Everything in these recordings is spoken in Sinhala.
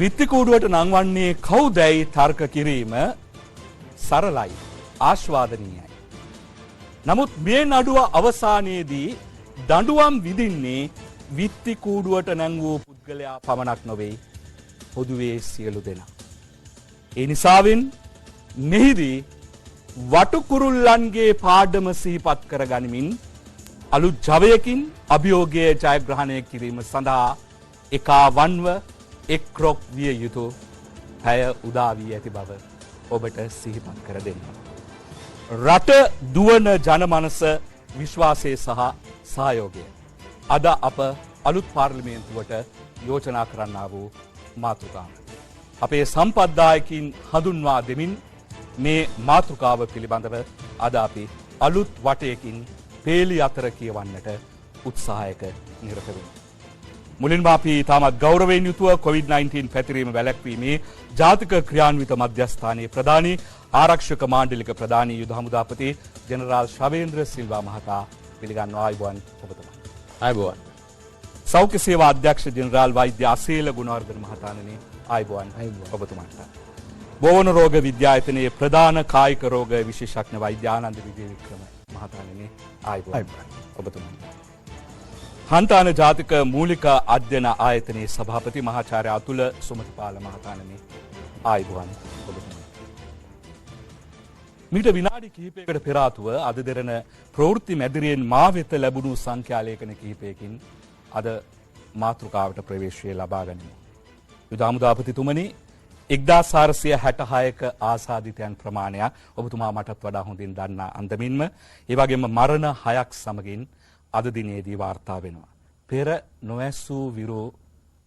විත්තිකූඩුවට නංවන්නේ කවුදැයි තර්ක කිරීම සරලයි, ආශ්වාදනීයයි. නමුත් මේ නඩුව අවසානයේදී දඬුවම් විඳින්නේ විත්තිකූඩුවට නැංවූ පුද්ගලයා පමණක් නොවේ, පොදුවේ සියලු දෙනා. ඒ නිසාවෙන් මෙහිදී වටුකුරුල්ලන්ගේ පාඩම සිහිපත් කරගනිමින් අලුත් ජවයකින් අභියෝගයේ ජයග්‍රහණය කිරීම සඳහා එකාවන්ව එක්රොක් විය යුතු පැය උදා වී ඇති බව ඔබට සිහිපත් කර දෙන්න. රට දුවන ජනමනස විශ්වාසය සහ සහයෝගය අද අප අලුත් පාර්ලිමේන්තුවට යෝජනා කරන්නා වූ මාතෘකාව. අපේ සම්පත්දායකින් හඳුන්වා දෙමින් මේ මාතෘකාව පිළිබඳව අද අපි අලුත් වටයකින් පේලි අතර කියවන්නට උත්සාහයක නිරත වෙමු. මුලින්ම අපි තාමත් ගෞරවයෙන් යුතුව COVID-19 පැතිරීම වැළැක්වීමේ ජාතික ක්‍රියාන්විත මධ්‍යස්ථානයේ ප්‍රධානී ආරක්ෂක මාණ්ඩලික ප්‍රධානී යුද හමුදාපති ජෙනරාල් ශවේන්ද්‍ර සිල්වා මහතා පිළිගන්නවා. ආයුබෝවන් ඔබතුමා. ආයුබෝවන්. සෞඛ්‍ය සේවා අධ්‍යක්ෂ ජෙනරාල් වෛද්‍ය අසීල ගුණවර්ධන මහතාණනි, ආයුබෝවන් ඔබතුමාට. බෝවන රෝග විද්‍යායතනයේ ප්‍රධාන කායික රෝග විශේෂඥ වෛද්‍ය ආනන්ද විජේවික්‍රම මහතාණනි, ආයුබෝවන් ඔබතුමාට. හන්තාන ජාතික මූලික අධ්‍යයන ආයතනයේ සභාපති මහාචාර්ය අතුල සුමතිපාල මහතාණනි, ආයුබෝවන් ඔබතුමාට. මීට විනාඩි කිහිපයකට පෙර ආතුව අද දෙරණ ප්‍රවෘත්ති මැදිරියෙන් මා වෙත ලැබුණු සංඛ්‍යාලේඛන කිහිපයකින් අද මාතෘකාවට ප්‍රවේශය ලබා ගනිමු. යුද හමුදාපතිතුමනි, 1466ක ආසාදිතයන් ප්‍රමාණයක් ඔබතුමා මටත් වඩා හොඳින් දන්නා අන්දමින්ම ඒ වගේම මරණ 6ක් සමගින් අද දිනේදී වාර්තා වෙනවා. පෙර නොඇසූ විරෝ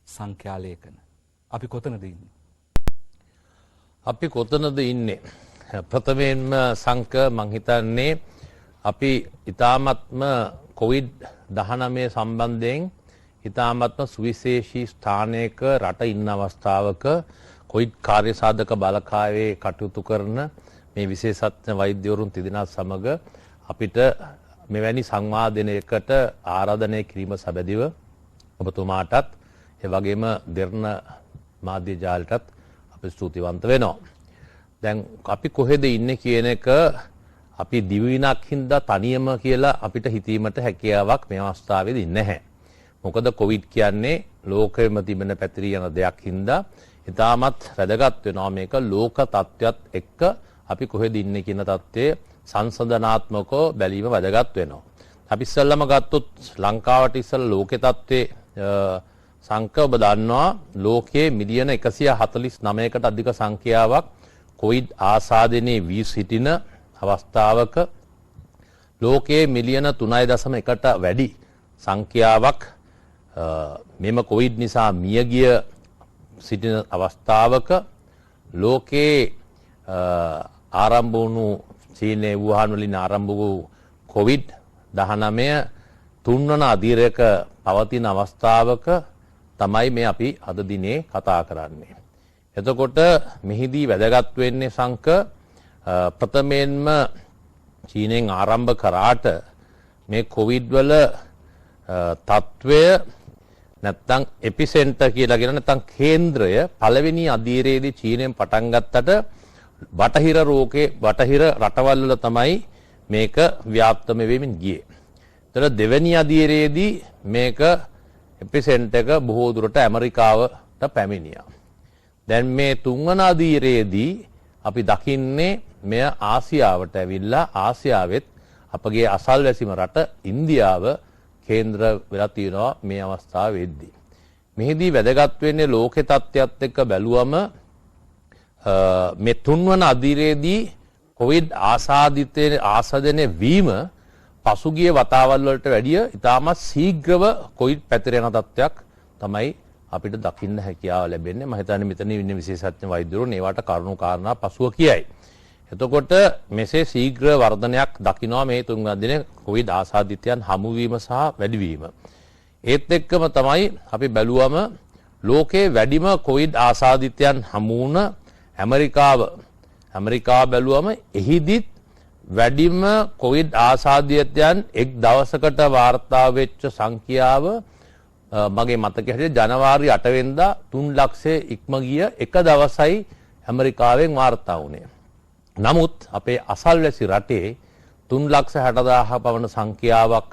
සංඛ්‍යාලේඛන. අපි කොතනද ඉන්නේ? අපි කොතනද ඉන්නේ? ප්‍රථමයෙන්ම සංක මං හිතන්නේ අපි ඊ타මත්ම COVID-19 සම්බන්ධයෙන් ඊ타මත්ම සුවිශේෂී ස්ථානයක රට ඉන්න අවස්ථාවක කොවිඩ් කාර්යසාධක බලකායේ කටයුතු කරන මේ විශේෂඥ වෛද්‍යවරුන් තිදෙනා සමග අපිට මෙවැනි සංවාදනයකට ආරාධනය කිරීම සැබැදිව ඔබතුමාටත් ඒ වගේම දෙරණ මාධ්‍ය ජාලයටත් අපි ස්තුතිවන්ත වෙනවා. දැන් අපි කොහෙද ඉන්නේ කියන එක අපි දිවිනක් හින්දා තනියම කියලා අපිට හිතීමට හැකියාවක් මේ අවස්ථාවේදී නැහැ. මොකද කොවිඩ් කියන්නේ ලෝකෙම තිබෙන පැතිරී යන දෙයක් හින්දා ඉතාමත් වැදගත් වෙනවා මේක ලෝක තත්ත්වයක් එක්ක අපි කොහෙද ඉන්නේ කියන තත්ත්වයේ සංසන්දනාත්මකව බැලීම වැදගත් වෙනවා. අපි ඉස්සෙල්ලාම ගත්තොත් ලංකාවට ඉස්සෙල්ලා ලෝකේ තත්ත්වයේ සංඛ්‍ය ඔබ දන්නවා ලෝකයේ මිලියන 149කට අධික සංඛ්‍යාවක් කොවිඩ් ආසාදනයේ වී සිටින අවස්ථාවක ලෝකයේ මිලියන 3.1ට වැඩි සංඛ්‍යාවක් මෙම කොවිඩ් නිසා මියගිය සිටින අවස්ථාවක ලෝකයේ ආරම්භ වුණු චීනයේ වුහාන් වලින් ආරම්භ වූ COVID-19 තුන්වන අධීරයක පවතින අවස්ථාවක තමයි මේ අපි අද දිනේ කතා කරන්නේ. එතකොට මෙහිදී වැදගත් වෙන්නේ සංක ප්‍රථමයෙන්ම චීනෙන් ආරම්භ කරාට මේ COVID වල තත්වය නැත්තම් එපිසෙන්ටර් කියලා කියන නැත්තම් කේන්ද්‍රය පළවෙනි අධීරයේදී චීනෙන් පටන් ගත්තට බටහිර රටවල් වල තමයි මේක ව්‍යාප්තම වෙමින් ගියේ. ඒතර දෙවෙනි අධීරයේදී මේක එපිසෙන්ටර් එක බොහෝ දුරට ඇමරිකාවට පැමිණියා. දැන් මේ තුන්වන අධීරයේදී අපි දකින්නේ මෙය ආසියාවට ඇවිල්ලා ආසියාවෙත් අපගේ අසල්වැසිම රට ඉන්දියාව කේන්ද්‍ර වෙලා තියෙනවා මේ අවස්ථාවේදී. මෙහිදී වැදගත් වෙන්නේ ලෝකේ තත්ත්වයක් එක්ක බැලුවම මේ තුන්වන අධීරයේදී කොවිඩ් ආසාදනය වීම පසුගිය වතාවල් වලට වැඩිය ඉතාමත් ශීඝ්‍රව කොවිඩ් පැතිරෙන තත්ත්වයක් තමයි අපිට දකින්න හැකියාව ලැබෙන්නේ. මම හිතන්නේ මෙතන ඉන්න විශේෂඥ වෛද්‍යවරුන් ඒවට කරුණු කාරණා පසුව කියයි. එතකොට මෙසේ ශීඝ්‍ර වර්ධනයක් දකිනවා මේ තුන්වන දිනේ කොවිඩ් ආසාදිතයන් හමුවීම සහ වැඩිවීම. ඒත් එක්කම තමයි අපි බැලුවම ලෝකයේ වැඩිම කොවිඩ් ආසාදිතයන් හමු වුණ ඇමරිකාව බැලුවම එහිදීත් වැඩිම කොවිඩ් ආසාදිතයන් එක් දවසකට වාර්තා වෙච්ච සංඛ්‍යාව මගේ මතකයේ හැටියට ජනවාරි 8 වෙනිදා 3 ලක්ෂය ඉක්ම ගිය එක දවසයි ඇමරිකාවෙන් වාර්තා වුණේ. නමුත් අපේ අසල්වැසි රටේ 3,60,000 පමණ සංඛ්‍යාවක්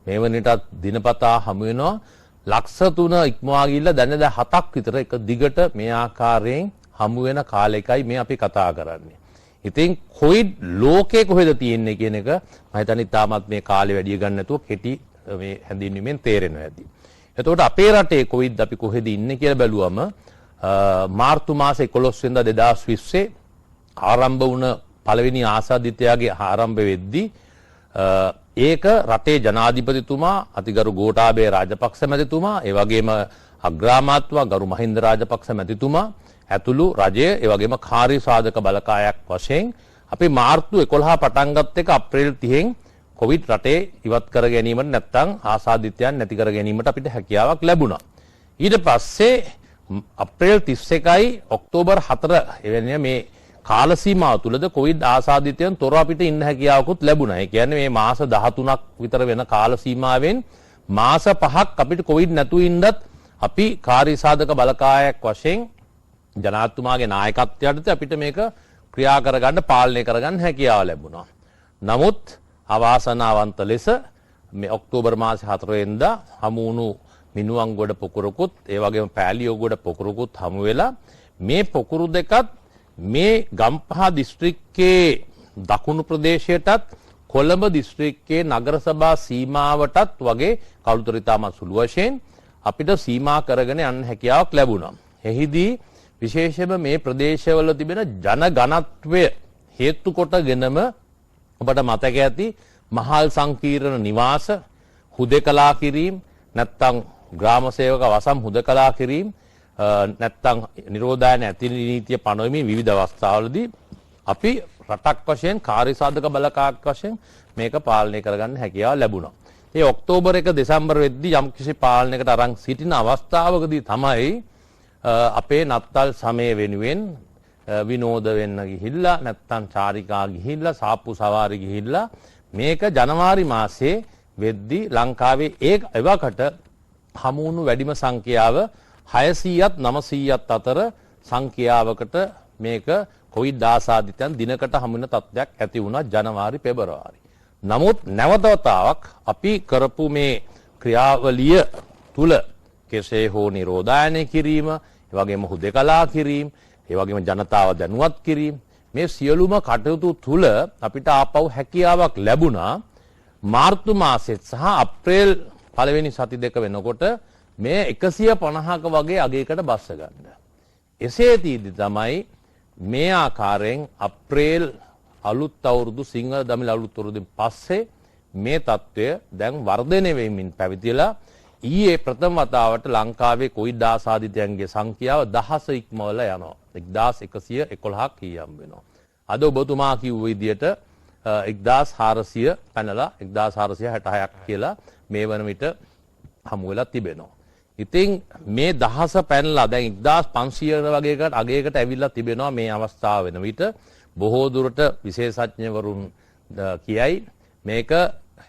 මේ වනිටත් දිනපතා හමු වෙනවා. ලක්ෂ 3 ඉක්මවා ගිහිල්ලා දැන් 7ක් විතර එක දිගට මේ ආකාරයෙන් හමු වෙන කාලයකයි මේ අපි කතා කරන්නේ. ඉතින් කොවිඩ් ලෝකේ කොහෙද තියෙන්නේ කියන එක මම හිතන්නේ තාමත් මේ කාලේ වැඩි ගන්න නැතුව කෙටි මේ හැඳින්වීමෙන් තේරෙනවා ඇති. එතකොට අපේ රටේ කොවිඩ් අපි කොහෙද ඉන්නේ කියලා බැලුවම මාර්තු මාසේ 11 වෙනිදා 2020 ආරම්භ වුණ පළවෙනි ආසාදිතයාගේ ආරම්භ වෙද්දී ඒක රටේ ජනාධිපතිතුමා අතිගරු ගෝඨාභය රාජපක්ෂ මැතිතුමා ඒ වගේම අග්‍රාමාත්‍යතුමා ගරු මහින්ද රාජපක්ෂ මැතිතුමා ඇතුළු රජය ඒ වගේම කාර්ය සාධක බලකායක් වශයෙන් අපි මාර්තු 11 පටන් ගත්ත එක අප්‍රේල් 30න් කොවිඩ් රටේ ඉවත් කර ගැනීමට නැත්නම් ආසාදිතයන් නැති කර ගැනීමට අපිට හැකියාවක් ලැබුණා. ඊට පස්සේ අප්‍රේල් 31යි ඔක්තෝබර් 4 එවැනි මේ කාල සීමාව තුලද කොවිඩ් ආසාදිතයන් තොර අපිට ඉන්න හැකියාවකුත් ලැබුණා. ඒ කියන්නේ මේ මාස 13ක් විතර වෙන කාල සීමාවෙන් මාස 5ක් අපිට කොවිඩ් නැතුව ඉන්නත් අපි කාර්ය සාධක බලකායක් වශයෙන් ජනාධිපතිතුමාගේ නායකත්වයට අපිට මේක ක්‍රියා කරගන්න පාලනය කරගන්න හැකියාව ලැබුණා. නමුත් අවාසනාවන්ත ලෙස මේ ඔක්තෝබර් මාසේ 4 වෙනිදා හමු වුණු මිනුවන්ගොඩ පොකුරකුත් ඒ වගේම පෑලියගොඩ පොකුරකුත් හමු වෙලා මේ පොකුරු දෙකත් මේ ගම්පහ දිස්ත්‍රික්කයේ දකුණු ප්‍රදේශයටත් කොළඹ දිස්ත්‍රික්කයේ නගර සභා සීමාවටත් වගේ කවුරුතර ඉතාමත් සුළු වශයෙන් අපිට සීමා කරගෙන යන්න හැකියාවක් ලැබුණා. එහිදී විශේෂයෙන්ම මේ ප්‍රදේශවල තිබෙන ජනඝනත්වය හේතු කොටගෙනම ඔබට මතක ඇති මහල් සංකීර්ණ නිවාස හුදකලා කිරීම නැත්නම් ග්‍රාම සේවක වසම් හුදකලා කිරීම නැත්නම් නිරෝධායන ඇති නීතිය පනවමින් විවිධ අවස්ථාවලදී අපි රටක් වශයෙන් කාර්ය සාධක බලකායක් වශයෙන් මේක පාලනය කරගන්න හැකියාව ලැබුණා. ඒ ඔක්තෝබර් 1 දෙසැම්බර් වෙද්දී යම්කිසි පාලනයකට අරන් සිටින අවස්ථාවකදී තමයි අපේ නත්තල් සමය වෙනුවෙන් විනෝද වෙන්න ගිහිල්ලා නැත්නම් චාරිකා ගිහිල්ලා සාප්පු සවාරි ගිහිල්ලා මේක ජනවාරි මාසේ වෙද්දී ලංකාවේ එවකට හමු වුණු වැඩිම සංඛ්‍යාව 600ත් 900ත් අතර සංඛ්‍යාවකට මේක කොවිඩ් ආසාදිතයන් දිනකට හමු වෙන තත්ත්වයක් ඇති වුණා ජනවාරි පෙබරවාරි. නමුත් නැවතවතාවක් අපි කරපු මේ ක්‍රියාවලිය තුල කෙසේ හෝ නිරෝධායනය කිරීම, ඒ වගේම හුදකලා කිරීම, ඒ වගේම ජනතාව දැනුවත් කිරීම මේ සියලුම කටයුතු තුල අපිට ආපහු හැකියාවක් ලැබුණා මාර්තු මාසෙත් සහ අප්‍රේල් පළවෙනි සති දෙක වෙනකොට මේ 150ක වගේ අගයකට බස්ස ගන්න. එසේ තීදි තමයි මේ ආකාරයෙන් අප්‍රේල් අලුත් අවුරුදු සිංහල දමිළ අලුත් අවුරුද්දෙන් පස්සේ මේ තත්ත්වය දැන් වර්ධනය වෙමින් පැවතිලා ඊයේ ප්‍රථම වතාවට ලංකාවේ කොවිඩ් ආසාදිතයන්ගේ සංඛ්‍යාව 1000 ඉක්මවලා යනවා. 1111ක් කියම් වෙනවා. අද ඔබතුමා කිව්ව විදියට 1400 පැනලා 1466ක් කියලා මේ වන විට හමු වෙලා තිබෙනවා. ඉතින් මේ 1000 පැනලා දැන් 1500 වගේකට අගයකට ඇවිල්ලා තිබෙනවා මේ අවස්ථාව වෙන විට බොහෝ දුරට විශේෂඥවරුන් කියයි මේක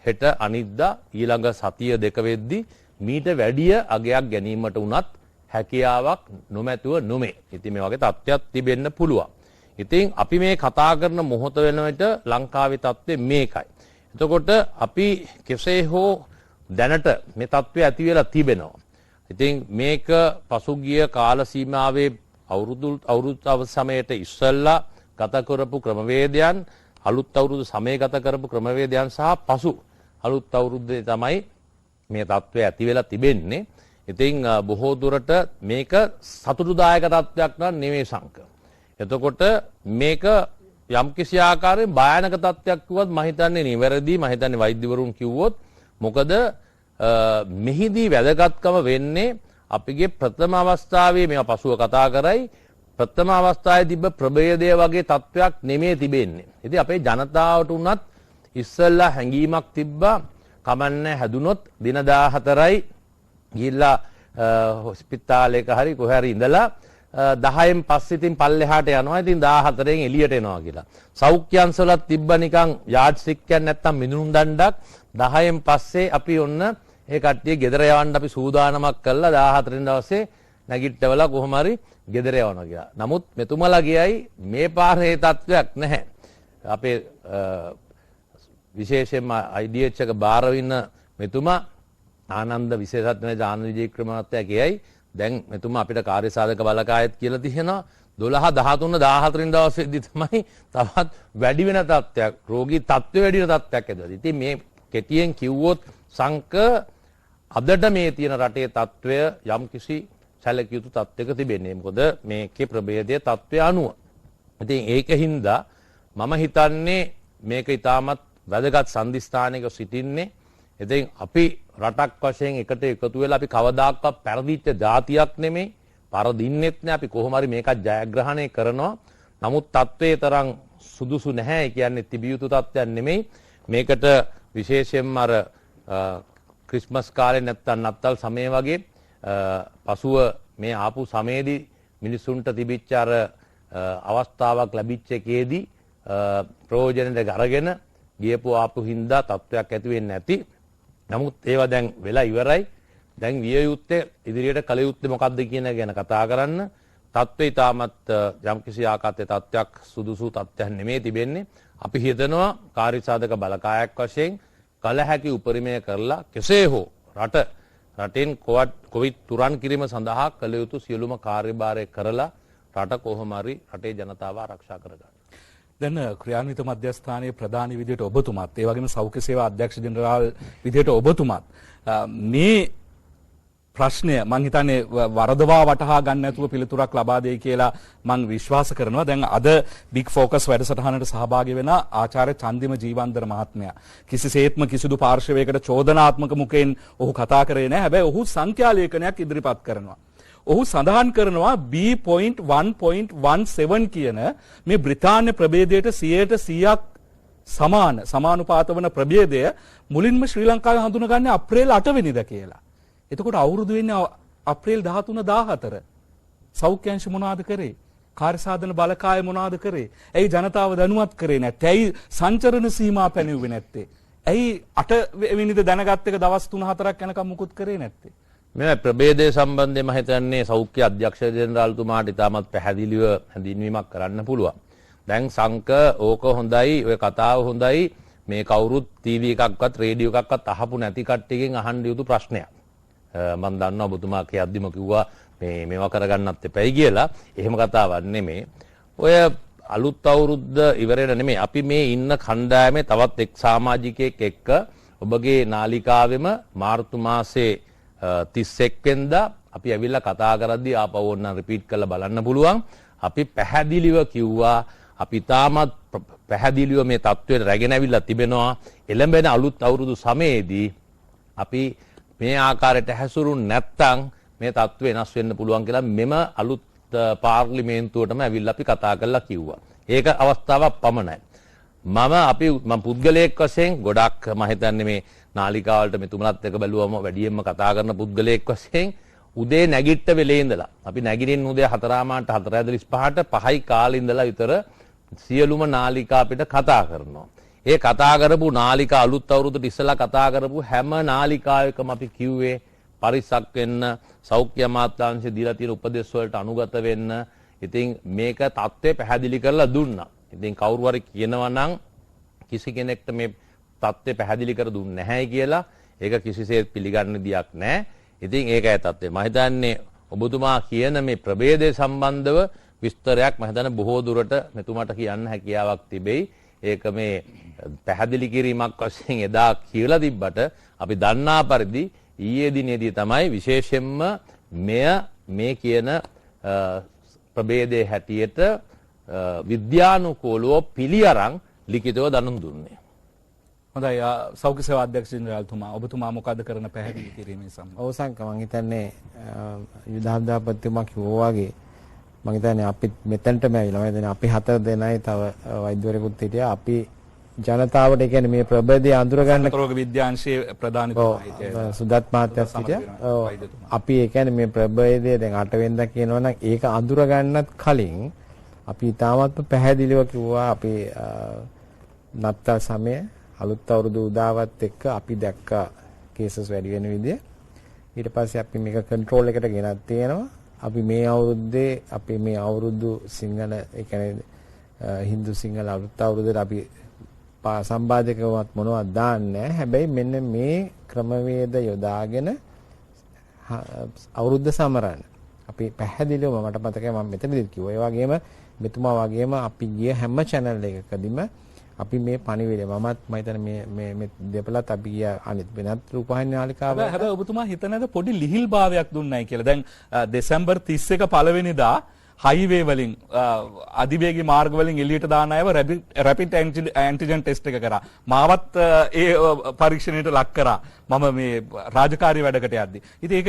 හෙට අනිද්දා ඊළඟ සතිය දෙක වෙද්දී මීට වැඩිය අගයක් ගැනීමට උනත් හැකියාවක් නොමැතුව නොමේ. ඉතින් මේ වගේ තත්ත්වයක් තිබෙන්න පුළුවන්. ඉතින් අපි මේ කතා කරන මොහොත වෙන විට ලංකාවේ තත්ත්වය මේකයි. එතකොට අපි කෙසේ හෝ දැනට මේ තත්ත්වය ඇති වෙලා තිබෙනවා. ඉතින් මේක පසුගිය කාල සීමාවේ අවුරුදු සමයට ඉස්සෙල්ලා ගත කරපු ක්‍රමවේදයන් අලුත් අවුරුදු සමය ගත කරපු ක්‍රමවේදයන් සහ පසු අලුත් අවුරුද්දේ තමයි මේ තත්ත්වය ඇති වෙලා තිබෙන්නේ. ඉතින් බොහෝ දුරට මේක සතුටුදායක තත්ත්වයක් නෙවෙයි සංක. එතකොට මේක යම්කිසි ආකාරයෙන් භයානක තත්ත්වයක් කිව්වත් මම හිතන්නේ නිවැරදි. මම හිතන්නේ වෛද්‍යවරුන් කිව්වොත් මොකද මෙහිදී වැදගත්කම වෙන්නේ අපිගේ ප්‍රථම අවස්ථාවේ මේවා පසුව කතා කරයි ප්‍රථම අවස්ථාවේ තිබ්බ ප්‍රභේදය වගේ තත්ත්වයක් නෙමෙයි තිබෙන්නේ. ඉතින් අපේ ජනතාවට උනත් ඉස්සෙල්ලා හැඟීමක් තිබ්බා කමන්නේ හැදුනොත් දින 14යි ගිහිල්ලා හොස්පිටාලයක හරි කොහේ හරි ඉඳලා 10න් පස්සේ ඉතින් පල්ලෙහාට යනවා. ඉතින් 14න් එළියට එනවා කියලා. සෞඛ්‍යංශවලත් තිබ්බ නිකන් යාඩ් ස්ටික් එකක් නැත්තම් මිනුම් දණ්ඩක් 10න් පස්සේ අපි ඔන්න ඒ කට්ටිය ගෙදර යවන්න අපි සූදානමක් කළා 14 වෙනි දවසේ නැගිට්ටවලා කොහොම හරි ගෙදර යවනවා කියලා. නමුත් මෙතුමලා ගියයි මේ පාරේ තත්වයක් නැහැ. අපේ විශේෂයෙන්ම IDH එක බාර ඉන්න මෙතුමා ආනන්ද විශේෂඥ ආනන්ද විජේක්‍රම මහත්තයා කියයි දැන් මෙතුමා අපිට කාර්ය සාධක බලකායත් කියලා තියෙනවා 12 13 14 වෙනි දවසේදී තමයි තවත් වැඩි වෙන තත්ත්වයක් රෝගී තත්ත්වය වැඩි වෙන තත්ත්වයක් ඇතිවෙනවා. ඉතින් මේ කෙටියෙන් කිව්වොත් සංක අදට මේ තියෙන රටේ තත්ත්වය යම්කිසි සැලකිය යුතු තත්ත්වයක තිබෙන්නේ. මොකද මේකේ ප්‍රභේදයේ තත්ත්වය අනුව. ඉතින් ඒකින්ද මම හිතන්නේ මේක ඊටමත් වැදගත් සම්දිස්ථානයක සිටින්නේ. ඉතින් අපි රටක් වශයෙන් එකට එකතු වෙලා අපි කවදාකවත් පෙරදිච්ච જાතියක් නෙමෙයි. පරදින්නෙත් නෑ. අපි කොහොම හරි මේකත් ජයග්‍රහණය කරනවා. නමුත් තත්ත්වයේ තරම් සුදුසු නැහැ. ඒ කියන්නේ තිබිය යුතු තත්ත්වයක් නෙමෙයි. මේකට විශේෂයෙන්ම අර ක්‍රිස්මස් කාලේ නැත්තම් නත්තල් සමය වගේ පසුව මේ ආපු සමයේදී මිනිසුන්ට තිබිච්ච අර අවස්ථාවක් ලැබිච්ච එකේදී ප්‍රයෝජනෙට අරගෙන ගියපු ආපු හින්දා තත්වයක් ඇති වෙන්නේ නැති. නමුත් ඒවා දැන් වෙලා ඉවරයි. දැන් විය යුත්තේ ඉදිරියට කළ යුත්තේ මොකක්ද කියන ගැන කතා කරන්න. තත්ත්වය තාමත් යම්කිසි ආකාරයේ තත්ත්වයක් සුදුසු තත්ත්වයක් නෙමෙයි තිබෙන්නේ. අපි හිතනවා කාර්ය සාධක බලකායක් වශයෙන් කල හැකි උපරිමය කරලා කෙසේ හෝ රටෙන් කොවිඩ් තුරන් කිරීම සඳහා කළ යුතු සියලුම කාර්යභාරය කරලා රට කොහොම හරි රටේ ජනතාව ආරක්ෂා කරගන්න. දැන් ක්‍රියාන්විත මධ්‍යස්ථානයේ ප්‍රධානී විදියට ඔබතුමත් ඒ වගේම සෞඛ්‍ය සේවා අධ්‍යක්ෂ ජෙනරාල් විදියට ඔබතුමත් මේ ප්‍රශ්නය මම හිතන්නේ වරදවා වටහා ගන්න නැතුව පිළිතුරක් ලබා දෙයි කියලා මම විශ්වාස කරනවා. දැන් අද බිග් ෆෝකස් වැඩසටහනට සහභාගී වෙන ආචාර්ය චන්දිම ජීවන්දර මහත්මයා කිසිසේත්ම කිසිදු පාර්ශවයකට චෝදනාත්මක මුඛයෙන් ඔහු කතා කරේ නැහැ. හැබැයි ඔහු සංඛ්‍යා ලේඛනයක් ඉදිරිපත් කරනවා. ඔහු සඳහන් කරනවා B.1.17 කියන මේ බ්‍රිතාන්‍ය ප්‍රභේදයට 100% සමානුපාත වන ප්‍රභේදය මුලින්ම ශ්‍රී ලංකාවේ හඳුනගන්නේ අප්‍රේල් 8 වෙනිදා කියලා. එතකොට අවුරුදු වෙන්නේ අප්‍රේල් 13 14. සෞඛ්‍ය අංශ මොනවද කරේ? කාර්ය සාධන බලකාය මොනවද කරේ? ඇයි ජනතාව දැනුවත් කරේ නැත්තේ? ඇයි සංචරණ සීමා පැනෙව්වේ නැත්තේ? ඇයි 8 වෙනිදා දැනගත් එක දවස් 3-4ක් යනකම් මුකුත් කරේ නැත්තේ? මේ ප්‍රභේදය සම්බන්ධයෙන් මම හිතන්නේ සෞඛ්‍ය අධ්‍යක්ෂ ජෙනරාල්තුමාට ඉතාමත් පැහැදිලිව හැඳින්වීමක් කරන්න පුළුවන්. දැන් සංක ඕක හොඳයි, ඔය කතාව හොඳයි. මේ කවුරුත් ටීවී එකක්වත් රේඩියෝ එකක්වත් අහපු නැති කට්ටියකින් අහන්න යුතු ප්‍රශ්නයක්. මම දන්නවා ඔබතුමා කියද්දිම කිව්වා මේවා කරගන්නත් එපයි කියලා. එහෙම කතාවක් නෙමෙයි. ඔය අලුත් අවුරුද්ද ඉවරෙන නෙමෙයි. අපි මේ ඉන්න කණ්ඩායමේ තවත් එක් සමාජිකයෙක් එක්ක ඔබගේ නාලිකාවෙම මාර්තු මාසේ 31 වෙනිදා අපි ඇවිල්ලා කතා කරද්දී ආපහු ඕන්න රිපීට් කරලා බලන්න පුළුවන්. අපි පැහැදිලිව කිව්වා අපි තාමත් පැහැදිලිව මේ තත්ත්වයට රැගෙන ඇවිල්ලා තිබෙනවා. එළඹෙන අලුත් අවුරුදු සමයේදී අපි මේ ආකාරයට හැසිරුන් නැත්තම් මේ තත්ත්වය වෙනස් වෙන්න පුළුවන් කියලා මෙම අලුත් පාර්ලිමේන්තුවටම ඇවිල්ලා අපි කතා කරලා කිව්වා. ඒක අවස්ථාවක් පමණයි. මම පුද්ගලයෙක් වශයෙන් ගොඩක් මම හිතන්නේ මේ නාලිකාවලට මෙතුමලත් එක බැලුවම වැඩියෙන්ම කතා කරන පුද්ගලයෙක් වශයෙන් උදේ නැගිට වෙලේ ඉඳලා අපි නැගිටින්න උදේ 4:00ට 4:45ට 5යි කාලේ ඉඳලා විතර සියලුම නාලිකා අපිට කතා කරනවා. ඒ කතා කරපු නාලිකා අලුත් අවුරුද්දට ඉස්සලා කතා කරපු හැම නාලිකාවකම අපි කිව්වේ පරිස්සක් වෙන්න, සෞඛ්‍ය අමාත්‍යාංශය දීලා තියෙන උපදෙස් වලට අනුගත වෙන්න. ඉතින් මේක தත්ත්වය පැහැදිලි කරලා දුන්නා. ඉතින් කවුරු හරි කියනවා නම් කිසි කෙනෙක්ට මේ தත්ත්වය පැහැදිලි කර දුන්නේ නැහැ කියලා ඒක කිසිසේත් පිළිගන්න දෙයක් නැහැ. ඉතින් ඒකයි தත්ත්වය. මම හිතන්නේ ඔබතුමා කියන මේ ප්‍රභේදය සම්බන්ධව විස්තරයක් මම හිතන්නේ බොහෝ දුරට මෙතුමාට කියන්න හැකියාවක් තිබෙයි. ඒක මේ පැහැදිලි කිරීමක් වශයෙන් එදා කියලා තිබ්බට අපි දන්නා පරිදි ඊයේ දිනේදී තමයි විශේෂයෙන්ම මේ කියන ප්‍රභේදයේ හැටියට විද්‍යානුකූලව පිළිඅරන් ලිඛිතව දනුම් දුන්නේ. හොඳයි සෞඛ්‍ය සේවා අධ්‍යක්ෂ ජෙනරාල්තුමා ඔබතුමා මොකද කරන පැහැදිලි කිරීමේ සම්බන්ධව? ඔව් සංක මම හිතන්නේ යුදහදාපතිතුමා කිව්වා වගේ මම හිතන්නේ අපි මෙතනටම ඇවිල්ලා මම හිතන්නේ අපි 4 දෙනයි තව වෛද්‍යවරයෙකුත් හිටියා. අපි ජනතාවට කියන්නේ මේ ප්‍රබේදය අඳුර ගන්න රෝග විද්‍යාංශයේ ප්‍රධානීතුමා සුදත් මහත්තයා හිටියා. අපි ඒ කියන්නේ මේ ප්‍රබේදය දැන් 8 වෙනිදා කියනවනම් ඒක අඳුර ගන්නත් කලින් අපි තාමත්ම පැහැදිලිව කිව්වා අපි නත්තල් සමය අලුත් අවුරුදු උදාවත් එක්ක අපි දැක්කා කේසස් වැඩි වෙන විදිය. ඊට පස්සේ අපි මේක කන්ට්‍රෝල් එකට ගෙනත් තියෙනවා. අපි මේ අවුරුදු සිංහල ඒ කියන්නේ හින්දු සිංහල අවුරුද්දට අපි සම්බාධකවත් මොනවද දාන්නේ. හැබැයි මෙන්න මේ ක්‍රමවේද යොදාගෙන අවුරුද්ද සමරන්න. අපි පැහැදිලිවම මට මතකයි මම මෙතනදිත් කිව්වා. ඒ වගේම මෙතුමා වගේම අපි ගිය හැම channel එකකදීම අපි මේ පණිවිඩය මමත් මම හිතන්නේ මේ දෙපළත් අපි ගිය අනිත් වෙනත් රූපවාහිනී නාලිකාව හැබැයි ඔබතුමා හිතනද පොඩි ලිහිල් භාවයක් දුන්නයි කියලා. දැන් දෙසැම්බර් 31 පළවෙනිදා හයිවේ වලින් අධිවේගී මාර්ග වලින් එළියට දාන අයව රැපිඩ් ඇන්ටිජන් ටෙස්ට් එක කරා. මාවත් ඒ පරීක්ෂණයට ලක් කරා. මම මේ රාජකාරී වැඩකට යද්දි. ඉතින් ඒක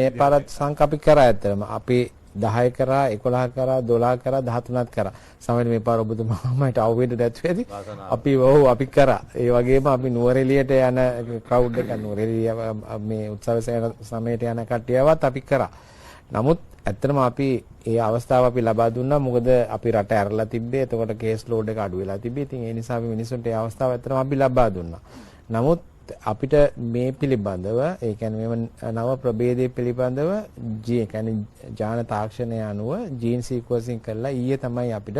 මේ පාරත් සංකප්පි කරා ඇත්තටම. අපි 10 කරා 11 කරා 12 කරා 13ත් කරා. සමහර මේ පාර ඔබතුමාමට අවුෙන්න දැක්ක ඇති. අපි කරා. ඒ වගේම අපි නුවරඑළියට යන ක්‍රවුඩ් එක නුවරඑළිය මේ උත්සව සමයට යන කට්ටියවත් අපි කරා. නමුත් ඇත්තටම අපි ඒ අවස්ථාව අපි ලබා දුන්නා. මොකද අපි රට ඇරලා තිබ්බේ. එතකොට කේස් ලෝඩ් එක අඩු වෙලා තිබ්බේ. ඉතින් ඒ නිසා අපි මිනිස්සුන්ට ඒ අවස්ථාව ඇත්තටම අපි ලබා දුන්නා. නමුත් අපිට මේ පිළිබඳව ඒ කියන්නේ මේ නව ප්‍රභේදයේ පිළිබඳව ඒ කියන්නේ ජාන තාක්ෂණය අනුව ජීන් සීක්වන්සින් කරලා ඊයේ තමයි අපිට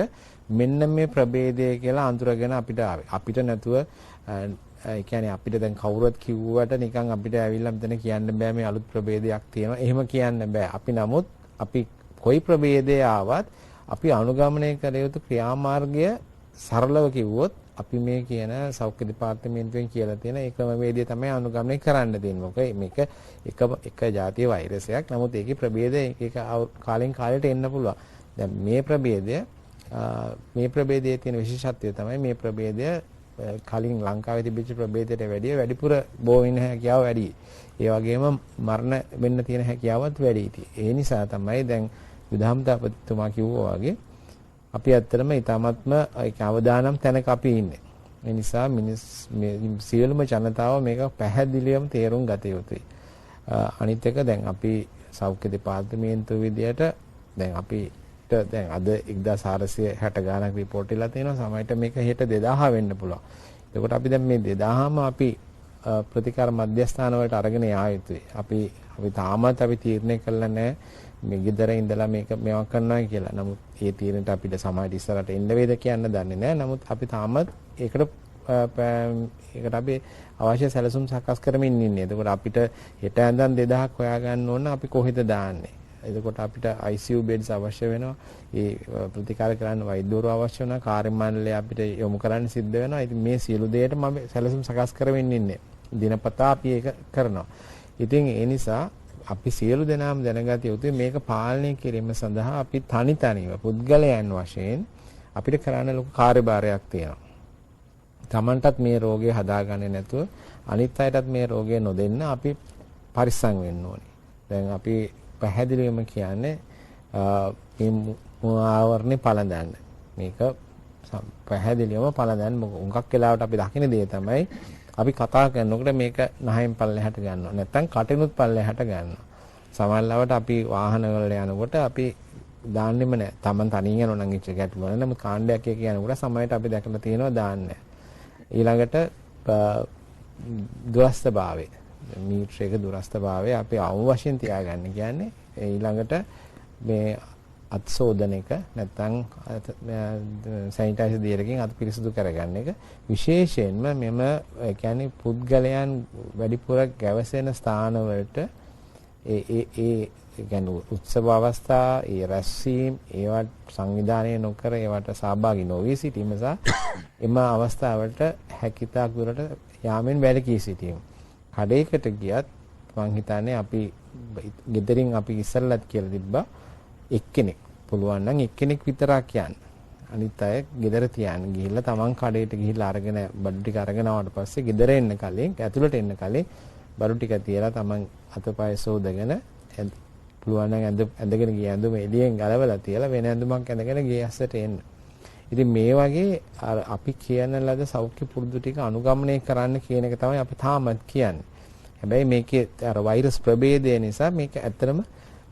මෙන්න මේ ප්‍රභේදය කියලා අඳුරගෙන අපිට ආවේ. අපිට නැතුව ඒ කියන්නේ අපිට දැන් කවුරුත් කිව්වට නිකන් අපිට ඇවිල්ලා මෙතන කියන්න බෑ මේ අලුත් ප්‍රභේදයක් තියෙනවා. එහෙම කියන්න බෑ. අපි නමුත් අපි කොයි ප්‍රභේදය ආවත් අපි අනුගමනය කළ යුතු ක්‍රියාමාර්ගය සරලව කිව්වොත් අපි මේ කියන සෞඛ්‍ය දෙපාර්තමේන්තුවෙන් කියලා තියෙන ඒ ක්‍රමවේදය තමයි අනුගමනය කරන්න තියෙන්නේ. මොකද මේක එක ජාතිය වෛරසයක්. නමුත් ඒකේ ප්‍රභේද එක කාලෙන් කාලයට එන්න පුළුවන්. දැන් මේ ප්‍රභේදයේ තියෙන විශේෂත්වය තමයි මේ ප්‍රභේදය කලින් ලංකාවේ තිබිච්ච ප්‍රභේදයට වැඩිය වැඩිපුර බෝ වෙන හැකියාව වැඩි. ඒ වගේම මරණ වෙන්න තියෙන හැකියාවත් වැඩි. ඒ නිසා තමයි දැන් යුදහම්දාපතිතුමා කිව්වා වගේ අපි ඇත්තටම ඊටාත්ම අවදානම් තැනක අපි ඉන්නේ. ඒ නිසා සියලුම ජනතාව මේක පැහැදිලිවම තේරුම් ගත යුතුයි. අනිත් එක දැන් අපි සෞඛ්‍ය දෙපාර්තමේන්තුව විදියට දැන් අපිට දැන් අද 1460 ගානක් report වෙලා තියෙනවා. සමහරට මේක හෙට 2000 වෙන්න පුළුවන්. එතකොට අපි දැන් මේ 2000ම අපි ප්‍රතිකාර මධ්‍යස්ථාන වලට අරගෙන යා යුතුයි. අපි තාමත් අපි තීරණය කළා නැහැ මේ ගෙදර ඉඳලා මේක මේවා කරනවා කියලා. නමුත් ඒ තීරණයට අපිට සමාජ ඉස්සරහට එන්න වේද කියන්න දන්නේ නැහැ. නමුත් අපි තාමත් ඒකට අපි අවශ්‍ය සැලසුම් සකස් කරමින් ඉන්නේ. එතකොට අපිට හෙට ඇඳන් 2000ක් හොයාගන්න ඕන අපි කොහෙද දාන්නේ? එතකොට අපිට ICU beds අවශ්‍ය වෙනවා. ඒ ප්‍රතිකාර කරන්න වෛද්‍යවරු අවශ්‍ය වෙනවා. කාර්ය මණ්ඩලය අපිට යොමු කරන්න සිද්ධ වෙනවා. ඉතින් මේ සියලු දේට මම සැලසුම් සකස් කරමින් ඉන්නේ. දිනපතා අපි ඒක කරනවා. ඉතින් ඒ නිසා අපි සියලු දෙනාම දැනගත යුතුයි මේක පාලනය කිරීම සඳහා අපි තනිව පුද්ගලයන් වශයෙන් අපිට කරන්න ලොකු කාර්යභාරයක් තියෙනවා. Tamanටත් මේ රෝගය හදාගන්නේ නැතුව අනිත් අයටත් මේ රෝගය නොදෙන්න අපි පරිස්සම් වෙන්න ඕනේ. දැන් අපි පැහැදිලිවම කියන්නේ මේ ආවරණේ පළඳන්න. මේක පැහැදිලිවම පළඳන්න. මොකක් වෙලාවට අපි දකින්න දේ තමයි අපි කතා කරනකොට මේක නහයෙන් පල්ලෙහාට ගන්නවා. නැත්නම් කටිනුත් පල්ලෙහාට ගන්නවා. සමහරවිට අපි වාහන වල යනකොට අපි දාන්නෙම නැහැ. Taman තනියෙන් යනවා නම් ඉච්ච ගැටුම. නමුත් කාණ්ඩයක් එක යනකොට සමහරවිට අපි දැකලා තියෙනවා දාන්නේ. ඊළඟට දුරස්ථභාවය. මීටර එක දුරස්ථභාවය අපි අවම වශයෙන් තියාගන්න කියන්නේ ඊළඟට මේ අත් සෝදන එක නැත්නම් සැනිටයිසර් දියරකින් අත් පිරිසිදු කරගන්න එක විශේෂයෙන්ම මෙම කියන්නේ පුද්ගලයන් වැඩිපුර ගැවසෙන ස්ථානවලට ඒ කියන්නේ උත්සව අවස්ථා ඒ රැස්වීම ඒවට සංවිධානය නොකර ඒවට සහභාගී නොවී සිටීම සහ එම අවස්ථාවලට හැකියතාක් දුරට යාමෙන් වැළකී සිටීම. කඩේකට ගියත් මං හිතන්නේ අපි ගෙදරින් අපි ඉස්සරලත් කියලා තිබ්බා එක්කෙනෙක් පුළුවන් නම් එක්කෙනෙක් විතරක් යන්න. අනිත් අය ගෙදර තියන්න ගිහිල්ලා තමන් කඩේට ගිහිල්ලා අරගෙන බඩු ටික අරගෙන ආවට පස්සේ ගෙදර එන්න කලින් ඇතුළට එන්න කලින් බඩු ටික තියලා තමන් අතපය සෝදගෙන පුළුවන් නම් ඇඳගෙන ගිය ඇඳුම එළියෙන් ගලවලා තියලා වෙන ඇඳුමක් ඇඳගෙන ගේ ඇස්සට එන්න. ඉතින් මේ වගේ අපි කියන ලද සෞඛ්‍ය පුරුදු ටික අනුගමනය කරන්න කියන එක තමයි අපි තාමත් කියන්නේ. හැබැයි මේකේ අර වෛරස් ප්‍රභේදය නිසා මේක ඇත්තටම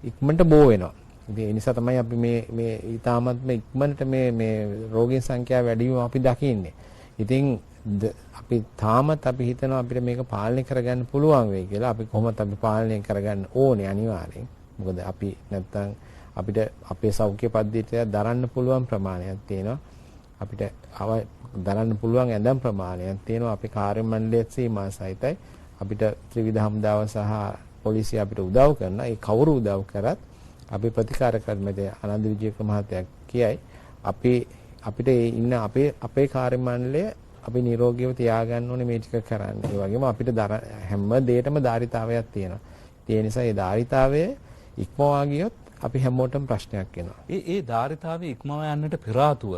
ඉක්මනට බෝ වෙනවා. ඉතින් ඒ නිසා තමයි අපි මේ ඊටාමත්ම ඉක්මනට මේ රෝගීන් සංඛ්‍යාව වැඩි වීම අපි දකින්නේ. ඉතින් අපි තාමත් අපි හිතනවා අපිට මේක පාලනය කරගන්න පුළුවන් වෙයි කියලා. අපි කොහොමද අපි පාලනය කරගන්න ඕනේ අනිවාර්යෙන්. මොකද අපි නැත්තම් අපිට අපේ සෞඛ්‍ය පද්ධතිය දරන්න පුළුවන් ප්‍රමාණයක් තියෙනවා. අපිට දරන්න පුළුවන් ඇඳම් ප්‍රමාණයක් තියෙනවා. අපේ කාර්ය මණ්ඩලයේ සීමා සහිතයි. අපිට ත්‍රිවිධ හමුදාව සහ පොලිසිය අපිට උදව් කරනවා. ඒ කවුරු උදව් කරත් අපි ප්‍රතිකාර කර්මයේ ආනන්ද විජේක මහත්තයා කියයි අපිට ඉන්න අපේ කාර්ය මණ්ඩලය අපි නිරෝගීව තියාගන්න ඕනේ මේ ටික කරන්න. ඒ වගේම අපිට හැම දෙයකම ධාරිතාවයක් තියෙනවා. ඒ නිසා ඒ ධාරිතාවය ඉක්මවා ගියොත් අපි හැමෝටම ප්‍රශ්නයක් එනවා. ඒ ධාරිතාවය ඉක්මවා යන්නට පෙර ආතුව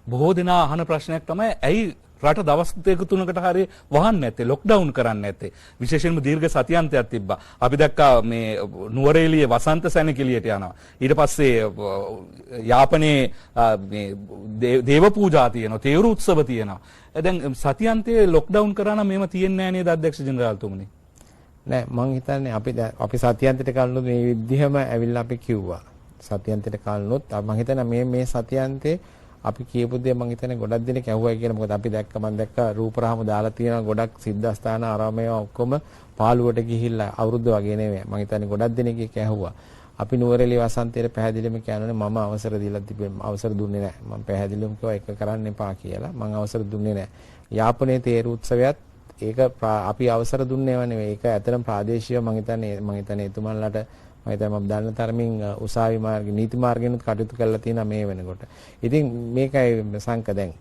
බොහෝ දෙනා අහන ප්‍රශ්නයක් තමයි ඇයි රට දවස් දෙක තුනකට හරිය වහන්න නැත්තේ, ලොක්ඩවුන් කරන්න නැත්තේ. විශේෂයෙන්ම දීර්ඝ සතියන්තයක් තිබ්බා. අපි දැක්කා මේ නුවරඑළිය වසන්ත සැනකෙළියට යනවා. ඊට පස්සේ යාපනයේ මේ දේව පූජා තියෙනවා, තේරු උත්සව තියෙනවා. දැන් සතියන්තයේ ලොක්ඩවුන් කරා නම් මේව තියෙන්නේ නැහැ නේද අධ්‍යක්ෂ ජෙනරාල්තුමනි? නෑ මං හිතන්නේ අපි සතියන්තයට කලිනුත් මේ විදිහම ඇවිල්ලා අපි කිව්වා. සතියන්තයට කලිනුත් මං හිතන්නේ මේ සතියන්තේ අපි කියපු දේ මං හිතන්නේ ගොඩක් දෙනෙක් ඇහුවයි කියලා. මොකද අපි මං දැක්ක රූපරාම දාලා තියෙන ගොඩක් සිද්ධාස්ථාන ආරාමයේ ඔක්කොම පාළුවට ගිහිල්ලා අවුරුද්ද වගේ නෙමෙයි. මං හිතන්නේ ගොඩක් දෙනෙක් ඒක ඇහුවා. අපි නුවරඑළිය වසන්තයේ පැහැදිලිවම කියනනේ මම අවසර දීලා තිබෙන්නේ අවසර දුන්නේ නැහැ. මම පැහැදිලිවම කිව්වා ඒක කරන්න එපා කියලා. මං අවසර දුන්නේ නැහැ. යාපනයේ තේරු උත්සවයත් ඒක අපි අවසර දුන්නේව නෙවෙයි. ඒක ඇත්තටම ප්‍රාදේශීයව මම හිතන්නේ එතුමන්ලාට මම දන්න තරමින් උසාවි මාර්ග නීති මාර්ගෙනුත් කටයුතු කරලා තියෙනවා මේ වෙනකොට. ඉතින් මේකයි සංක දැන්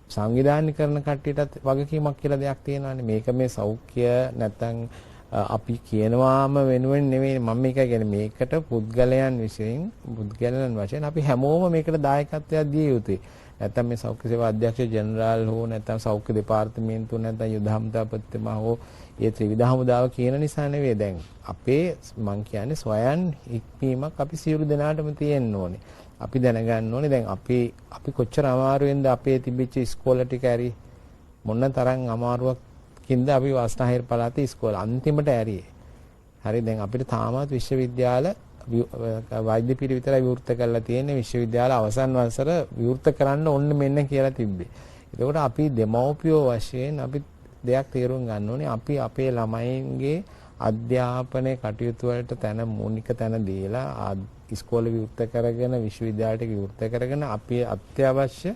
සංවිධානීකරණ කට්ටියටත් වගකීමක් කියලා දෙයක් තියෙනවානේ. මේක මේ සෞඛ්‍ය නැත්තම් අපි කියනවාම වෙනුවෙන් නෙවෙයි මම මේක කියන්නේ මේකට පුද්ගලයන් වශයෙන් අපි හැමෝම මේකට දායකත්වයක් දිය යුතුයි. නැත්තම් මේ සෞඛ්‍ය සේවා අධ්‍යක්ෂ ජෙනරාල් හෝ නැත්තම් සෞඛ්‍ය දෙපාර්තමේන්තුව නැත්තම් යුද හමුදාපතිතුමා හෝ ඒ ත්‍රිවිධ හමුදාව කියන නිසා නෙවෙයි. දැන් අපේ මං කියන්නේ සොයන් හික්මීමක් අපි සියලු දෙනාටම තියෙන්න ඕනේ. අපි දැනගන්න ඕනේ දැන් අපි කොච්චර අමාරුවෙන්ද අපේ තිබිච්ච ඉස්කෝල ටික ඇරි මොන තරම් අමාරුවකින්ද අපි වස්නාහිර පළාතේ ඉස්කෝල අන්තිමට ඇරියේ. හරි දැන් අපිට තාමත් විශ්වවිද්‍යාල වෛද්‍ය පිළ විතරයි විවෘත කරලා තියෙන්නේ. විශ්වවිද්‍යාල අවසන් වසර විවෘත කරන්න ඕන්න මෙන්න කියලා තිබ්බේ. ඒකෝට අපි දෙමව්පියෝ වශයෙන් අපි දෙයක් තේරුම් ගන්න ඕනේ. අපි අපේ ළමයින්ගේ අධ්‍යාපනයේ කටයුතු වලට මූලික තැන දීලා ඉස්කෝලේ විවෘත කරගෙන විශ්වවිද්‍යාලයට විවෘත කරගෙන අපි අත්‍යවශ්‍ය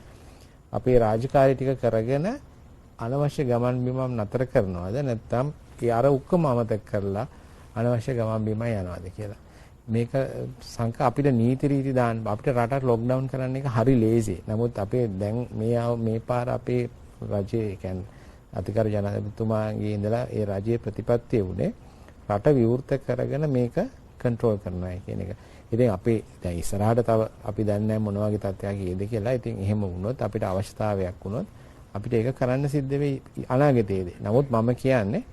අපේ රාජකාරී ටික කරගෙන අනවශ්‍ය ගමන් බිමන් නතර කරනවද නැත්නම් ඒ අර ඔක්කොම අමතක කරලා අනවශ්‍ය ගමන් බිමන් යනවද කියලා. මේක සංක අපිට නීති රීති දාන්න අපිට රටට ලොක්ඩවුන් කරන්න එක හරි ලේසි. නමුත් අපේ දැන් මේ පාර අපේ රජයේ කියන්නේ අධිකාර ජනාධිපතිතුමාගේ ඉඳලා ඒ රජයේ ප්‍රතිපත්තිය උනේ රට විවෘත කරගෙන මේක කන්ට්‍රෝල් කරනවා කියන එක. ඉතින් අපි දැන් ඉස්සරහට තව අපි දන්නේ නැහැ මොන වගේ තත්ත්වයක් ඊද කියලා. ඉතින් එහෙම වුණොත් අපිට අවශ්‍යතාවයක් වුණොත් අපිට ඒක කරන්න සිද්ධ වෙයි අනාගතයේදී. නමුත් මම කියන්නේ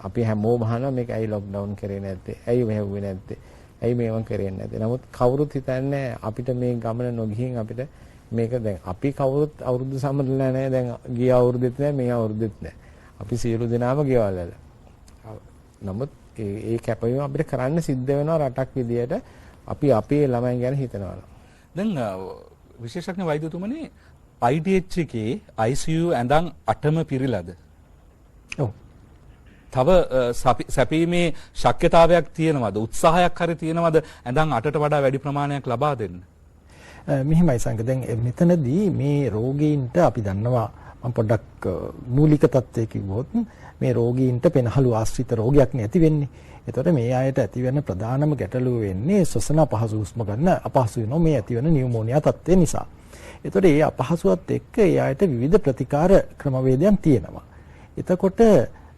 අපි හැමෝම අහනවා මේක ඇයි ලොක්ඩවුන් කරේ නැත්තේ? ඇයි මෙහෙව්වේ නැත්තේ? ඇයි මේවන් කරේ නැත්තේ? නමුත් කවුරුත් හිතන්නේ අපිට මේ ගමන නොගිහින් අපිට මේක දැන් අපි කවුරුත් අවුරුදු සම්මතලා නැහැ. දැන් ගිය අවුරුද්දෙත් නැහැ මේ අවුරුද්දෙත් නැහැ. අපි සියලු දෙනාම ගෙවල් වල. නමුත් ඒ කැපවීම අපිට කරන්න සිද්ධ වෙනවා රටක් විදියට අපි අපේ ළමයි ගැන හිතනවා. දැන් විශේෂඥ වෛද්‍යතුමනි IDH එකේ ICU ඇඳන් 8ම පිරීලාද? ඔව්. තව සැපීමේ ශක්‍යතාවයක් තියෙනවද? උත්සාහයක් හරි තියෙනවද ඇඳන් 8ට වඩා වැඩි ප්‍රමාණයක් ලබා දෙන්න? මෙහිමයි සංක දැන් මෙතනදී මේ රෝගීන්ට අපි දන්නවා මම පොඩ්ඩක් මූලික තත්ත්වයේ කිව්වොත් මේ රෝගීන්ට පෙනහළු ආශ්‍රිත රෝගයක් නැති වෙන්නේ. එතකොට මේ අයට ඇතිවෙන ප්‍රධානම ගැටලුව වෙන්නේ ශ්වසන අපහසු හුස්ම ගන්න අපහසු වෙනවා මේ ඇතිවෙන නියුමෝනියා තත්ත්වය නිසා. එතකොට මේ අපහසුවත් එක්ක ඒ අයට විවිධ ප්‍රතිකාර ක්‍රමවේදයන් තියෙනවා. එතකොට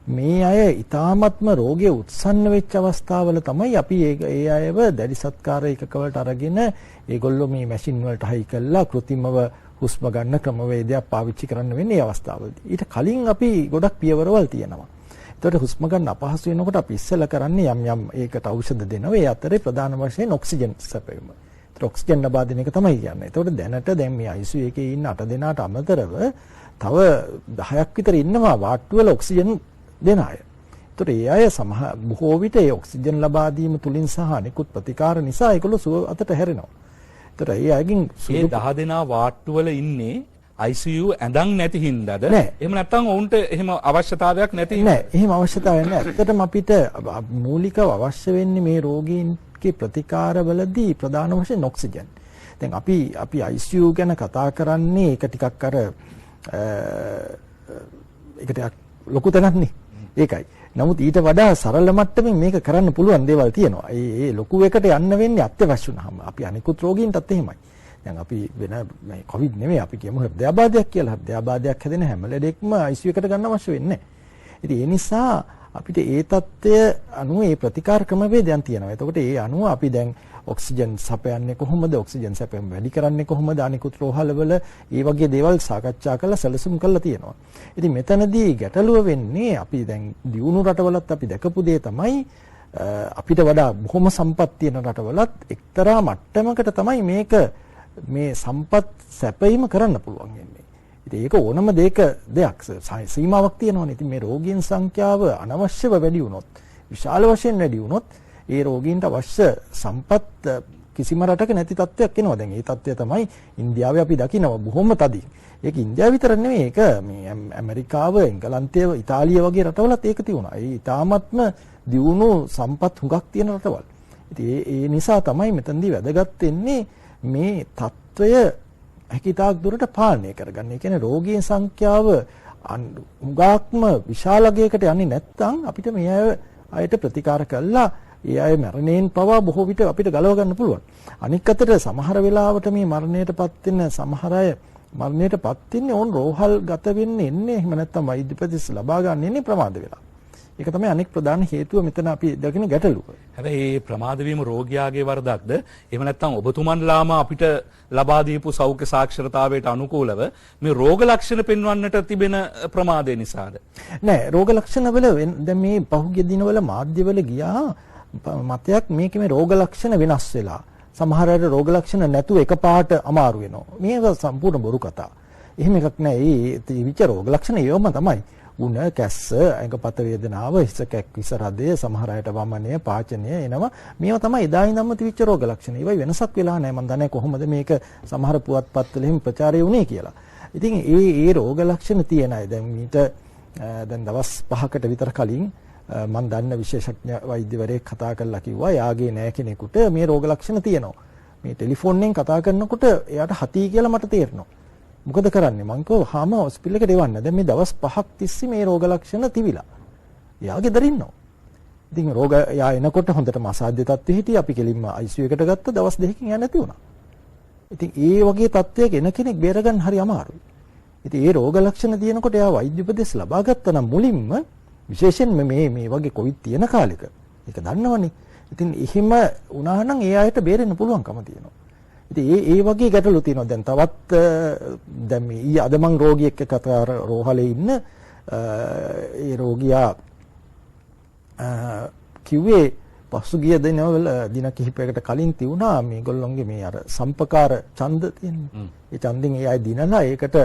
මේ අය ඊ타ත්ම රෝගයේ උත්සන්න වෙච්ච අවස්ථාවල තමයි අපි ඒ අයව දැඩි සත්කාර එකකවලට අරගෙන ඒගොල්ලෝ මේ මැෂින් වලට හයි කළා කෘත්‍රිමව හුස්ම ගන්න ක්‍රමවේදයක් පාවිච්චි කරන්න වෙන්නේ මේ අවස්ථාවලදී. ඊට කලින් අපි ගොඩක් පියවරවල් තියෙනවා. එතකොට හුස්ම ගන්න අපහසු වෙනකොට අපි ඉස්සෙල්ලා කරන්නේ යම් ඒකට ಔಷಧ දෙනවා. ඒ අතරේ ප්‍රධාන වශයෙන් ඔක්සිජන් සැපයීම. ඒත් ඔක්සිජන් ලබා දෙන එක තමයි කියන්නේ. එතකොට දැනට දැන් මේ ICU එකේ ඉන්න 8 දෙනාට අමතරව තව 10ක් විතර ඉන්නවා වාට්ටුවල ඔක්සිජන් දෙන අය. ඒතර ඒ අය බොහෝ විට ඒ ඔක්සිජන් ලබා දීම තුලින් සහ නිකුත් ප්‍රතිකාර නිසා ඒගොල්ලෝ සුව අතට හැරෙනවා. ඒතර ඒ අයගෙන් මේ 10 දෙනා වාට්ටු වල ඉන්නේ ICU ඇඳන් නැති හින්දාද? නෑ. එහෙම නැත්නම් ඔවුන්ට එහෙම අවශ්‍යතාවයක් නැති නෑ, එහෙම අවශ්‍යතාවයක් නෑ. ඇත්තටම අපිට මූලිකව අවශ්‍ය වෙන්නේ මේ රෝගීන්ගේ ප්‍රතිකාරවලදී ප්‍රධාන වශයෙන් ඔක්සිජන්. දැන් අපි ICU ගැන කතා කරන්නේ ඒක ටිකක් අර ඒක ටිකක් ලොකු තැනක්නේ. ඒකයි. නමුත් ඊට වඩා සරල මට්ටමින් මේක කරන්න පුළුවන් දේවල් තියෙනවා. ඒ ලොකු එකට යන්න වෙන්නේ අත්‍යවශ්‍ය වුණාම. අපි අනිකුත් රෝගීන්ටත් එහෙමයි. දැන් අපි වෙන මේ කොවිඩ් නෙමෙයි අපි කියමු හෘදයාබාධයක් කියලා. හෘදයාබාධයක් හැදෙන හැම ලෙඩෙක්ම ICU එකට ගන්න අවශ්‍ය වෙන්නේ නැහැ. ඉතින් ඒ නිසා අපිට ඒ தත්ත්වය අනුව ඒ ප්‍රතිකාර ක්‍රමවේදයන් තියෙනවා. එතකොට ඒ අනුව අපි දැන් ඔක්සිජන් සපයන්නේ කොහොමද? ඔක්සිජන් සපයම වැඩි කරන්නේ කොහොමද? අනිකුත් රෝහලවල ඒ වගේ දේවල් සාකච්ඡා කරලා සැලසුම් කරලා තියෙනවා. ඉතින් මෙතනදී ගැටලුව වෙන්නේ අපි දැන් දියුණු රටවලත් අපි දැකපු දේ තමයි අපිට වඩා බොහොම සම්පත් තියෙන රටවලත් එක්තරා මට්ටමකට තමයි මේ සම්පත් සැපයීම කරන්න පුළුවන් වෙන්නේ. ඉතින් ඒක ඕනම දෙයක සීමාවක් තියෙනවනේ. ඉතින් මේ රෝගීන් සංඛ්‍යාව අනවශ්‍යව වැඩි වුණොත්, විශාල වශයෙන් වැඩි වුණොත් ඒ රෝගීන්ට අවශ්‍ය සම්පත් කිසිම රටක නැති තත්ත්වයක් එනවා. දැන් මේ තත්ත්වය තමයි ඉන්දියාවේ අපි දකිනවා බොහොම තදින්. ඒක ඉන්දියාව විතර නෙමෙයි, ඒක මේ ඇමරිකාව, එංගලන්තය, ඉතාලිය වගේ රටවලත් ඒක තියුණා. ඒ ඉතාමත්ම දියුණු සම්පත් හුඟක් තියෙන රටවල්. ඉතින් ඒ නිසා තමයි මෙතනදී වැදගත් වෙන්නේ මේ තත්ත්වය හැකිතාක් දුරට පාලනය කරගන්න. ඒ කියන්නේ රෝගීන් සංඛ්‍යාව හුඟක්ම විශාලකයකට යන්නේ නැත්නම් අපිට මේ අයට ප්‍රතිකාර කළා ඒ අය මරණයෙන් පවා බොහෝ විට අපිට ගලව ගන්න පුළුවන්. අනික් අතට සමහර වෙලාවට මේ මරණයටපත් වෙන සමහර අය මරණයටපත් වෙන්නේ ඕන් රෝහල් ගත වෙන්නේ එන්නේ එහෙම නැත්නම් වෛද්‍ය ප්‍රතිස් ලබා ගන්න එන්නේ ප්‍රමාද වෙලා. ඒක තමයි අනෙක් ප්‍රධාන හේතුව මෙතන අපි දකින ගැටලුව. හැබැයි මේ ප්‍රමාද වීම රෝගියාගේ වරදක්ද? එහෙම නැත්නම් ඔබතුමන්ලාම අපිට ලබා දීපු සෞඛ්‍ය සාක්ෂරතාවයට අනුකූලව මේ රෝග ලක්ෂණ පෙන්වන්නට තිබෙන ප්‍රමාදය නිසාද? නෑ, රෝග ලක්ෂණ වල දැන් මේ පහුගිය දිනවල මාධ්‍යවල ගියා මතයක් මේකේ මේ රෝග ලක්ෂණ වෙනස් වෙලා. සමහර අය රෝග ලක්ෂණ නැතුව එකපාරට අමාරු වෙනවා. මේක සම්පූර්ණ බොරු කතා. එහෙම එකක් නෑ. මේ තිවිච්ච රෝග ලක්ෂණ ඒවම තමයි. උණ, කැස්ස, ඇඟපත වේදනාව, හිස කැක්විස රදය, සමහර අයට වමනය, පාචනය එනවා. මේවා තමයි එදා ඉඳන්ම තිවිච්ච රෝග ලක්ෂණ. ඒවයි වෙනසක් වෙලා නැහැ. මම දන්නේ කොහොමද මේක සමහර පුවත්පත්වල එහෙම ප්‍රචාරය වුණේ කියලා. ඉතින් ඒ රෝග ලක්ෂණ තියෙන අය දැන් දවස් 5කට විතර කලින් මම දන්න විශේෂඥ වෛද්‍යවරයෙක් කතා කරලා කිව්වා යාගේ නෑ කෙනෙකුට මේ රෝග ලක්ෂණ තියෙනවා. මේ ටෙලිෆෝන්ෙන් කතා කරනකොට එයාට හති කියලා මට තේරෙනවා. මොකද කරන්නේ? මං කිව්වා හාම හොස්පිටල් එකට එවන්න. දැන් මේ දවස් 5ක් තිස්සේ මේ රෝග ලක්ෂණ තිබිලා. එයා ගෙදර ඉන්නවා. ඉතින් එයා එනකොට හොඳටම අසාධ්‍ය තත්ත්වෙ හිටියේ. අපි කෙලින්ම ICU එකට ගත්ත දවස් 2කින් එයා නැති වුණා. ඉතින් ඒ වගේ තත්ත්වයක එන කෙනෙක් බේරගන්න හරි අමාරුයි. ඉතින් ඒ රෝග ලක්ෂණ තියෙනකොට එයා වෛද්‍ය උපදෙස් ලබා ගත්තා නම් මුලින්ම විශේෂයෙන්ම මේ වගේ කොවිඩ් තියෙන කාලෙක ඒක දන්නවනේ. ඉතින් එහෙම වුණා නම් ඒ අයට බේරෙන්න පුළුවන්කම තියෙනවා. ඉතින් ඒ වගේ ගැටලු තියෙනවා. දැන් තවත් දැන් මේ අද මං රෝගියෙක් එක්ක කතා රෝහලේ ඉන්න ඒ රෝගියා කිව්වේ පසුගිය දින කිහිපයකට කලින් තියුණා මේගොල්ලොන්ගේ මේ අර සම්පකාර ඡන්ද තියෙන්නේ. ඒ ඡන්දෙන් ඒ අය දිනලා ඒකට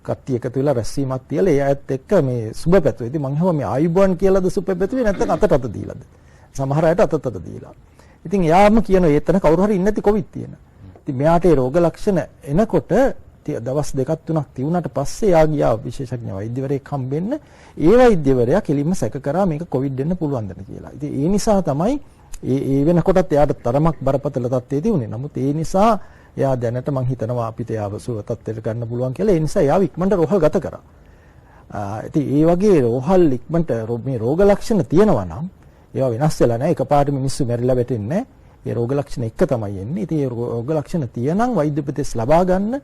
කට්ටිය එකතු වෙලා රැස්වීමක් තියලා ඒ අයත් එක්ක මේ සුබ පැතුවේ. ඉතින් මං අහුවා මේ ආයුබෝවන් කියලාද සුබ පැතුවේ නැත්නම් අතට දීලාද? සමහර අයට අතට දීලා. ඉතින් යාම කියන ඒතන කවුරු හරි ඉන්නේ නැති කොවිඩ් තියෙන. ඉතින් මෙයාට ඒ රෝග ලක්ෂණ එනකොට දවස් දෙකක් තුනක් තියුණාට පස්සේ යා ගියා විශේෂඥ වෛද්‍යවරයෙක් හම්බෙන්න. ඒ වෛද්‍යවරයා කෙලින්ම සැක කරා මේක කොවිඩ් වෙන්න පුළුවන්ද කියලා. ඉතින් ඒ නිසා තමයි ඒ වෙනකොටත් එයාට තරමක් බරපතල තත්ත්වයේ තියුනේ. නමුත් ඒ නිසා එයා දැනට මං හිතනවා අපිට යාව සුව තත්ත්වයට ගන්න පුළුවන් කියලා. ඒ නිසා එයා ඉක්මනට රෝහල් ගත කරා. ඉතින් ඒ වගේ රෝහල් ඉක්මනට මේ රෝග ලක්ෂණ තියෙනවා නම් ඒවා වෙනස් වෙලා නැහැ. එකපාරට මිනිස්සු මැරිලා වැටෙන්නේ නැහැ. ඒ රෝග ලක්ෂණ එක තමයි එන්නේ. ඉතින් ඒ රෝග ලක්ෂණ තියෙනම් වෛද්‍ය උපදෙස් ලබා ගන්න,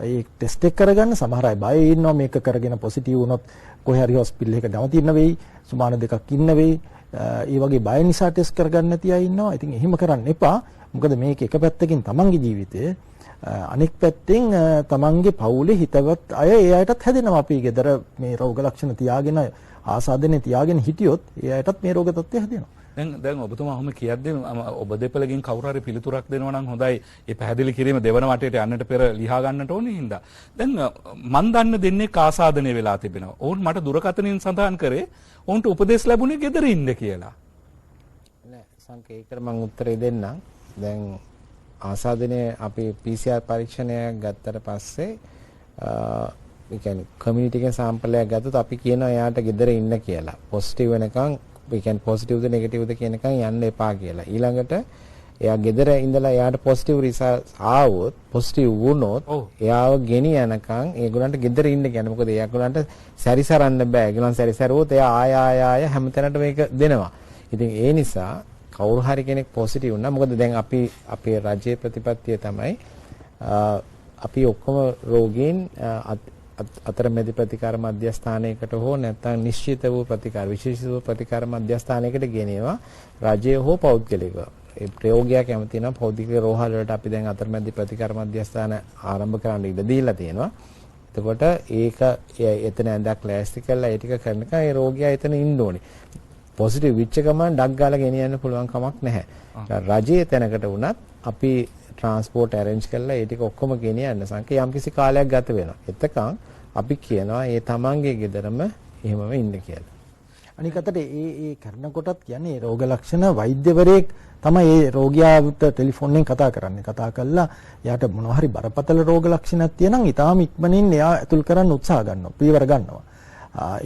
ඒ ටෙස්ට් එක කරගන්න. සමහර අය බය ඉන්නවා මේක කරගෙන පොසිටිව් වුණොත් කොහේ හරි හොස්පිටල් එකක නවතින්න වෙයි, සුමාන දෙකක් ඉන්න වෙයි. ඒ වගේ බය නිසා ටෙස්ට් කරගන්න නැති අය ඉන්නවා. ඉතින් එහෙම කරන්න එපා. මොකද මේක එක පැත්තකින් තමන්ගේ ජීවිතය, අනෙක් පැත්තෙන් තමන්ගේ පවුලේ හිතවත් අය ඒ අයටත් හැදෙනවා. අපි ගෙදර මේ රෝග ලක්ෂණ තියාගෙන ආසාදනේ තියාගෙන හිටියොත් ඒ අයටත් මේ රෝග තත්ත්වය හැදෙනවා. දැන් ඔබතුමා ඔහොම කියද්දී ඔබ දෙපළකින් කවුරු හරි පිළිතුරක් දෙනවා නම් හොඳයි. ඒ පැහැදිලි කිරීම දෙවන වටේට යන්නට පෙර ලියා ගන්නට ඕනේ හින්දා. දැන් මන් දන්න දෙන්නේ ආසාදනය වෙලා තිබෙනවා. ඔවුන් මට දුරකථනයෙන් සඳහන් කරේ ඔවුන්ට උපදෙස් ලැබුණේ ගෙදර ඉන්න කියලා. නෑ සංකේතකට මම උත්තරේ දෙන්නම්. දැන් ආසාදනයේ අපි PCR පරීක්ෂණය ගත්තට පස්සේ ඒ කියන්නේ කමියුනිටි එකෙන් සාම්පලයක් ගත්තොත් අපි කියනවා එයාට ගෙදර ඉන්න කියලා. පොසිටිව් වෙනකන් ඒ කියන්නේ පොසිටිව්ද නෙගටිව්ද කියනකන් යන්න එපා කියලා. ඊළඟට එයා ගෙදර ඉඳලා එයාට පොසිටිව් රිසල්ට්ස් ආවොත් පොසිටිව් වුණොත් එයාව ගෙනියනකන් ඒගොල්ලන්ට ගෙදර ඉන්න කියන්නේ. මොකද ඒගොල්ලන්ට සැරිසරන්න බෑ. ඒගොල්ලන් සැරිසරුවොත් එයා ආය හැමතැනට මේක දෙනවා. ඉතින් ඒ නිසා කවුරු හරි කෙනෙක් පොසිටිව් වුණා. මොකද දැන් අපේ රජයේ ප්‍රතිපත්තිය තමයි අපි ඔක්කොම රෝගීන් අතරමැදි ප්‍රතිකාර මධ්‍යස්ථානයකට හෝ නැත්නම් නිශ්චිත වූ විශේෂ වූ ප්‍රතිකාර මධ්‍යස්ථානයකට ගෙනියනවා රජය හෝ පෞද්ගලිකව. ඒ ප්‍රයෝගයක් කැමති නම් පෞද්ගලික රෝහල් වලට අපි දැන් අතරමැදි ප්‍රතිකාර මධ්‍යස්ථාන ආරම්භ කරන්න ඉඩ දීලා තියෙනවා. එතකොට ඒක එතන ඇඳක් ලෑස්ති කරලා ඒ ටික කරනකම් ඒ රෝගියා එතන ඉන්න ඕනේ. පොසිටිව් විච් එකම ඩක් ගාලා ගෙනියන්න පුළුවන් කමක් නැහැ. රජයේ තැනකට වුණත් අපි ට්‍රාන්ස්පෝර්ට් ඇරේන්ජ් කරලා ඒ ටික ඔක්කොම ගෙනියන්න සංකේ යම්කිසි කාලයක් ගත වෙනවා. එතකන් අපි කියනවා ඒ තමන්ගේ ගෙදරම එහෙමම ඉන්න කියලා. අනික අතට ඒ කරන කොටත් කියන්නේ රෝග ලක්ෂණ වෛද්‍යවරයෙක් තමයි ඒ රෝගියාට ටෙලිෆෝන්ෙන් කතා කරන්නේ. කතා කළා එයාට මොනවා හරි බරපතල රෝග ලක්ෂණක් තියෙනම් ඊටාම ඉක්මනින් එයා ඇතුල් කරන්න උත්සාහ ගන්නවා. පියවර ගන්නවා.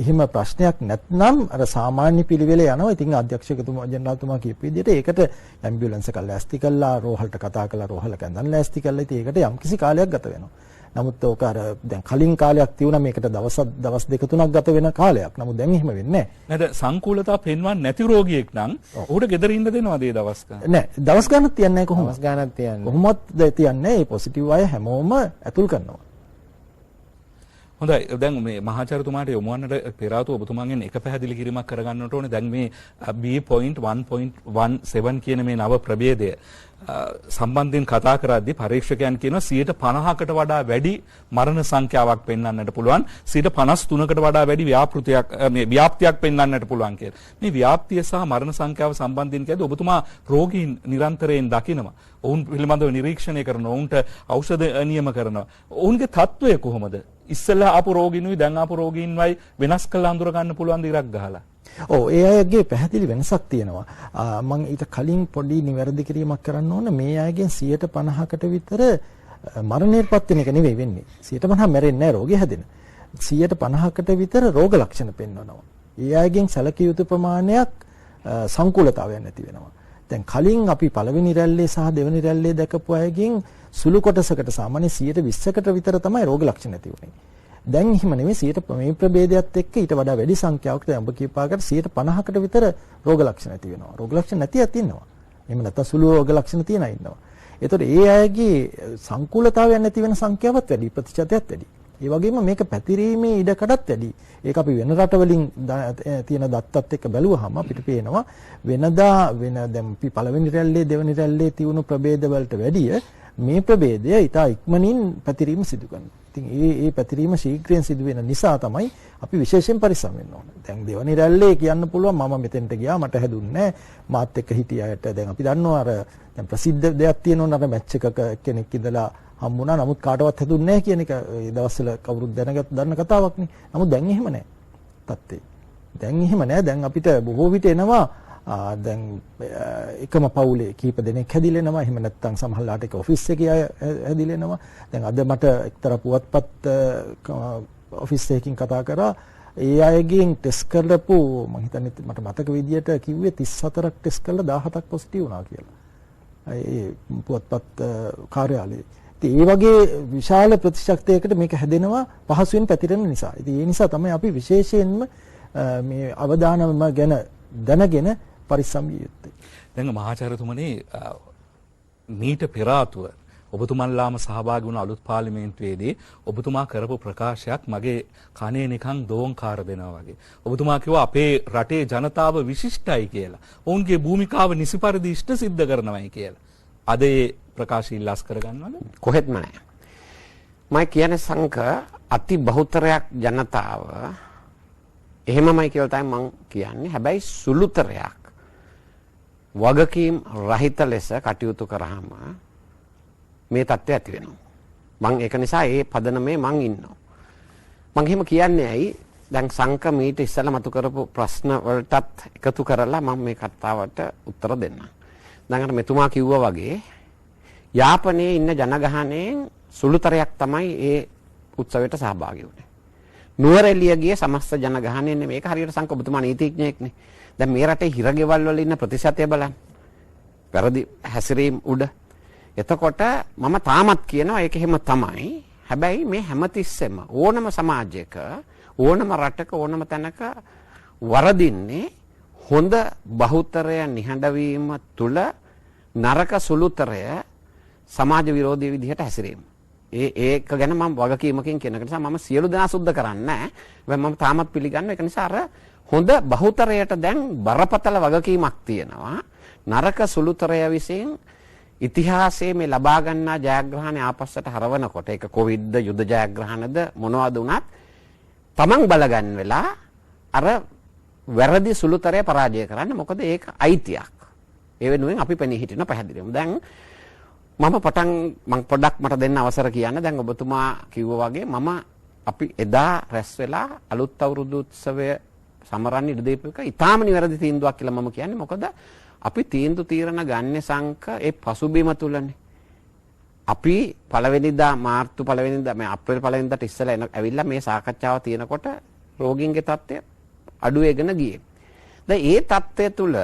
එහෙම ප්‍රශ්නයක් නැත්නම් අර සාමාන්‍ය පිළිවෙලේ යනවා. ඉතින් අධ්‍යක්ෂකතුමා ජනරාල්තුමා කියපු විදිහට ඒකට ඇම්බියුලන්ස් එක ලෑස්ති කළා, රෝහලට කතා කළා, රෝහල කැඳන් ලෑස්ති කළා. ඉතින් ඒකට යම්කිසි කාලයක් ගත වෙනවා. නමුත් ඕක අර දැන් කලින් කාලයක් තියුණා මේකට දවස් දෙක තුනක් ගත වෙන කාලයක්. නමුත් දැන් එහෙම වෙන්නේ නැහැ. නේද? සංකූලතා පෙන්වන්නේ නැති රෝගියෙක් නම් ඔහුට ගෙදර ඉන්න දෙනවද ඒ දවස් ගන්න? නෑ. දවස් ගන්නක් තියන්නේ නැහැ කොහොමද? දවස් ගන්නක් තියන්නේ. කොහොමවත් තියන්නේ මේ පොසිටිව් අය හැමෝම ඇතුල් කරනවා. හොඳයි. දැන් මේ මහාචාර්යතුමාට යොමු වන්නට පෙර ආතුව ඔබතුමාගෙන් එක පැහැදිලි කිරීමක් කරගන්නට ඕනේ. දැන් මේ B.1.17 කියන මේ නව ප්‍රභේදය සම්බන්ධයෙන් කතා කරද්දී පරීක්ෂකයන් කියනවා 50%කට වඩා වැඩි මරණ සංඛ්‍යාවක් පෙන්වන්නට පුළුවන්, 53%කට වඩා වැඩි ව්‍යාප්තියක් පෙන්වන්නට පුළුවන් කියලා. මේ ව්‍යාප්තිය සහ මරණ සංඛ්‍යාව සම්බන්ධයෙන් කියද්දී ඔබතුමා රෝගීන් නිරන්තරයෙන් දකිනවා. ඔවුන් පිළිබඳව නිරීක්ෂණය කරනවා, ඔවුන්ට ඖෂධ නියම කරනවා. ඔවුන්ගේ තත්ත්වය කොහොමද? ඉස්සෙල්ලා ආපු රෝගීන්වයි දැන් ආපු රෝගීන්වයි වෙනස් කළ අඳුර ගන්න පුළුවන් දිරක් ගහලා. ඔව් ඒ අයගේ පැහැදිලි වෙනසක් තියෙනවා. මම ඊට කලින් පොඩි නිවැරදි කිරීමක් කරන්න ඕන. මේ අයගෙන් 50%කට විතර මරණයටපත් වෙන එක නෙවෙයි වෙන්නේ. 50% මැරෙන්නේ නැහැ රෝගී හැදෙන. 50%කට විතර රෝග ලක්ෂණ පෙන්වනවා. ඒ අයගෙන් සැලකිය යුතු ප්‍රමාණයක් සංකූලතාවයක් නැති වෙනවා. දැන් කලින් අපි පළවෙනි රැල්ලේ සහ දෙවෙනි රැල්ලේ දැකපු අයගෙන් සුළු කොටසකට සාමාන්‍ය 120කට විතර තමයි රෝග ලක්ෂණ ඇති වුනේ. දැන් එහෙම නෙමෙයි මේ ප්‍රභේදයත් එක්ක ඊට වඩා වැඩි සංඛ්‍යාවකට දැන් ඔබ කියපාකට 50%කට විතර රෝග ලක්ෂණ ඇති වෙනවා. රෝග ලක්ෂණ නැති අය ඉන්නවා. එහෙම නැත්නම් සුළු රෝග ලක්ෂණ තියෙන අය ඉන්නවා. ඒතකොට ඒ අයගේ සංකූලතාවයක් නැති වෙන සංඛ්‍යාවත් වැඩි, ප්‍රතිශතයත් වැඩි. ඒ වගේම මේක පැතිරීමේ ඉඩකඩත් වැඩි. ඒක අපි වෙන රටවලින් තියෙන දත්තත් එක්ක බැලුවහම අපිට පේනවා වෙනදා දැන් අපි පළවෙනි රැල්ලේ දෙවෙනි රැල්ලේ තියුණු ප්‍රභේද වලට වැඩිය මේ ප්‍රභේදය ඉතා ඉක්මනින් පැතිරීම සිදු කරනවා. ඉතින් ඒ පැතිරීම ශීඝ්‍රයෙන් සිදු වෙන නිසා තමයි අපි විශේෂයෙන් පරිස්සම් වෙන්න ඕනේ. දැන් දෙවෙනි රැල්ලේ කියන්න පුළුවන් මම මෙතෙන්ට ගියා මට හැදුන්නේ නැහැ. මාත් එක්ක හිටිය අයට දැන් අපි දන්නවා අර දැන් ප්‍රසිද්ධ දෙයක් තියෙනවා අර මැච් එකක කෙනෙක් ඉඳලා හම්බුණා නමුත් කාටවත් හැදුන්නේ නැහැ කියන එක ඒ දවස්වල කවුරුත් දන්න කතාවක් නේ. නමුත් දැන් එහෙම නැහැ. තත්ත්වේ. දැන් එහෙම නැහැ. දැන් අපිට බොහෝ විට එනවා දැන් එකම පවුලේ කීප දෙනෙක් හැදිලෙනවා. එහෙම නැත්නම් සමහරලාට එක ඔෆිස් එකේ අය හැදිලෙනවා. දැන් අද මට එක්තරා පුවත්පත් ඔෆිස් එකකින් කතා කරා. ඒ අයගෙන් ටෙස්ට් කරපු මම හිතන්නේ මට මතක විදියට කිව්වේ 34ක් ටෙස්ට් කරලා 17ක් පොසිටිව් වුණා කියලා. ඒ පුවත්පත් කාර්යාලයේ. ඒ වගේ විශාල ප්‍රතිශතයකට මේක හැදෙනවා පහසුවෙන් පැතිරෙන නිසා. ඉතින් ඒ නිසා තමයි අපි විශේෂයෙන්ම මේ අවදානම ගැන දැනගෙන පරිස්සම් විය යුත්තේ. දැන් මහාචාර්යතුමනි මීට පෙර ආතුව ඔබතුමන්ලාම සහභාගී වුණ අලුත් පාර්ලිමේන්තුවේදී ඔබතුමා කරපු ප්‍රකාශයක් මගේ කනේ නිකන් දෝංකාර දෙනවා වගේ. ඔබතුමා කිව්වා අපේ රටේ ජනතාව විශිෂ්ටයි කියලා. ඔවුන්ගේ භූමිකාව නිසි පරිදි ඉෂ්ට සිද්ධ කරනවායි කියලා. අද ඒ ප්‍රකාශය ඉල්ලාස් කරගන්නවද? කොහෙත්ම නැහැ. මම කියන්නේ සංක අති බහුතරයක් ජනතාව එහෙමමයි කියලා තමයි මම කියන්නේ. හැබැයි සුළුතරයක් වගකීම් රහිත ලෙස කටයුතු කරාම මේ තත්ත්වය ඇති වෙනවා. මම ඒක නිසා ඒ පදනමේ මම ඉන්නවා. මම එහෙම කියන්නේ ඇයි? දැන් සංක මීට ඉස්සෙල්ලා මතු කරපු ප්‍රශ්න වලටත් එකතු කරලා මම මේ කතාවට උත්තර දෙන්නම්. දැන් අර මෙතුමා කිව්වා වගේ යාපනයේ ඉන්න ජනගහණයෙන් සුළුතරයක් තමයි ඒ උත්සවයට සහභාගී වුණේ. නුවරඑළිය ගියේ සමස්ත ජනගහනයනේ. මේක හරියට සංක ඔබතුමා නීතිඥයෙක්නේ. දැන් මේ රටේ හිරගෙවල් වල ඉන්න ප්‍රතිශතය බලන්න. වැරදි හැසිරීම් උඩ. එතකොට මම තාමත් කියනවා ඒක එහෙම තමයි. හැබැයි මේ හැමතිස්සෙම ඕනම සමාජයක ඕනම රටක ඕනම තැනක වරදින්නේ හොඳ බහුතරය නිහඬවීම තුල නරක සුළුතරය සමාජ විරෝධී විදිහට හැසිරීම. ඒක ගැන මම වගකීමකින් කියන නිසා මම සියලු දෙනා සුද්ධ කරන්නේ නැහැ. මම තාමත් පිළිගන්නවා. ඒක නිසා අර හොඳ බහුතරයට දැන් බරපතල වගකීමක් තියෙනවා. නරක සුළුතරය විසින් ඉතිහාසයේ මේ ලබා ගන්නා ජයග්‍රහණ ආපස්සට හරවනකොට ඒක කොවිඩ්ද යුද ජයග්‍රහණද මොනවද වුණත් තමන් බලගන්න වෙලා අර වැරදි සුළුතරය පරාජය කරන්න. මොකද ඒක අයිතියක්. ඒ වෙනුවෙන් අපි පෙනී හිටින පැහැදිලිවම. දැන් මම පොඩ්ඩක් මට දෙන්න අවසර කියන්න. දැන් ඔබතුමා කිව්වා වගේ අපි එදා රැස් වෙලා අලුත් අවුරුදු උත්සවය සමරන්න ඉඩ දීපු එක ඊටාම නිවැරදි තීන්දුවක් කියලා මම කියන්නේ. මොකද අපි තීරණ ගන්න සංක ඒ පසුබිම තුලනේ. අපි පළවෙනිදා මාර්තු පළවෙනිදා මේ අප්‍රේල් පළවෙනිදාට ඉස්සෙල්ලා ඇවිල්ලා මේ සාකච්ඡාව තියෙනකොට රෝගීන්ගේ තත්ත්වය අඩු වෙගෙන ගියේ. දැන් ඒ තත්ත්වය තුල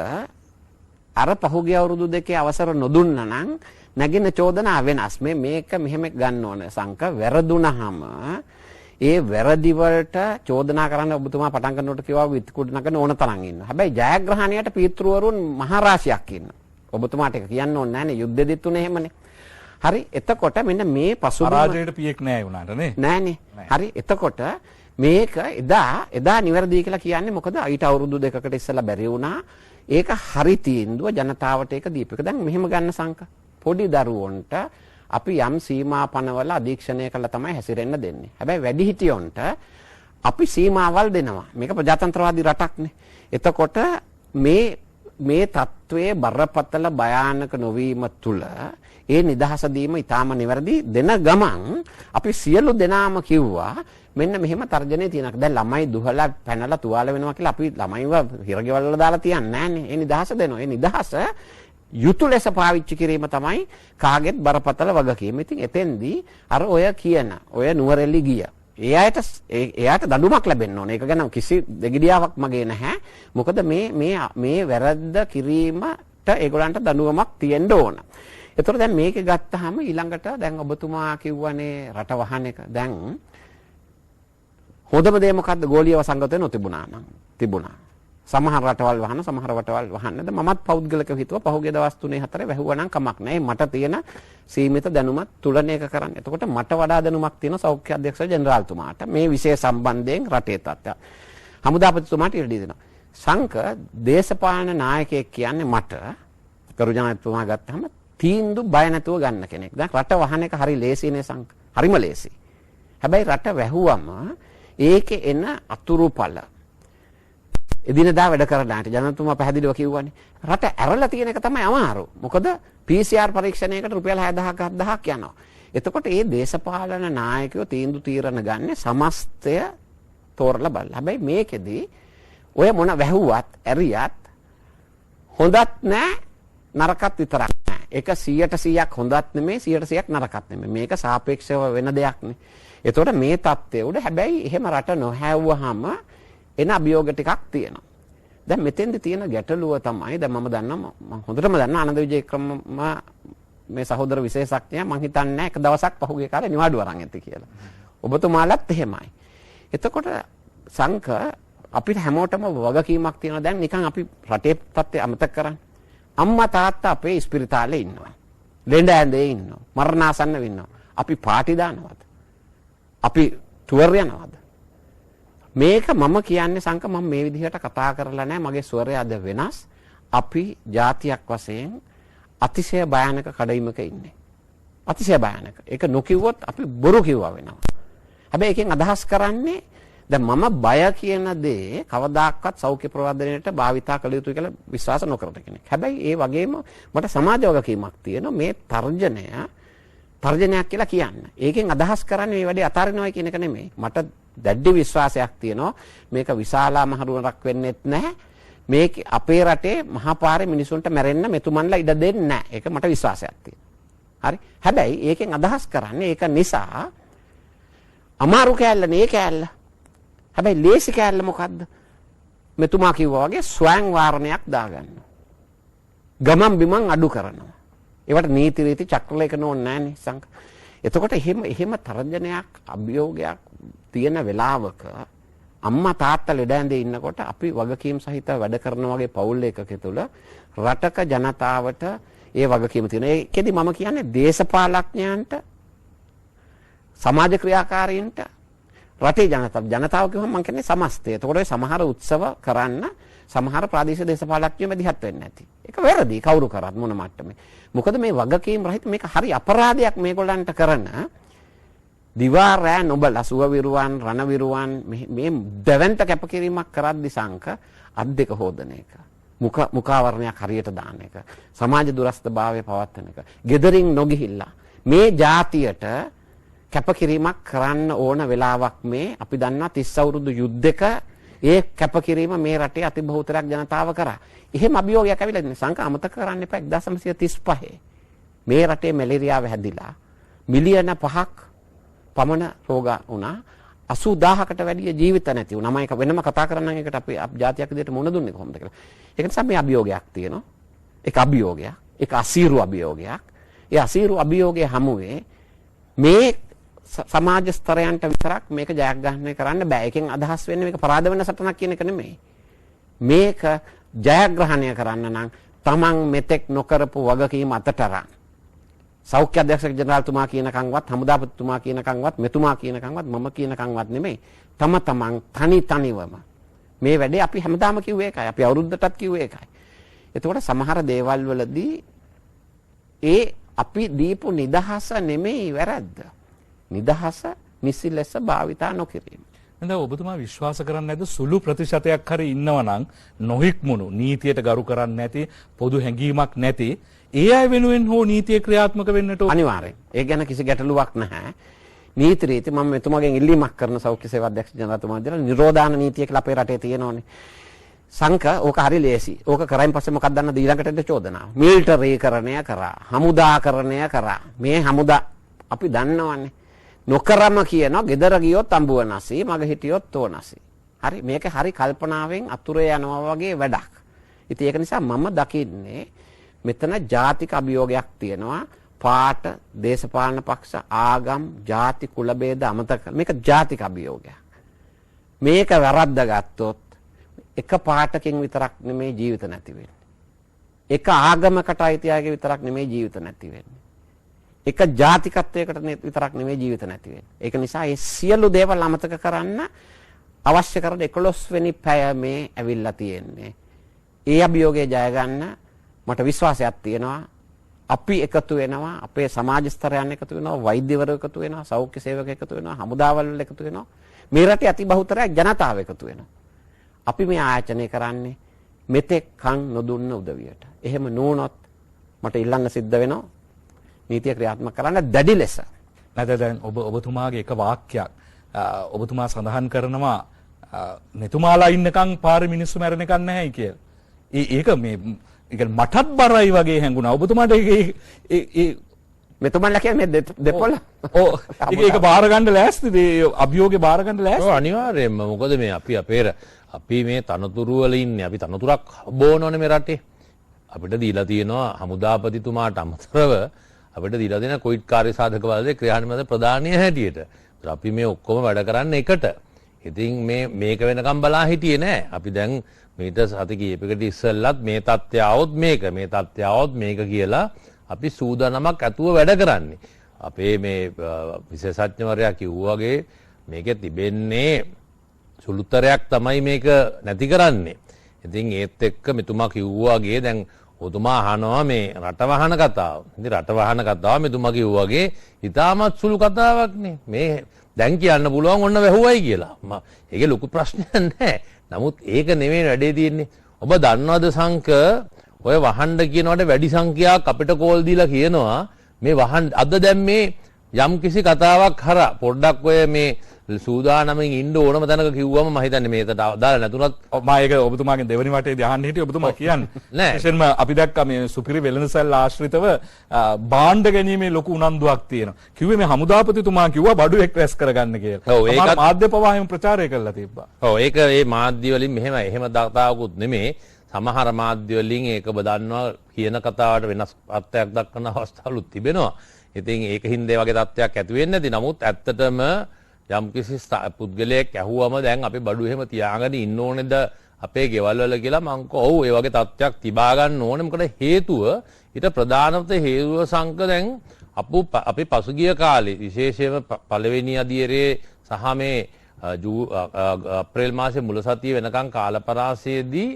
අර පහුගිය අවුරුදු දෙකේ අවසර නොදුන්නා නම් නැගින චෝදනා වෙනස්. මේක මෙහෙම ගන්න ඕන සංක වැරදුනහම ඒ වැරදි වලට චෝදනා කරන්න ඔබතුමා පටන් ගන්නකොට කිව්වා විත්කුඩ නගන ඕන තරම් ඉන්න. හැබැයි ජයග්‍රහණයට පීතෘවරුන් මහරාශියක් ඉන්න. ඔබතුමාට ඒක කියන්න ඕනේ නැහනේ. යුද්ධෙදිත් උනේ එහෙමනේ. හරි. එතකොට මෙන්න මේ පසුබිම පරාජයට පියෙක් නෑ වුණාට නේ. නෑනේ. හරි. එතකොට මේක එදා නිවැරදි කියලා කියන්නේ මොකද ඊට අවුරුදු දෙකකට ඉස්සෙල්ලා බැරි වුණා. ඒක හරි තීන්දුව ජනතාවට ඒක දීපේක. දැන් මෙහෙම ගන්න සංක පොඩි දරුවන්ට අපි යම් සීමා පනවල අධීක්ෂණය කළා තමයි හැසිරෙන්න දෙන්නේ. හැබැයි වැඩිහිටියොන්ට අපි සීමාවල් දෙනවා. මේක ප්‍රජාතන්ත්‍රවාදී රටක්නේ. එතකොට මේ තත්වයේ බරපතල භයානක නොවීම තුල ඒ නිදහස දීම ඊටාම නිවැරදි දෙන ගමන් අපි සියලු දෙනාම කිව්වා මෙන්න මෙහෙම තර්ජනය තියෙනවා. දැන් ළමයි දුහලා පැනලා තුවාල වෙනවා කියලා අපි ළමයිව හිරගෙවල් වල දාලා තියන්නේ නැහනේ. ඒ නිදහස දෙනවා. ඒ නිදහස යුතු ලෙස පාවිච්චි කිරීම තමයි කාගෙත් බරපතල වගකීම. ඉතින් එතෙන්දී අර ඔය නුවරඑළි ගිය එයාට දඬුවමක් ලැබෙන්න ඕනේ. ඒක ගැන කිසි දෙගිඩියාවක් මගේ නැහැ. මොකද මේ වැරද්ද කිරීමට ඒගොල්ලන්ට දඬුවමක් තියෙන්න ඕන. ඒතකොට දැන් මේක ගත්තාම ඊළඟට දැන් ඔබතුමා කිව්වනේ රට වහන එක. දැන් හොඳම දේ මොකද්ද? ගෝලීය වසංගතය නොතිබුණා නම් තිබුණා. සමහර රටවල් වහන සමහර රටවල් වහන්නද මමත් පෞද්ගලිකව හිතුවා පහුගිය දවස් 3-4 වැහුවා නම් කමක් නැහැ. මට තියෙන සීමිත දැනුමත් තුලනයක කරන්න. එතකොට මට වඩා දැනුමක් තියෙන සෞඛ්‍ය අධ්‍යක්ෂ ජෙනරාල්තුමාට මේ විෂය සම්බන්ධයෙන් රටේ තත්ත්වය හමුදාපතිතුමාට ඉල්ලී දෙනවා. සංක දේශපාලන නායකයෙක් කියන්නේ මට කරු ජනාධිපතිතුමා ගත්තාම තීන්දුව බය නැතුව ගන්න කෙනෙක්. දැන් රට වහන එක හරි ලේසිනේ සංක. හරිම ලේසි. හැබැයි රට වැහුවම ඒකේ එන අතුරුඵල එදිනදා වැඩ කරනාට ජනතුමා පැහැදිලිව කිව්වනේ රට ඇරලා තියෙන එක තමයි අමාරු. මොකද PCR පරීක්ෂණයකට රුපියල් 6000ක් 7000ක් යනවා. එතකොට මේ දේශපාලන නායකයෝ තීරණ ගන්න සමස්තය තෝරලා බලලා. හැබැයි මේකෙදි ඔය මොන වැහුවත් ඇරියත් හොඳත් නැහැ නරකත් විතරක් නැහැ. ඒක 100%ක් හොඳත් නෙමෙයි 100%ක් නරකත් නෙමෙයි. මේක සාපේක්ෂව වෙන දෙයක් නේ. එතකොට මේ தත්ත්වය උඩ හැබැයි එහෙම රට නොහැවුවාම එන අභියෝග ටිකක් තියෙනවා. දැන් මෙතෙන්ද තියෙන ගැටලුව තමයි දැන් මම දන්නවා මම හොඳටම දන්නවා ආනන්ද විජේක්‍රම මේ සහෝදර විශේෂඥයා මං හිතන්නේ එක දවසක් පහුගිය කාලේ නිවාඩු අරන් ඇති කියලා. ඔබතුමාලත් එහෙමයි. එතකොට සංක අපිට හැමෝටම වගකීමක් තියෙනවා. දැන් නිකන් අපි රටේ තත්ත්වය අමතක කරන්නේ. අම්මා තාත්තා අපේ ඉස්පිරිතාලේ ඉන්නවා. ලෙඩ ඇඳේ ඉන්නවා. මරණාසන්න වෙන්නවා. අපි පාටි දානවද? අපි ටුවර් යනවද? මේක මම කියන්නේ සංක මම මේ විදිහට කතා කරලා නැහැ. මගේ ස්වරය අද වෙනස්. අපි ජාතියක් වශයෙන් අතිශය භයානක කඩයිමක ඉන්නේ. අතිශය භයානක. ඒක නොකියුවොත් අපි බොරු කිව්වා වෙනවා. හැබැයි එකෙන් අදහස් කරන්නේ දැන් මම බය කියන දේ කවදාකවත් සෞඛ්‍ය ප්‍රවර්ධනයට භාවිතා කළ යුතුයි කියලා විශ්වාස නොකරන කෙනෙක්. හැබැයි ඒ වගේම මට සමාජ වගකීමක් තියෙනවා මේ තර්ජනයක් කියලා කියන්න. ඒකෙන් අදහස් කරන්නේ මේ වැඩේ අතාරිනවා කියන එක නෙමෙයි. මට දැඩි විශ්වාසයක් තියෙනවා මේක විශාලා මහරුණක් වෙන්නෙත් නැහැ. මේක අපේ රටේ මහා පාරේ මිනිසුන්ට මැරෙන්න මෙතුමන්ලා ඉඩ දෙන්නේ නැහැ. ඒක මට විශ්වාසයක් තියෙනවා. හරි. හැබැයි ඒකෙන් අදහස් කරන්නේ ඒක නිසා අමාරු කෑල්ල නේ කෑල්ල. හැබැයි ලේසි කෑල්ල මොකද්ද? මෙතුමා කිව්වා වගේ ස්වයං වාරණයක් දාගන්න. ගමන් බිමන් අඩු කරනවා. ඒවට නීති රීති චක්‍රලේඛන ඕනේ නැහනේ සංක. එතකොට එහෙම තරජනයක් අභියෝගයක් තියෙන වෙලාවක අම්මා තාත්තා ලෙඩ ඇඳේ ඉන්නකොට අපි වගකීම් සහිත වැඩ කරන වගේ පවුල් එකක තුල රටක ජනතාවට ඒ වගකීම තියෙනවා. ඒකෙදි මම කියන්නේ දේශපාලඥයන්ට සමාජ ක්‍රියාකාරීන්ට රටේ ජනතාව කියවම මම කියන්නේ සමස්තය. එතකොට ඔය සමහර උත්සව කරන්න සමහර ප්‍රාදේශීය දේශපාලඥයෝ මැදිහත් වෙන්නේ නැති. ඒක වැරදි කවුරු කරත් මොන මට්ටමේ. මොකද මේ වගකීම් රහිත මේක හරි අපරාධයක් මේගොල්ලන්ට කරන දිවා රෑ නොබලා සුව විරුවන් රණ විරුවන් මේ දෙවන්ත කැපකිරීමක් කරද්දි සංක අත් දෙක හොදන එක. මුඛාවරණයක් හරියට දාන එක. සමාජ දුරස්ථභාවය පවත්වන එක. gederin නොගිහිල්ලා මේ જાතියට කැපකිරීමක් කරන්න ඕන වෙලාවක් මේ අපි දන්නා 30 අවුරුදු යුද්ධයක ඒ කැපකිරීම මේ රටේ අති බහුතරයක් ජනතාව කරා. එහෙම අභියෝගයක් ඇවිල්ලා ඉන්නේ. සංක අමතක කරන්න එපා 1935 මේ රටේ මැලේරියාව හැදිලා මිලියන 5ක් පමණ රෝග වුණා. 80000කට වැඩිය ජීවිත නැති වුණා. මම ඒක වෙනම කතා කරන්නම්. ඒකට අපි ජාතියක් විදිහට මුණ දුන්නේ කොහොමද කියලා. ඒක නිසා මේ අභියෝගයක් තියෙනවා. ඒක අභියෝගයක්. ඒක අසීරු අභියෝගයක්. ඒ අසීරු අභියෝගයේ හමුවේ මේ සමාජ ස්තරයන්ට විතරක් මේක ජයග්‍රහණය කරන්න බෑ. එකෙන් අදහස් වෙන්නේ මේක පරාද වෙන සටනක් කියන එක නෙමෙයි. මේක ජයග්‍රහණය කරන්න නම් තමන් මෙතෙක් නොකරපු වගකීම් අතට අරන් සෞඛ්‍ය අධ්‍යක්ෂක ජනරාල්තුමා කියනකන්වත් හමුදාපතිතුමා කියනකන්වත් මෙතුමා කියනකන්වත් මම කියනකන්වත් නෙමෙයි. තමන් තනිවම මේ වැඩේ අපි හැමදාම කිව්වේ ඒකයි. අපි අවුරුද්දටත් කිව්වේ ඒකයි. එතකොට සමහර දේවල් වලදී ඒ අපි දීපු නිදහස නෙමෙයි වැරද්ද. නිදහස නිසි ලෙස භාවිතා නොකිරීම. නේද ඔබතුමා විශ්වාස කරන්නේ නැද්ද සුළු ප්‍රතිශතයක් හරි ඉන්නවනම් නොහික්මුණු නීතියට ගරු කරන්නේ නැති පොදු හැඟීමක් නැති ඒ අය වෙනුවෙන් හෝ නීතිය ක්‍රියාත්මක වෙන්නට අනිවාර්යෙන්. ඒ ගැන කිසි ගැටලුවක් නැහැ. නීති රීති මම මෙතුමාගෙන් ඉල්ලීමක් කරන සෞඛ්‍ය සේවා අධ්‍යක්ෂ ජනරාල්තුමා දෙලා නිරෝධාන නීතිය කියලා අපේ රටේ තියෙනෝනේ. සංක ඕක හරි ලේසි. ඕක කරයින් පස්සේ මොකක්ද දන්නද ඊළඟට එන්න චෝදනාව. මිලිටරීකරණය කරා, හමුදාකරණය කරා. මේ හමුදා අපි දන්නවන්නේ. නොකරම කියනවා ගෙදර ගියොත් අඹුව නැසි, මග හිටියොත් තෝ නැසි. හරි මේක හරි කල්පනාවෙන් අතුරේ යනවා වගේ වැඩක්. ඉතින් ඒක නිසා මම දකින්නේ මෙතන ජාතික අභියෝගයක් තියෙනවා. පාට, දේශපාලන පක්ෂ, ආගම්, ಜಾති කුල ભેද අමතක කරලා මේක ජාතික අභියෝගයක්. මේක වැරද්දගත්තොත් එක පාටකින් විතරක් නෙමේ ජීවිත නැති වෙන්නේ. එක ආගමකට අයිතියාගේ විතරක් නෙමේ ජීවිත නැති වෙන්නේ. එක ජාතිකත්වයකට විතරක් නෙමේ ජීවිත නැති වෙන්නේ. ඒක නිසා මේ සියලු දේවල් අමතක කරන්න අවශ්‍ය කරන 11 වෙනි පැය මේ ඇවිල්ලා තියෙන්නේ. ඒ අභියෝගය ජය ගන්න මට විශ්වාසයක් තියෙනවා. අපි එකතු වෙනවා, අපේ සමාජ ස්තරයන් එකතු වෙනවා, වෛද්‍යවරු එකතු වෙනවා, සෞඛ්‍ය සේවක එකතු වෙනවා, හමුදාවල් වල එකතු වෙනවා. මේ රටේ අති බහුතරයක් ජනතාව එකතු වෙනවා. අපි මේ ආයතනය කරන්නේ මෙතෙක් කන් නොදුන්න උදවියට. එහෙම නොවුනොත් මට ඉල්ලන්න සිද්ධ වෙනවා නීතිය ක්‍රියාත්මක කරන්න දැඩි ලෙස. නැද දැන් ඔබතුමාගේ එක වාක්‍යයක් ඔබතුමා සඳහන් කරනවා මෙතුමාලා ඉන්නකම් පාරේ මිනිස්සු මැරෙන එකක් නැහැයි කියලා. ඒක මේ මටත් බරයි වගේ හැඟුණා. ඔබතුමාට ඒ මෙතුමන්ලා කියන්නේ දෙපොළ. ඔව් ඒක බාර ගන්න ලෑස්තිද? ඒ අභියෝගේ බාර ගන්න ලෑස්තිද? ඔව් අනිවාර්යයෙන්ම. මොකද මේ අපි මේ තනතුරු වල ඉන්නේ. අපි තනතුරක් බෝනෝනේ මේ රටේ. අපිට දීලා තියෙනවා හමුදාපතිතුමාට අමතරව අපිට දීලා දෙන කොවිඩ් කාර්ය සාධක බලයේ ක්‍රියාන්විත ප්‍රධානීය හැටියට. අපි මේ ඔක්කොම වැඩ කරන්නේ එකට. ඉතින් මේක වෙනකම් බලා හිටියේ නෑ. අපි දැන් මීට සති කිහිපයකට ඉස්සෙල්ලත් මේ තත්ත්වය આવොත් මේ තත්ත්වය આવොත් මේක කියලා අපි සූදානමක් ඇතුව වැඩ කරන්නේ. අපේ මේ විශේෂඥවරයා කිව්වා වගේ මේකේ තිබෙන්නේ සුළුතරයක් තමයි මේක නැති කරන්නේ. ඉතින් ඒත් එක්ක මෙතුමා කිව්වා වගේ දැන් ඔතුමා අහනවා මේ රටවහන කතාව. ඉතින් රටවහන කතාව මෙතුමා කිව්වා වගේ ඉතාමත් සුළු කතාවක්නේ. මේ දැන් කියන්න පුළුවන් ඔන්න වැහුවයි කියලා. ඒකේ ලොකු ප්‍රශ්නයක් නැහැ. නමුත් ඒක නෙමෙයි වැඩේ තියෙන්නේ. ඔබ දන්නවද සංක ඔය වහන්න කියනවට වැඩි සංඛ්‍යාවක් අපිට කෝල් දීලා කියනවා මේ අද දැන් මේ යම් කිසි කතාවක් හරහා පොඩ්ඩක් ඔය මේ සූදානමින් ඉන්න ඕනම තැනක කිව්වම මම හිතන්නේ මේකට දාලා නැතුණත් මම ඒක ඔබතුමාගෙන් දෙවෙනි වටේදී අහන්න හිටියේ ඔබතුමා කියන්නේ. නෑ. විශේෂයෙන්ම අපි දැක්කා මේ සුපිරි වෙළඳසැල් ආශ්‍රිතව බාණ්ඩ ගැනීමේ ලොකු උනන්දුවක් තියෙනවා. කිව්වේ මේ හමුදාපතිතුමා කිව්වා බඩු එක් රැස් කරගන්න කියලා. ඔව් ඒකත් මාධ්‍ය පවා එහෙම ප්‍රචාරය කළා තිබ්බා. ඔව් ඒක ඒ මාධ්‍ය වලින් එහෙම දාතාවකුත් නෙමේ. සමහර මාධ්‍ය වලින් ඒක ඔබ දන්නවා කියන කතාවට වෙනස් අර්ථයක් දක්වන අවස්ථාවලුත් තිබෙනවා. ඉතින් ඒකින් ඒ වගේ තත්ත්වයක් ඇති වෙන්නේ නැති. නමුත් ඇත්තටම යම්කිසි පුද්ගලයෙක් ඇහුවම දැන් අපි බඩු එහෙම තියාගෙන ඉන්න ඕනේද අපේ ගෙවල් වල කියලා මං කෝ ඔව් ඒ වගේ තත්ත්වයක් තිබා ගන්න ඕනේ. මොකද හේතුව ඊට ප්‍රධානම හේතුව සංක දැන් අපි පසුගිය කාලේ විශේෂයෙන්ම පළවෙනි අදියරේ සහ මේ අප්‍රේල් මාසේ මුල සතිය වෙනකන් කාලපරාසයේදී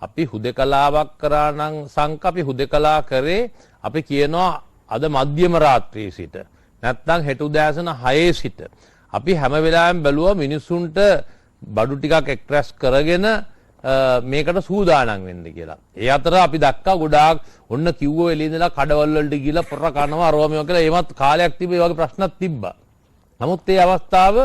අපි හුදකලාවක් කරා නම් සංක අපි හුදකලා කරේ අපි කියනවා අද මධ්‍යම රාත්‍රියේ සිට නැත්නම් හෙට උදෑසන 6 සිට අපි හැම වෙලාවෙම බැලුවා මිනිසුන්ට බඩු ටිකක් එක්ස්ට්‍රැස් කරගෙන මේකට සූදානම් වෙන්න කියලා. ඒ අතර අපි දැක්කා ගොඩාක් ඔන්න කිව්වෝ එළිය ඉඳලා කඩවල වලට ගිහලා පොර කනවා අරවා මේවා කියලා ඒවත් කාලයක් තිබ්බේ ඒ වගේ ප්‍රශ්නක් තිබ්බා. නමුත් ඒ අවස්ථාව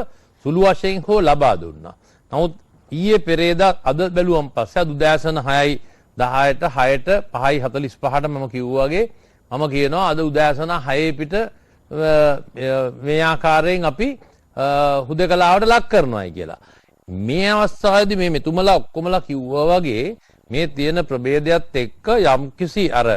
සුළු වශයෙන් හෝ ලබා දුන්නා. නමුත් ඊයේ පෙරේදා අද බැලුවම් පස්සේ අද උදෑසන 6යි 10ට 6ට 5යි 45ට මම කිව්වා වගේ මම කියනවා අද උදෑසන 6 පිට මේ ආකාරයෙන් අපි හුදකලාවට ලක් කරනවායි කියලා. මේ අවස්ථාවේදී මේ මෙතුමලා ඔක්කොමලා කිව්වා වගේ මේ තියෙන ප්‍රභේදයත් එක්ක යම්කිසි අර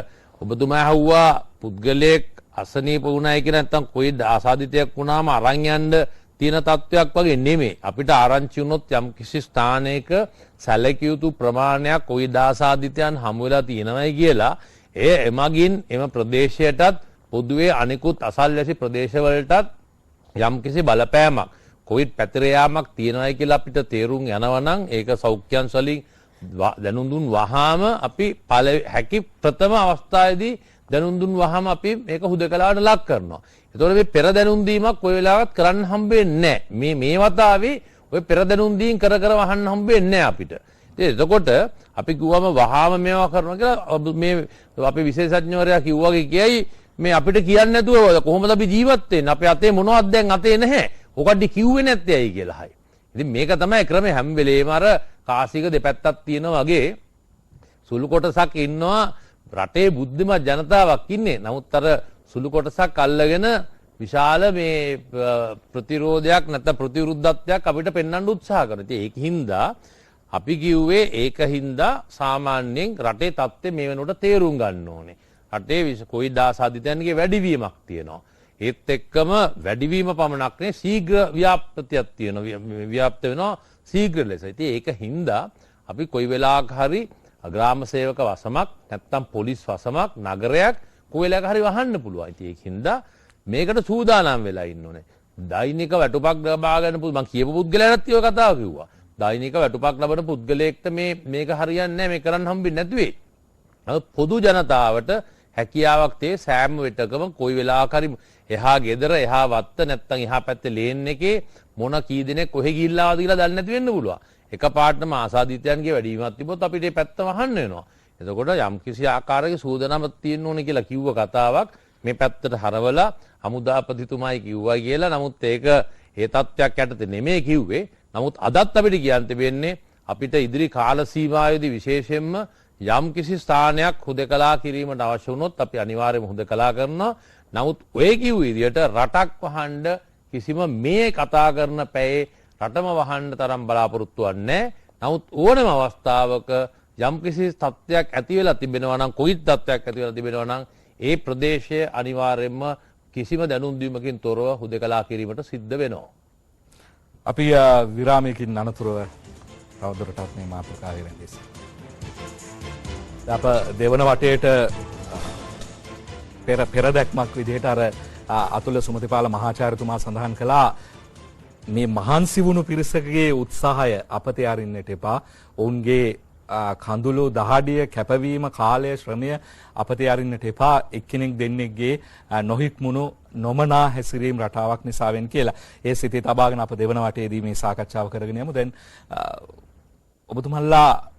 ඔබතුමා අහුවා පුද්ගලයෙක් අසනීප වුණායි කියලා නැත්නම් කොයි ආසාදිතයක් වුණාම අරන් යන්න තියෙන තත්වයක් වගේ නෙමෙයි. අපිට ආරංචි වුණොත් යම්කිසි ස්ථානයක සැලකිය යුතු ප්‍රමාණයක් කොයි ආසාදිතයන් හමු වෙලා තියෙනවයි කියලා එමගින් එම ප්‍රදේශයටත් පොදුවේ අනිකුත් අසල්වැසි ප්‍රදේශවලටත් යම්කිසි බලපෑමක් කොවිඩ් පැතිර යාමක් තියෙනවායි කියලා අපිට තේරුම් යනවා නම් ඒක සෞඛ්‍යංශ වලින් දැනුම් දුන් වහාම අපි හැකි ප්‍රථම අවස්ථාවේදී දැනුම් දුන් වහාම අපි මේක හුදකලාවට ලක් කරනවා. ඒතකොට මේ පෙර දැනුම් දීමක් කොයි වෙලාවකත් කරන්න හම්බෙන්නේ නැහැ. මේ වතාවේ ඔය පෙර දැනුම් දීම් කර වහන්න හම්බෙන්නේ නැහැ අපිට. එතකොට අපි කිව්වම වහාම මේවා කරනවා කියලා මේ අපේ විශේෂඥවරයා කිව්වා වගේ කියයි මේ අපිට කියන්නේ නැතුව කොහොමද අපි ජීවත් වෙන්නේ? අපේ අතේ මොනවද දැන් අතේ නැහැ. ඔකඩි කිව්වේ නැත්තේ ඇයි කියලායි. ඉතින් මේක තමයි ක්‍රමය හැම වෙලේම අර කාසික දෙපැත්තක් තියෙනා වගේ සුළු කොටසක් ඉන්නවා රටේ බුද්ධිමත් ජනතාවක් ඉන්නේ. නමුත් අර සුළු කොටසක් අල්ලගෙන විශාල මේ ප්‍රතිරෝධයක් නැත්නම් ප්‍රතිවිරුද්ධත්වයක් අපිට පෙන්වන්න උත්සාහ කරනවා. ඉතින් ඒකින්දා අපි කිව්වේ ඒකින්දා සාමාන්‍යයෙන් රටේ තත්ත්වය මේ වෙනකොට තේරුම් ගන්න ඕනේ. රටේ කොයි දාසාදිතයන්ගේ වැඩිවීමක් තියෙනවා. ඒත් එක්කම වැඩිවීම පමණක් නෙවෙයි ශීඝ්‍ර ව්‍යාප්තියක් තියෙනවා. ව්‍යාප්ත වෙනවා ශීඝ්‍ර ලෙස. ඉතින් ඒක හින්දා අපි කොයි වෙලාවක හරි ග්‍රාම සේවක වසමක් නැත්නම් පොලිස් වසමක් නගරයක් කොයි වෙලාවක හරි වහන්න පුළුවන්. ඉතින් ඒක හින්දා මේකට සූදානම් වෙලා ඉන්න ඕනේ. දෛනික වැටුපක් ලබා ගන්න මම කියපු පුද්ගලයාට ඒ කතාව කිව්වා. දෛනික වැටුපක් ලබන පුද්ගලයෙක්ට මේක හරියන්නේ නැහැ මේ කරන්න හම්බෙන්නේ නැති වෙයි. පොදු ජනතාවට හැකියාවක් තේ සෑම විටකම කොයි වෙලාවක හරි එහා ගෙදර එහා වත්ත නැත්නම් එහා පැත්තේ ලේන් එකේ මොන කී දෙනෙක් කොහෙ ගිහිල්ලාද කියලා දන්නේ නැති වෙන්න පුළුවන්. එකපාරටම ආසාදිතයන්ගේ වැඩිවීමක් තිබොත් අපිට මේ පැත්ත වහන්න වෙනවා. එතකොට යම් කිසි ආකාරයක සූදානමක් තියෙන්න ඕනේ කියලා කිව්ව කතාවක් මේ පැත්තට හරවලා හමුදාපතිතුමයි කිව්වා කියලා. නමුත් ඒක ඒ තත්ත්වයක් යටතේ නෙමෙයි කිව්වේ. නමුත් අදත් අපිට කියන්න තිබෙන්නේ අපිට ඉදිරි කාල සීමාවේදී විශේෂයෙන්ම යම් කිසි ස්ථානයක් හුදකලා කිරීමට අවශ්‍ය වුණොත් අපි අනිවාර්යයෙන්ම හුදකලා කරනවා. නමුත් ඔය කිව් විදියට රටක් වහන්න කිසිම මේ කතා කරන පැයේ රටම වහන්න තරම් බලාපොරොත්තු වෙන්නේ නැහැ. නමුත් ඕනම අවස්ථාවක යම් කිසි තත්ත්වයක් ඇති වෙලා තිබෙනවා නම් කොයිත් තත්ත්වයක් ඇති වෙලා තිබෙනවා නම් ඒ ප්‍රදේශය අනිවාර්යයෙන්ම කිසිම දැනුම් දීමකින් තොරව හුදකලා කිරීමට සිද්ධ වෙනවා. අපි විරාමයකින් අනතුරුව තවදුරටත් මේ මාතෘකාවේ රැඳෙමු. අප දෙවන වටේට පෙර දැක්මක් විදිහට අර අතුල සුමතිපාල මහාචාර්යතුමා සඳහන් කළා මේ මහන්සි වුණු පිරිසකගේ උත්සාහය අපතේ අරින්නට එපා. ඔවුන්ගේ කඳුළු දහඩිය කැපවීම කාලය ශ්‍රමය අපතේ අරින්නට එපා. එක්කෙනෙක් දෙන්නෙක්ගේ නොහික්මුණු නොමනා හැසිරීම් රටාවක් නිසාවෙන් කියලා. ඒ සිතේ තබාගෙන අප දෙවන වටේදී මේ සාකච්ඡාව කරගෙන යමු. දැන් ඔබතුමන්ලා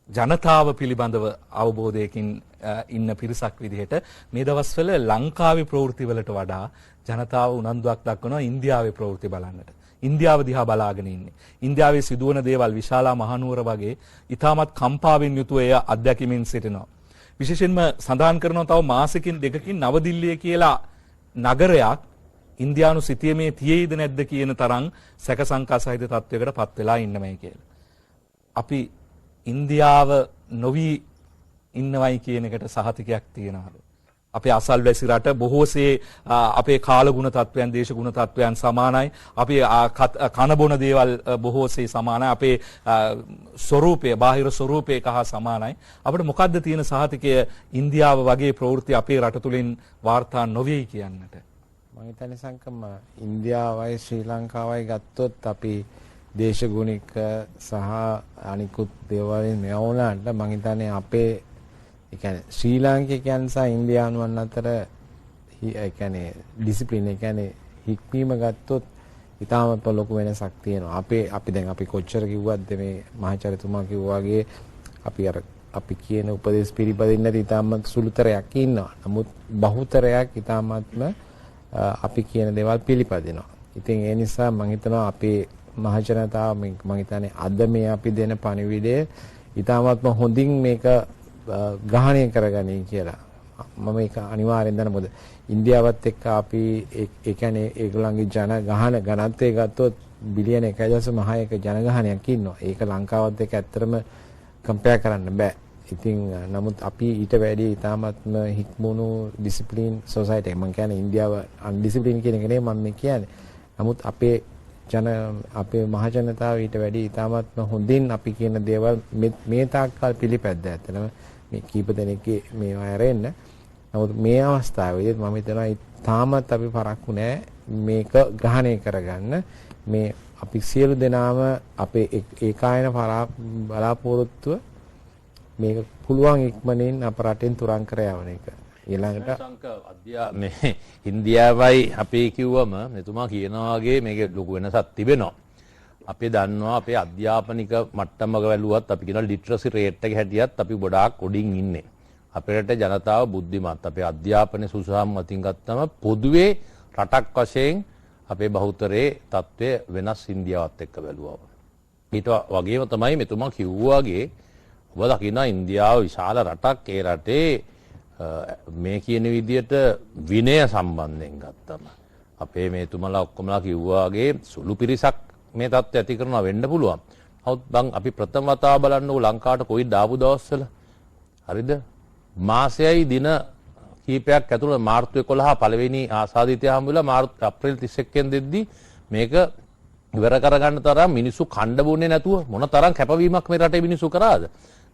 ජනතාව පිළිබඳව අවබෝධයකින් ඉන්න පිරිසක් විදිහට මේ දවස්වල ලංකාවේ ප්‍රවෘත්තිවලට වඩා ජනතාව උනන්දුවක් දක්වනවා ඉන්දියාවේ ප්‍රවෘත්ති බලන්නට. ඉන්දියාව දිහා බලාගෙන ඉන්නේ. ඉන්දියාවේ සිදුවන දේවල් විශාලා මහනුවර වගේ ඊටමත් කම්පාවෙන් යුතුව එය අත්දැකීමින් සිටිනවා. විශේෂයෙන්ම සඳහන් කරනවා තව මාසෙකින් දෙකකින් නවදිල්ලිය කියලා නගරයක් ඉන්දියානු සිටියමේ තියෙයිද නැද්ද කියන තරම් සැක සංකා සහිත තත්වයකට පත් වෙලා ඉන්නමයි කියලා. අපි ඉන්දියාව නොවි ඉන්නවයි කියන එකට සහතිකයක් තියෙනවා. අපේ අසල්වැසි රට බොහෝසේ අපේ කාලගුණ තත්වයන් දේශගුණ තත්වයන් සමානයි. අපේ කනබොන දේවල් බොහෝසේ සමානයි. අපේ ස්වරූපය බාහිර ස්වරූපයක හා සමානයි. අපිට මොකද්ද තියෙන සහතිකය ඉන්දියාව වගේ ප්‍රවෘත්ති අපේ රට තුලින් වාර්තා නොවේ කියන්නට? මම හිතන්නේ සංකම ඉන්දියාවයි ශ්‍රී ලංකාවයි ගත්තොත් අපි දේශගුණික සහ අනිකුත් දේවල් මෙවුනට මම හිතන්නේ අපේ ඒ කියන්නේ ශ්‍රී ලාංකිකයන් සහ ඉන්දියානුවන් අතර ඒ කියන්නේ ඩිසිප්ලින් ඒ කියන්නේ හික්මීම ගත්තොත් ඊටාමත් ලොකු වෙනසක් තියෙනවා. අපි දැන් අපි කොච්චර කිව්වත්ද මේ මහාචාර්යතුමා කිව්වා වගේ අපි කියන උපදේශ පිළිපදින්න ඊටාමත් සුළුතරයක් ඉන්නවා. නමුත් බහුතරයක් ඊටාමත්ම අපි කියන දේවල් පිළිපදිනවා. ඉතින් ඒ නිසා මම හිතනවා අපේ මහජනතාව මම හිතන්නේ අද මේ අපි දෙන පණිවිඩය ඊටාමත්ම හොඳින් මේක ග්‍රහණය කරගනී කියලා. මම ඒක අනිවාර්යෙන් දන්නවා. මොකද ඉන්දියාවත් එක්ක අපි ඒ කියන්නේ ඒගොල්ලන්ගේ ඝනත්වය ගත්තොත් බිලියන 1.6ක ජනගහනයක් ඉන්නවා. ඒක ලංකාවත් එක්ක ඇත්තටම කම්පෙයාර් කරන්න බෑ. ඉතින් නමුත් අපි ඊට වැඩි ඉතාමත්ම හික්මුණු ඩිසිප්ලින් සොසයිටි එකක්. මම කියන්නේ ඉන්දියාව අන්ඩිසිප්ලින් කියන එක නෙමෙයි මම කියන්නේ. නමුත් අපේ මහජනතාව ඊට වැඩි ඉතාමත්ම හොඳින් අපි කියන දේවල් මේ තාක්කල් පිළිපැද්දා. ඇත්තටම මේ කීප දෙනෙක්ගේ මේවා ඇරෙන්න. නමුත් මේ අවස්ථාවේදී මම හිතනවා තාමත් අපි පරක්කු නෑ මේක ග්‍රහණය කරගන්න. මේ අපි සියලු දෙනාම අපේ ඒකායන බලාපොරොත්තුව මේක පුළුවන් ඉක්මනින් අප රටෙන් තුරන් කර යවන එක. ඊළඟට මේ ඉන්දියාවයි අපි කිව්වම මෙතුමා කියනවා වගේ මේක ලොකු වෙනසක් තිබෙනවා. අපි දන්නවා අපේ අධ්‍යාපනික මට්ටමක වැළුවත් අපි කියනවා ලිටරසි රේට් එක හැටියත් අපි ගොඩාක් උඩින් ඉන්නේ. අපේ රටේ ජනතාව බුද්ධිමත්. අපේ අධ්‍යාපන සුසාම් මතින් ගත්තම පොදුවේ රටක් වශයෙන් අපේ බහුතරයේ තත්ත්වය වෙනස් ඉන්දියාවත් එක්ක බැලුවම. ඊට වගේම තමයි මෙතුමා කිව්වා වගේ ඔබ දකින්න ඉන්දියාව විශාල රටක්. ඒ රටේ මේ කියන විදියට විනය සම්බන්ධයෙන් ගත්තම අපේ මේතුමලා ඔක්කොමලා කිව්වා වගේ සුළු පිරිසක් මේ තත්ත්වය ඇති කරනවා වෙන්න පුළුවන්. නමුත් බං අපි ප්‍රථම වතාව බලන්නකො ලංකාවට කොවිඩ් ආපු දවස්වල හරිද මාසයයි දින කීපයක් ඇතුළත මාර්තු 11 පළවෙනි ආසාදිතය හම්බුලා අප්‍රේල් 31 වෙනි දෙද්දි මේක ඉවර කරගන්න තරම් මිනිස්සු කණ්ඩ බොන්නේ නැතුව මොන තරම් කැපවීමක් මේ රටේ මිනිස්සු කරාද?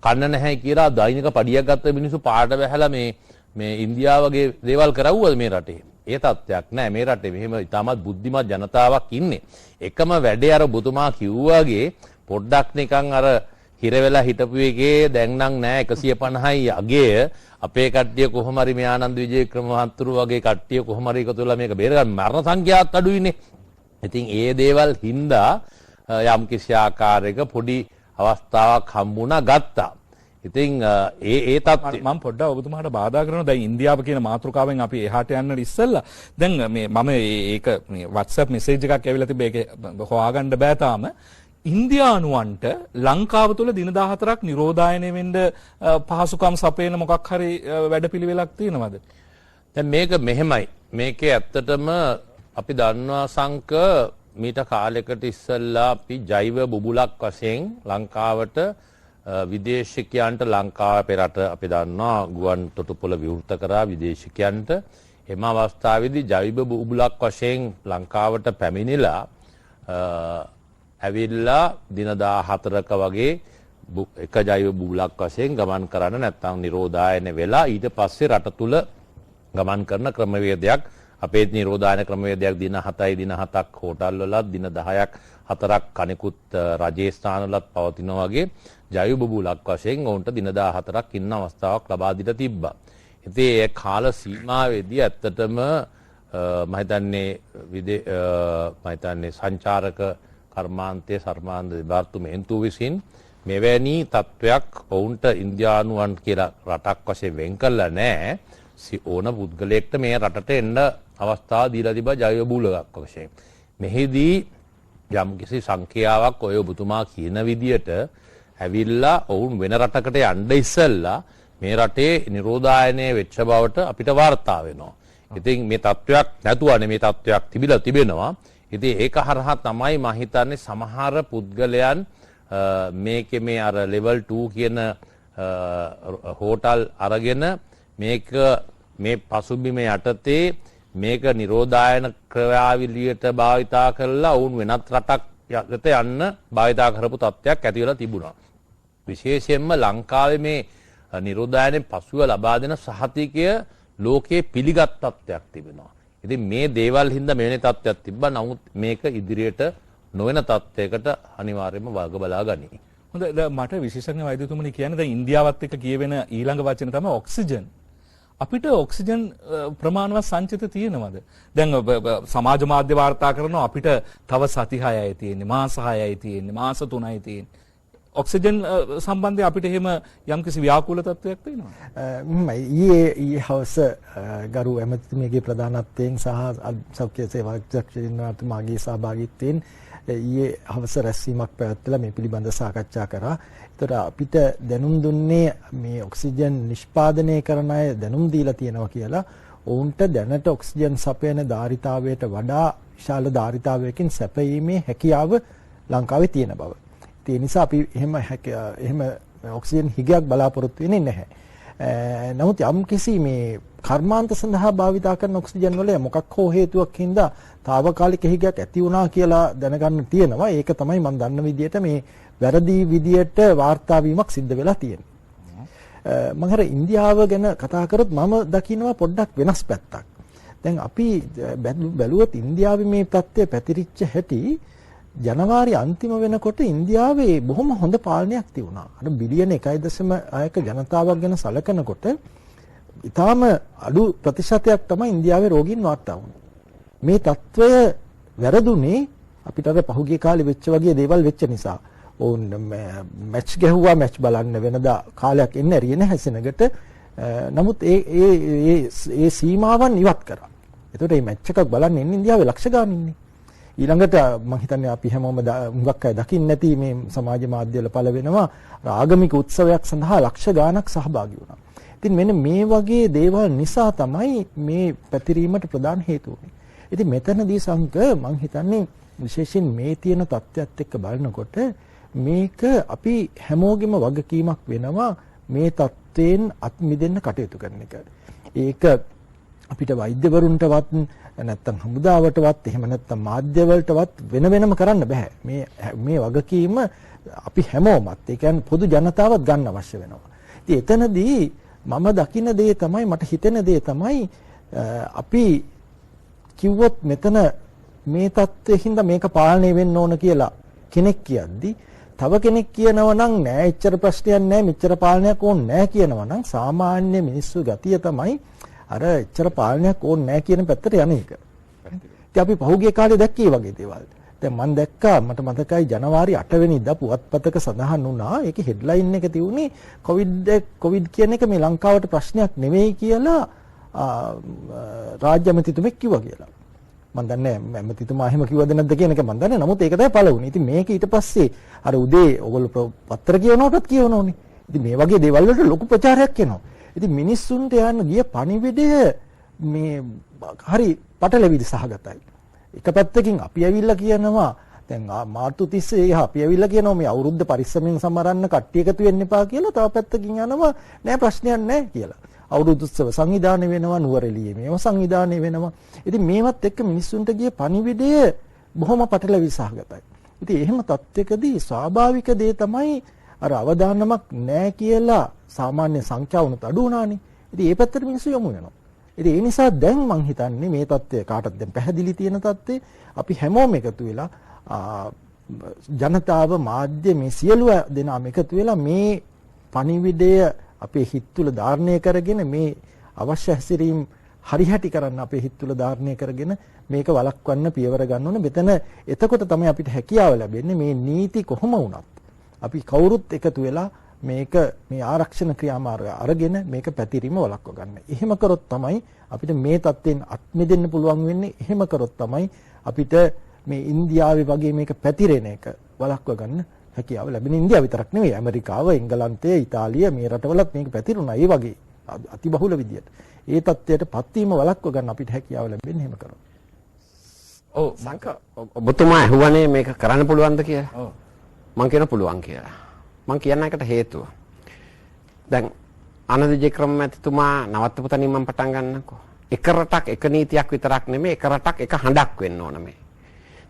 කන්න නැහැ කියලා දෛනික පඩියක් ගත්ත මිනිස්සු පාට බැහැලා මේ ඉන්දියාවගේ දේවල් කරවුවද මේ රටේ? ඒ තත්ත්වයක් නෑ මේ රටේ. මෙහෙම ඉතාමත් බුද්ධිමත් ජනතාවක් ඉන්නේ. එකම වැඩේ අර ඔබතුමා කිව්වාගේ පොඩ්ඩක් නිකන් අර හිර වෙලා හිටපු එකේ දැන් නම් නෑ 150යි අගය අපේ කට්ටිය කොහොම හරි මේ ආනන්ද විජේක්‍රම මහතුරු වගේ කට්ටිය කොහොම හරි එකතු වෙලා මේක බේරගන්න මරණ සංඛ්‍යාවත් අඩුයිනේ. ඉතින් ඒ දේවල් හින්දා යම් කිසි ආකාරයක පොඩි අවස්ථාවක් හම්බුණා ගත්තා. ඉතින් ඒ තත්ත්වය මම පොඩ්ඩක් ඔබතුමාට බාධා කරනවා. දැන් ඉන්දියාව කියන මාතෘකාවෙන් අපි එහාට යන්න ඉස්සෙල්ලා දැන් මේ මම ඒක මේ WhatsApp මෙසේජ් එකක් ඇවිල්ලා තිබ්බ ඒක හොයාගන්න බෑ තාම. ඉන්දියානුවන්ට ලංකාව තුළ දින 14ක් නිරෝධායනය වෙන්න පහසුකම් සපයන මොකක් හරි වැඩපිළිවෙලක් තියෙනවද? දැන් මේක මෙහෙමයි. මේකේ ඇත්තටම අපි දන්නවා සංක මීට කාලයකට ඉස්සෙල්ලා අපි ජෛව බුබුලක් වශයෙන් ලංකාවට විදේශිකයන්ට ලංකාව පෙරට අපි දන්නවා ගුවන් තොටුපොළ විවෘත කරා විදේශිකයන්ට. එම අවස්ථාවේදී ජෛව බුබුලක් වශයෙන් ලංකාවට පැමිණිලා ඇවිල්ලා දින 14ක වගේ එක ජෛව බුබුලක් වශයෙන් ගමන් කරන්න නැත්නම් නිරෝධායන වෙලා ඊට පස්සේ රට තුල ගමන් කරන ක්‍රමවේදයක් අපේ නිරෝධායන ක්‍රමවේදයක් දින 7යි දින 7ක් හෝටල් වලත් දින 10ක් 4ක් අනෙකුත් රජයේ ස්ථාන වලත් පවතිනවා වගේ ජෛව බුබුලක් වශයෙන් ඔවුන්ට දින 14ක් ඉන්න අවස්ථාවක් ලබා දීලා තිබ්බා. ඉතින් ඒ කාල සීමාවේදී ඇත්තටම මම හිතන්නේ සංචාරක කර්මාන්තයේ සර්මාන්ත දෙපාර්තමේන්තුව විසින් මෙවැනි තත්ත්වයක් ඔවුන්ට ඉන්දියානුවන් කියලා රටක් වශයෙන් වෙන් කළා නෑ. ඕන පුද්ගලයෙක්ට මේ රටට එන්න අවස්ථාව දීලා තිබා ජෛව බූලකක් වශයෙන්. මෙහිදී යම්කිසි සංඛ්‍යාවක් ඔය ඔබතුමා කියන විදියට ඇවිල්ලා ඔවුන් වෙන රටකට යන්න ඉස්සෙල්ලා මේ රටේ නිරෝධායනය වෙච්ච බවට අපිට වාර්තා වෙනවා. ඉතින් මේ තත්ත්වයක් නැතුවනේ මේ තත්ත්වයක් තිබිලා තිබෙනවා. ඉතින් ඒක හරහා තමයි මම හිතන්නේ සමහර පුද්ගලයන් මේකේ මේ අර level 2 කියන හෝටල් අරගෙන මේක මේ පසුබිම යටතේ මේක නිරෝධායන ක්‍රියාවලියට භාවිතා කරලා වුන් වෙනත් රටක් යටතේ යන්න භාවිතා කරපු තත්ත්වයක් ඇති වෙලා තිබුණා. විශේෂයෙන්ම ලංකාවේ මේ නිරෝධායනයෙන් පසුව ලබා දෙන සහතිකය ලෝකයේ පිළිගත් තත්ත්වයක් තිබෙනවා. ඉතින් මේ දේවල් හින්දා මෙවැනි තත්ත්වයක් තිබ්බා. නමුත් මේක ඉදිරියට නොවන තත්ත්වයකට අනිවාර්යයෙන්ම වග බලා ගනී. හොඳයි මට විශේෂඥ වෛද්‍යතුමනි කියන්නේ දැන් ඉන්දියාවත් එක්ක කියවෙන ඊළඟ වචන තමයි ඔක්සිජන්. අපිට ඔක්සිජන් ප්‍රමාණවත් සංචිත තියෙනවද? දැන් සමාජ මාධ්‍ය වාර්තා කරනවා අපිට තව සති 6යි තියෙන්නේ, මාස 6යි තියෙන්නේ, මාස 3යි තියෙන්නේ. ඔක්සිජන් සම්බන්ධයෙන් අපිට එහෙම යම්කිසි ව්‍යාකූල තත්ත්වයක් තියෙනවා. ඊයේ හවස ගරු ඇමතිතුමියගේ ප්‍රධානත්වයෙන් සහ සෞඛ්‍ය සේවා අධ්‍යක්ෂකතුමාගේ සහභාගීත්වයෙන් ඊයේ හවස රැස්වීමක් පැවැත්වලා මේ පිළිබඳ සාකච්ඡා කරා. ඒතර අපිට දැනුම් දුන්නේ මේ ඔක්සිජන් නිෂ්පාදනය කරන අය දැනුම් දීලා තියෙනවා කියලා. ඔවුන්ට දැනට ඔක්සිජන් සපයන ධාරිතාවයට වඩා විශාල ධාරිතාවයකින් සැපයීමේ හැකියාව ලංකාවේ තියෙන බව. ඒ නිසා අපි එහෙම ඔක්සිජන් හිගයක් බලාපොරොත්තු වෙන්නේ නැහැ. නමුත් යම් කිසි මේ කර්මාන්ත සඳහා භාවිතා කරන ඔක්සිජන් වල මොකක් හෝ හේතුවක් හින්දා తాවකාලික හිගයක් ඇති වුණා කියලා දැනගන්න තියෙනවා. ඒක තමයි මම දන්න විදිහට මේ වැරදි විදියට වාර්තා වීමක් සිද්ධ වෙලා තියෙන්නේ. මම හර ඉන්දියාව ගැන කතා කරොත් මම දකිනවා පොඩ්ඩක් වෙනස් පැත්තක්. දැන් අපි බැලුවොත් ඉන්දියාවේ මේ තත්ත්වය පැතිරිච්ච හැටි ජනවාරි අන්තිම වෙනකොට ඉන්දියාවේ බොහොම හොඳ පාලනයක් තිබුණා. අර බිලියන 1.6ක ජනතාවක් ගැන සැලකනකොට ඊටාම අඩු ප්‍රතිශතයක් තමයි ඉන්දියාවේ රෝගීන් වාර්තා වුණේ. මේ తত্ত্বය වැරදුනේ අපිට අර පහුගිය කාලේ වෙච්ච වගේ දේවල් වෙච්ච නිසා. ඕන් මැච් ගැහුවා මැච් බලන්න වෙනදා කාලයක් එන්න ඇරියේ නැහැ සෙනගට. නමුත් ඒ සීමාවන් ඉවත් කරා. ඒතකොට මේ මැච් එකක් බලන්න එන්නේ ඉන්දියාවේ ලක්ෂ ගාණක් ඉන්නේ. ඊළඟට මම හිතන්නේ අපි හැමෝම හුඟක් අය දකින්න නැති මේ සමාජ මාධ්‍යවල පළ වෙනවා ආගමික උත්සවයක් සඳහා ලක්ෂ ගාණක් සහභාගී වුණා. ඉතින් මෙන්න මේ වගේ දේවල් නිසා තමයි මේ පැතිරීමට ප්‍රධාන හේතුව වෙන්නේ. ඉතින් මෙතනදී සංක මම හිතන්නේ විශේෂයෙන් මේ තියෙන තත්ත්වයක් එක්ක බලනකොට මේක අපි හැමෝගෙම වගකීමක් වෙනවා මේ තත්ත්වයෙන් අත් මිදෙන්න කටයුතු කරන එක. ඒක අපිට වෛද්‍යවරුන්ටවත් නැත්තම් හමුදාවටවත් එහෙම නැත්තම් මාධ්‍යවලටවත් වෙන වෙනම කරන්න බෑ. මේ වගකීම අපි හැමෝමත් ඒ කියන්නේ පොදු ජනතාවත් ගන්න අවශ්‍ය වෙනවා. ඉතින් එතනදී මම දකින දේ තමයි මට හිතෙන දේ තමයි අපි කිව්වොත් මෙතන මේ තත්ත්වෙකින්ද මේක පාලනය වෙන්න ඕන කියලා කෙනෙක් කියද්දි තව කෙනෙක් කියනවා නම් නෑ එච්චර ප්‍රශ්නයක් නෑ මෙච්චර පාලනයක් ඕනේ නෑ කියනවා නම් සාමාන්‍ය මිනිස්සු ගතිය තමයි අර එච්චර පාලනයක් ඕනේ නැහැ කියන පැත්තට යන එක. ඉතින් අපි පහුගිය කාලේ දැක්කේ වගේ දේවල්. දැන් මම දැක්කා මට මතකයි ජනවාරි 8 වෙනිදා පුවත්පතක සඳහන් වුණා ඒකේ හෙඩ්ලයින් එක තියුනේ කොවිඩ් කියන එක මේ ලංකාවට ප්‍රශ්නයක් නෙවෙයි කියලා රාජ්‍ය ඇමතිතුමෙක් කිව්වා කියලා. මම දන්නේ නැහැ ඇමතිතුමා එහෙම කිව්වද නැද්ද කියන එක මම දන්නේ. නමුත් ඒක තමයි පළ වුණේ. ඉතින් මේක ඊට පස්සේ අර උදේ ඔයගොල්ලෝ පත්‍ර කියනකොටත් කියවනෝනේ. ඉතින් මේ වගේ දේවල් වලට ලොකු ප්‍රචාරයක් එනවා. ඉතින් මිනිස්සුන්ට යන්න ගිය පණිවිඩය මේ හරි පටලැවිලි සහගතයි. එක පැත්තකින් අපි ඇවිල්ලා කියනවා දැන් මාර්තු 30 අපි ඇවිල්ලා කියනවා මේ අවුරුද්ද පරිස්සමෙන් සමරන්න කට්ටිය එකතු වෙන්න එපා කියලා. තව පැත්තකින් යනවා නෑ ප්‍රශ්නයක් නෑ කියලා. අවුරුදු උත්සව සංවිධානය වෙනවා නුවරඑළියේ මේව සංවිධානය වෙනවා. ඉතින් මේවත් එක්ක මිනිස්සුන්ට ගිය පණිවිඩය බොහොම පටලැවිලි සහගතයි. ඉතින් එහෙම තත්ත්වයකදී ස්වාභාවික දේ තමයි අර අවදානමක් නෑ කියලා සාමාන්‍ය සංඛ්‍යාවුණත් අඩු වුණානේ. ඉතින් ඒ පැත්තට මිනිස්සු යමු වෙනවා. ඉතින් ඒ නිසා දැන් මං හිතන්නේ මේ தත්ත්වය කාටද දැන් පැහැදිලි තියෙන தත්ත්වේ අපි හැමෝම එකතු වෙලා ජනතාව මාධ්‍ය මේ සියලු දෙනාම එකතු වෙලා මේ පණිවිඩය අපේ හිත තුළ ධාරණය කරගෙන මේ අවශ්‍ය හැසිරීම් හරිහැටි කරන්න අපේ හිත තුළ ධාරණය කරගෙන මේක වළක්වන්න පියවර ගන්න ඕනේ. මෙතන එතකොට තමයි අපිට හැකියාව ලැබෙන්නේ මේ නීති කොහොම වුණත් අපි කවුරුත් එකතු වෙලා මේක මේ ආරක්ෂණ ක්‍රියාමාර්ග අරගෙන මේක පැතිරීම වළක්ව ගන්න. එහෙම කරොත් තමයි අපිට මේ තත්ත්වෙන් අත් මිදෙන්න පුළුවන් වෙන්නේ. එහෙම කරොත් තමයි අපිට මේ ඉන්දියාවේ වගේ මේක පැතිරෙන එක වළක්ව ගන්න හැකියාව ලැබෙන. ඉන්දියාව විතරක් නෙවෙයි, ඇමරිකාව, එංගලන්තය, ඉතාලිය මේ රටවලත් මේක පැතිරුණා. ඒ වගේ අතිබහුල විදියට. ඒ තත්ත්වයට පත්වීම වළක්ව ගන්න අපිට හැකියාව ලැබෙන්නේ එහෙම කරොත්. ඔව් සංක ඔබතුමා අහුවනේ මේක කරන්න පුළුවන්ද කියලා. ඔව්. මං කියන පුළුවන් කියලා. මං කියන එකට හේතුව. දැන් ආනන්ද ජයක්‍රම මැතිතුමා නවත්තපු තැනින් මම පටන් ගන්නකෝ. එක රටක් එක නීතියක් විතරක් නෙමෙයි, එක රටක් එක හඬක් වෙන්න ඕන මේ.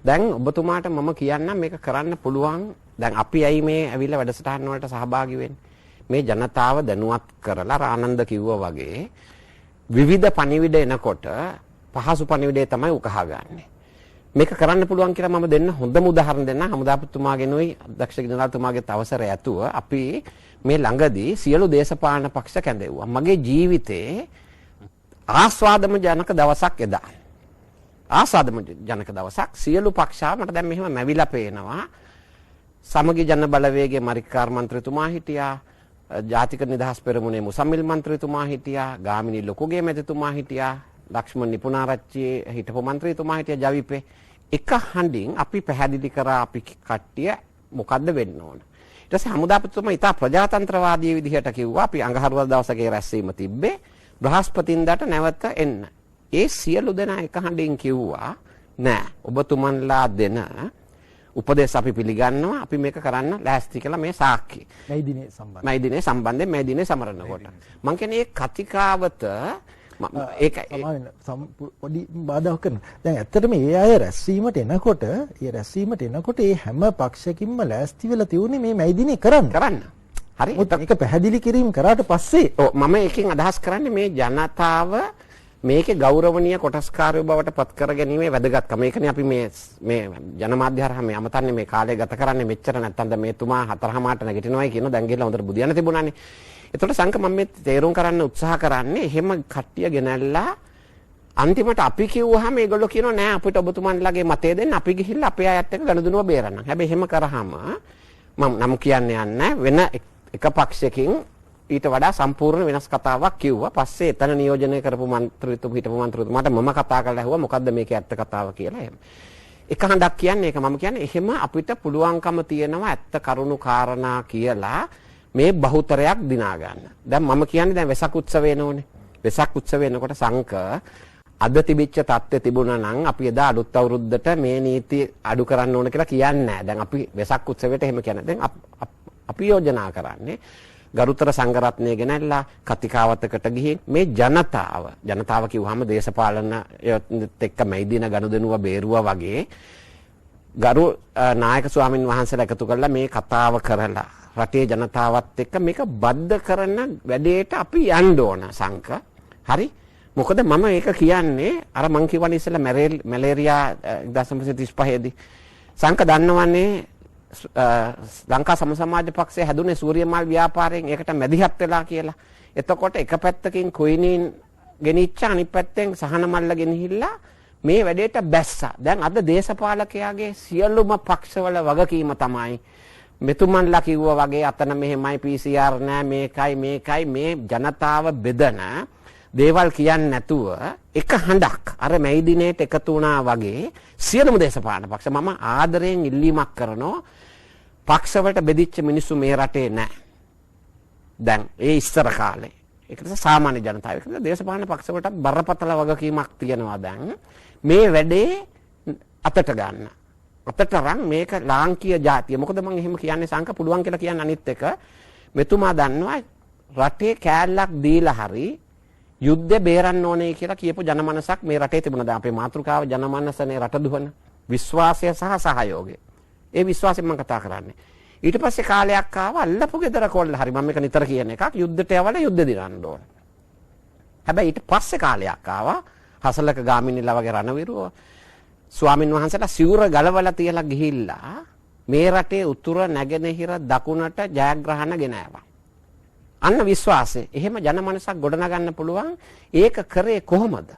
දැන් ඔබතුමාට මම කියන්නම් මේක කරන්න පුළුවන්. දැන් අපි ඇයි මේ ඇවිල්ලා වැඩසටහන් වලට සහභාගී වෙන්නේ? මේ ජනතාව දැනුවත් කරලා ආනන්ද කිව්වා වගේ විවිධ පණිවිඩ එනකොට පහසු පණිවිඩය තමයි උකහාගන්නේ. මේක කරන්න පුළුවන් කියලා මම දෙන්න හොඳම උදාහරණ දෙන්න. හමුදාපතිතුමාගෙනුයි අධ්‍යක්ෂ ජනරාල්තුමාගේත් අවසරය ඇතුව අපි මේ ළඟදී සියලු දේශපාලන පක්ෂ කැඳෙව්වා. මගේ ජීවිතේ ආස්වාදම ජනක දවසක් එදා. ආස්වාදම ජනක දවසක් සියලු පක්ෂා මට දැන් මෙහෙම මැවිලා පේනවා. සමගි ජන බලවේගයේ මරික්කාර් මන්ත්‍රීතුමා හිටියා. ජාතික නිදහස් පෙරමුණේ මුසම්මිල් මන්ත්‍රීතුමා හිටියා. ගාමිණී ලොකුගේ මැතිතුමා හිටියා. ලක්ෂ්මන් නිපුණාරච්චියේ හිටපු මන්ත්‍රීතුමා හිටියා ජවිපේ. එක හඬින් අපි පැහැදිලි කරා අපි කට්ටිය මොකද්ද වෙන්න ඕන. ඊට පස්සේ හමුදාපතිතුමා ඉතා ප්‍රජාතන්ත්‍රවාදී විදිහට කිව්වා අපි අඟහරුවාදා දවසකේ රැස්වීම තිබ්බේ බ්‍රහස්පතින්දාට නැවත එන්න. ඒ සියලු දෙනා එක හඬින් කිව්වා නෑ ඔබතුමන්ලා දෙන උපදේශ අපි පිළිගන්නවා අපි මේක කරන්න ලෑස්ති කියලා මේ සාක්ෂි. මේ දිනේ සම්බන්ධයෙන් මේ දිනේ සමරනකොට මම කියන්නේ මේ කතිකාවත ඒකයි පොඩි බාධාවක් කරන. දැන් ඇත්තටම මේ අය රැස්වීමට එනකොට ඒ හැම පක්ෂකින්ම ලෑස්ති වෙලා තියුනේ මේ මැයි දිනේ කරන්න. හරි. ඒක පැහැදිලි කිරීම කරාට පස්සේ මම එකෙන් අදහස් කරන්නේ මේ ජනතාව මේකේ ගෞරවනීය කොටස්කාරයෝ බවට පත් කර ගැනීමේ වැදගත්කම. මේකනේ අපි මේ ජනමාධ්‍ය හරහා මේ අමතන්නේ මේ කාලය ගත කරන්නේ මෙච්චර නැත්තම් දැන් මේ තුමා 4:00ට නැගිටිනවයි කියන දැන් ගිහලා හොඳට බුදියන්න තිබුණානේ. එතකොට සංක මම මේ තේරුම් කරන්න උත්සාහ කරන්නේ එහෙම කට්ටිය ගෙනල්ලා අන්තිමට අපි කිව්වහම මේගොල්ලෝ කියනවා නෑ අපිට ඔබතුමන්ලාගේ මතය දෙන්න අපි ගිහිල්ලා අපේ අයත් එක්ක ගනුදෙනුව බේරන්න. හැබැයි එහෙම කරාම මම නම් කියන්නේ යන්නේ වෙන එක පක්ෂයකින් ඊට වඩා සම්පූර්ණ වෙනස් කතාවක් කිව්වා. පස්සේ එතන නියෝජනය කරපු මන්ත්‍රීතුමා හිටපු මන්ත්‍රීතුමාට මම කතා කරලා ඇහුවා මොකද්ද මේකේ ඇත්ත කතාව කියලා එහෙම. එක හඬක් කියන්නේ ඒක මම කියන්නේ එහෙම අපිට පුළුවන්කම තියෙනවා ඇත්ත කරුණු කාරණා කියලා මේ බහුතරයක් දිනා ගන්න. දැන් මම කියන්නේ දැන් වෙසක් උත්සවය එනෝනේ. වෙසක් උත්සවය එනකොට සංක අද තිබිච්ච තත්ත්වය තිබුණා නම් අපි එදා අලුත් අවුරුද්දට මේ නීති අඩු කරන්න ඕන කියලා කියන්නේ නැහැ. දැන් අපි වෙසක් උත්සවයට එහෙම කියන්නේ. දැන් අපි යෝජනා කරන්නේ ගරුතර සංඝරත්නය ගෙනල්ලා කතිකාවතකට ගිහින් මේ ජනතාව කිව්වහම දේශපාලන එක්ක මේ දින ගනුදෙනුව බේරුවා වගේ ගරු නායක ස්වාමින් වහන්සේලා එකතු කරලා මේ කතාව කරලා රටේ ජනතාවත් එක්ක මේක බද්ධ කරන වැඩේට අපි යන්න ඕන සංක. හරි? මොකද මම ඒක කියන්නේ අර මං කියවනේ ඉස්සෙල්ලා මැලේරියා 1935 දී සංක දන්නවන්නේ ලංකා සමාජ පක්ෂය හැදුනේ සූරියමල් ව්‍යාපාරයෙන් ඒකට මැදිහත් වෙලා කියලා. එතකොට එක පැත්තකින් කුයිනීන් ගෙනිච්ච අනිත් පැත්තෙන් සහන මල්ල ගෙනහිල්ලා මේ වැඩේට බැස්සා. දැන් අද දේශපාලකයාගේ සියලුම පක්ෂවල වගකීම තමයි මෙතුමන්ලා කිව්වා වගේ අතන මෙහෙමයි PCR නෑ මේකයි මේ ජනතාව බෙදන දේවල් කියන්නේ නැතුව එක හඬක් අර මැයි දිනේට එකතු වුණා වගේ සියලුම දේශපාලන පක්ෂ මම ආදරයෙන් ඉල්ලීමක් කරනවා පක්ෂවලට බෙදිච්ච මිනිස්සු මේ රටේ නැහැ. දැන් ඒ ඉස්සර කාලේ ඒකට සාමාන්‍ය ජනතාව ඒකට දේශපාලන පක්ෂවලට බරපතල වගකීමක් තියෙනවා දැන් මේ වැඩේ අතට ගන්න. අතට රන් මේක ලාංකීය ජාතිය. මොකද මම එහෙම කියන්නේ සංක පුළුවන් කියලා කියන්නේ අනිත් එක මෙතුමා දන්නවා රටේ කෑල්ලක් දීලා හරි යුද්ධය බේරන්න ඕනේ කියලා කියපු ජනමනසක් මේ රටේ තිබුණා. දැන් අපේ මාතෘකාව ජනමනසනේ රට දුවන විශ්වාසය සහ සහයෝගය. ඒ විශ්වාසයෙන් මම කතා කරන්නේ. ඊට පස්සේ කාලයක් ආවා අල්ලපු ගෙදර කොල්ල හරි මම මේක නිතර කියන එකක් යුද්ධයට යවලා යුද්ධ දිනන්න ඕන. හැබැයි ඊට පස්සේ කාලයක් ආවා හසලක ගාමිණීලා වගේ රණවිරුව ස්වාමින් වහන්සේලා සිවුර ගලවලා තියලා ගිහිල්ලා මේ රටේ උතුර නැගෙනහිර දකුණට ජයග්‍රහණ ගෙනාවා. අන්න විශ්වාසය. එහෙම ජනමනසක් ගොඩනගන්න පුළුවන්. ඒක කරේ කොහොමද?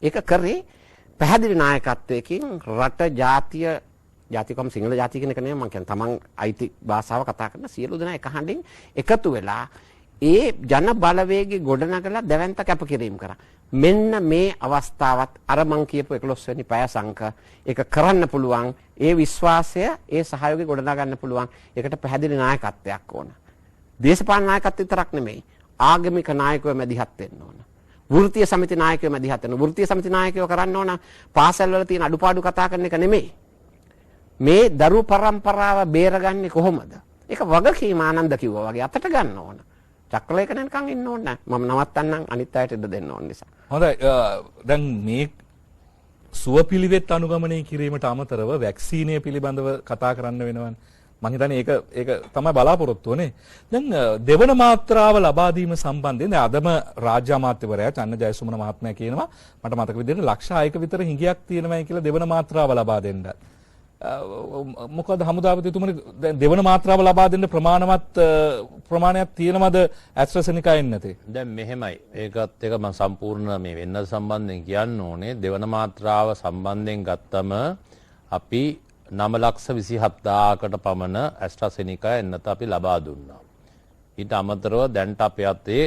ඒක කරේ පැහැදිලි නායකත්වයකින් රට ජාතිය ජාතිකම් සිංහල ජාතික කෙනෙක් නෙමෙයි මම කියන්නේ තමන් අයිති භාෂාව කතා කරන සියලු දෙනා එක හඬින් එකතු වෙලා ඒ ජන බලවේගය ගොඩනගලා දැවැන්ත කැපකිරීම කරා. මෙන්න මේ අවස්ථාවත් අර මං කියපු 11 වෙනි පැය සංක ඒක කරන්න පුළුවන්. ඒ විශ්වාසය ඒ සහයෝගය ගොඩනගා ගන්න පුළුවන්. ඒකට පැහැදිලි නායකත්වයක් ඕන. දේශපාලන නායකත්ව විතරක් නෙමෙයි ආගමික නායකයෝ මැදිහත් වෙන්න ඕන. වෘත්තීය සමිති නායකයෝ මැදිහත් වෙන්න. වෘත්තීය සමිති නායකයෝ කරන්න ඕන පාසල් වල තියෙන අඩුපාඩු කතා කරන එක නෙමෙයි. මේ දරු පරම්පරාව බේරගන්නේ කොහොමද? ඒක වගකීම ආනන්ද කිව්වා වගේ අතට ගන්න ඕන. චක්‍රලේඛනයන්කන් ඉන්න ඕනේ නැහැ. මම නවත්තන්නම් අනිත් අයට ඉඩ දෙන්න ඕන නිසා. හොඳයි දැන් මේ සුවපිළිවෙත් අනුගමනය කිරීමට අමතරව වැක්සීනය පිළිබඳව කතා කරන්න වෙනවනේ. මම හිතන්නේ ඒක තමයි බලාපොරොත්තු වෙන්නේ. දැන් දෙවන මාත්‍රාව ලබා දීම සම්බන්ධයෙන් දැන් අදම රාජ්‍ය අමාත්‍යවරයා චන්න ජයසුමන මහත්මයා කියනවා මට මතක විදිහට ලක්ෂ 6ක විතර හිඟයක් තියෙනවායි කියලා දෙවන මාත්‍රාව ලබා දෙන්න. මොකද හමුදාපතිතුමනි දැන් දෙවන මාත්‍රාව ලබා දෙන්න ප්‍රමාණයක් තියෙනවද ඇස්ට්‍රාසෙනිකා එන්නතේ? දැන් මෙහෙමයි. ඒකත් එක මම සම්පූර්ණ මේ වෙනස සම්බන්ධයෙන් කියන්න ඕනේ. දෙවන මාත්‍රාව සම්බන්ධයෙන් ගත්තම අපි 9,27,000කට පමණ ඇස්ට්‍රාසෙනිකා එන්නත අපි ලබා දුන්නා. ඊට අමතරව දැන්ට අපේ අතේ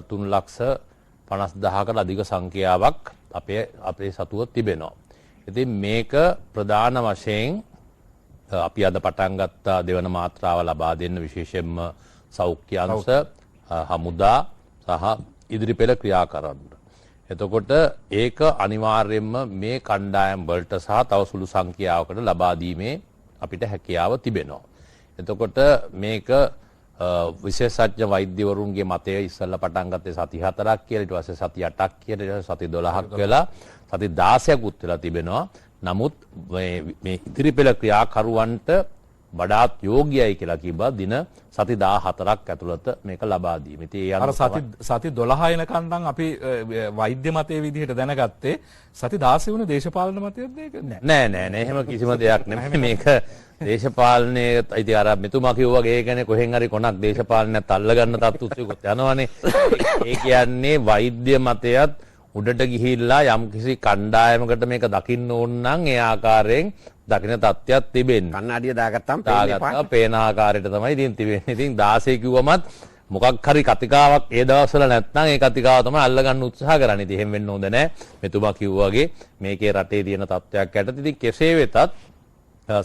3,50,000කට අධික සංඛ්‍යාවක් අපේ සතුව තිබෙනවා. ඉතින් මේක ප්‍රධාන වශයෙන් අපි අද පටන් ගත්ත දෙවන මාත්‍රාව ලබා දෙන්න විශේෂයෙන්ම සෞඛ්‍ය අංශ හමුදා සහ ඉදිරිපෙළ ක්‍රියා කරන්න. එතකොට ඒක අනිවාර්යයෙන්ම මේ කණ්ඩායම් වලට සහ තව සුළු සංඛ්‍යාවකට ලබා දීමේ අපිට හැකියාව තිබෙනවා. එතකොට මේක විශේෂඥ වෛද්‍යවරුන්ගේ මතය ඉස්සෙල්ලා පටන් ගත්තේ සති 4ක් කියලා ඊට පස්සේ සති 8ක් කියලා ඊට පස්සේ සති 12ක් වෙලා සති 16ක් උත් වෙලා තිබෙනවා. නමුත් මේ ඉදිරිපෙළ ක්‍රියාකරුවන්ට වඩාත් යෝග්‍යයි කියලා කිව්වා දින සති 14ක් ඇතුළත මේක ලබා දීම. ඉතින් ඒ අර සති 12 එනකන් නම් අපි වෛද්‍ය මතයේ විදිහට දැනගත්තේ සති 16 වුණ දේශපාලන මතයක්ද ඒක? නෑ එහෙම කිසිම දෙයක් නෙමෙයි. මේක දේශපාලනයේ ඉතින් අර මෙතුමා කිව්වා වගේ ඒ කියන්නේ කොහෙන් හරි කොනක් දේශපාලනයත් අල්ලගන්න තත්ත්වයක් යනවනේ. ඒ කියන්නේ වෛද්‍ය මතයත් උඩට ගිහිල්ලා යම්කිසි කණ්ඩායමකට මේක දකින්න ඕන නම් ඒ ආකාරයෙන් දකින්න තත්ත්වයක් තිබෙන්නේ. කන්නඩිය දාගත්තාම පේන ආකාරයට තමයි ඉතින් තිබෙන්නේ. ඉතින් 16 කිව්වමත් මොකක් හරි කතිකාවක් ඒ දවස්වල නැත්නම් ඒ කතිකාව තමයි අල්ලගන්න උත්සාහ කරන්නේ. ඉතින් එහෙම වෙන්න හොඳ නැහැ. මෙතුමා කිව්වා වගේ මේකේ රටේ තියෙන තත්ත්වයක් යටතේ ඉතින් කෙසේ වෙතත්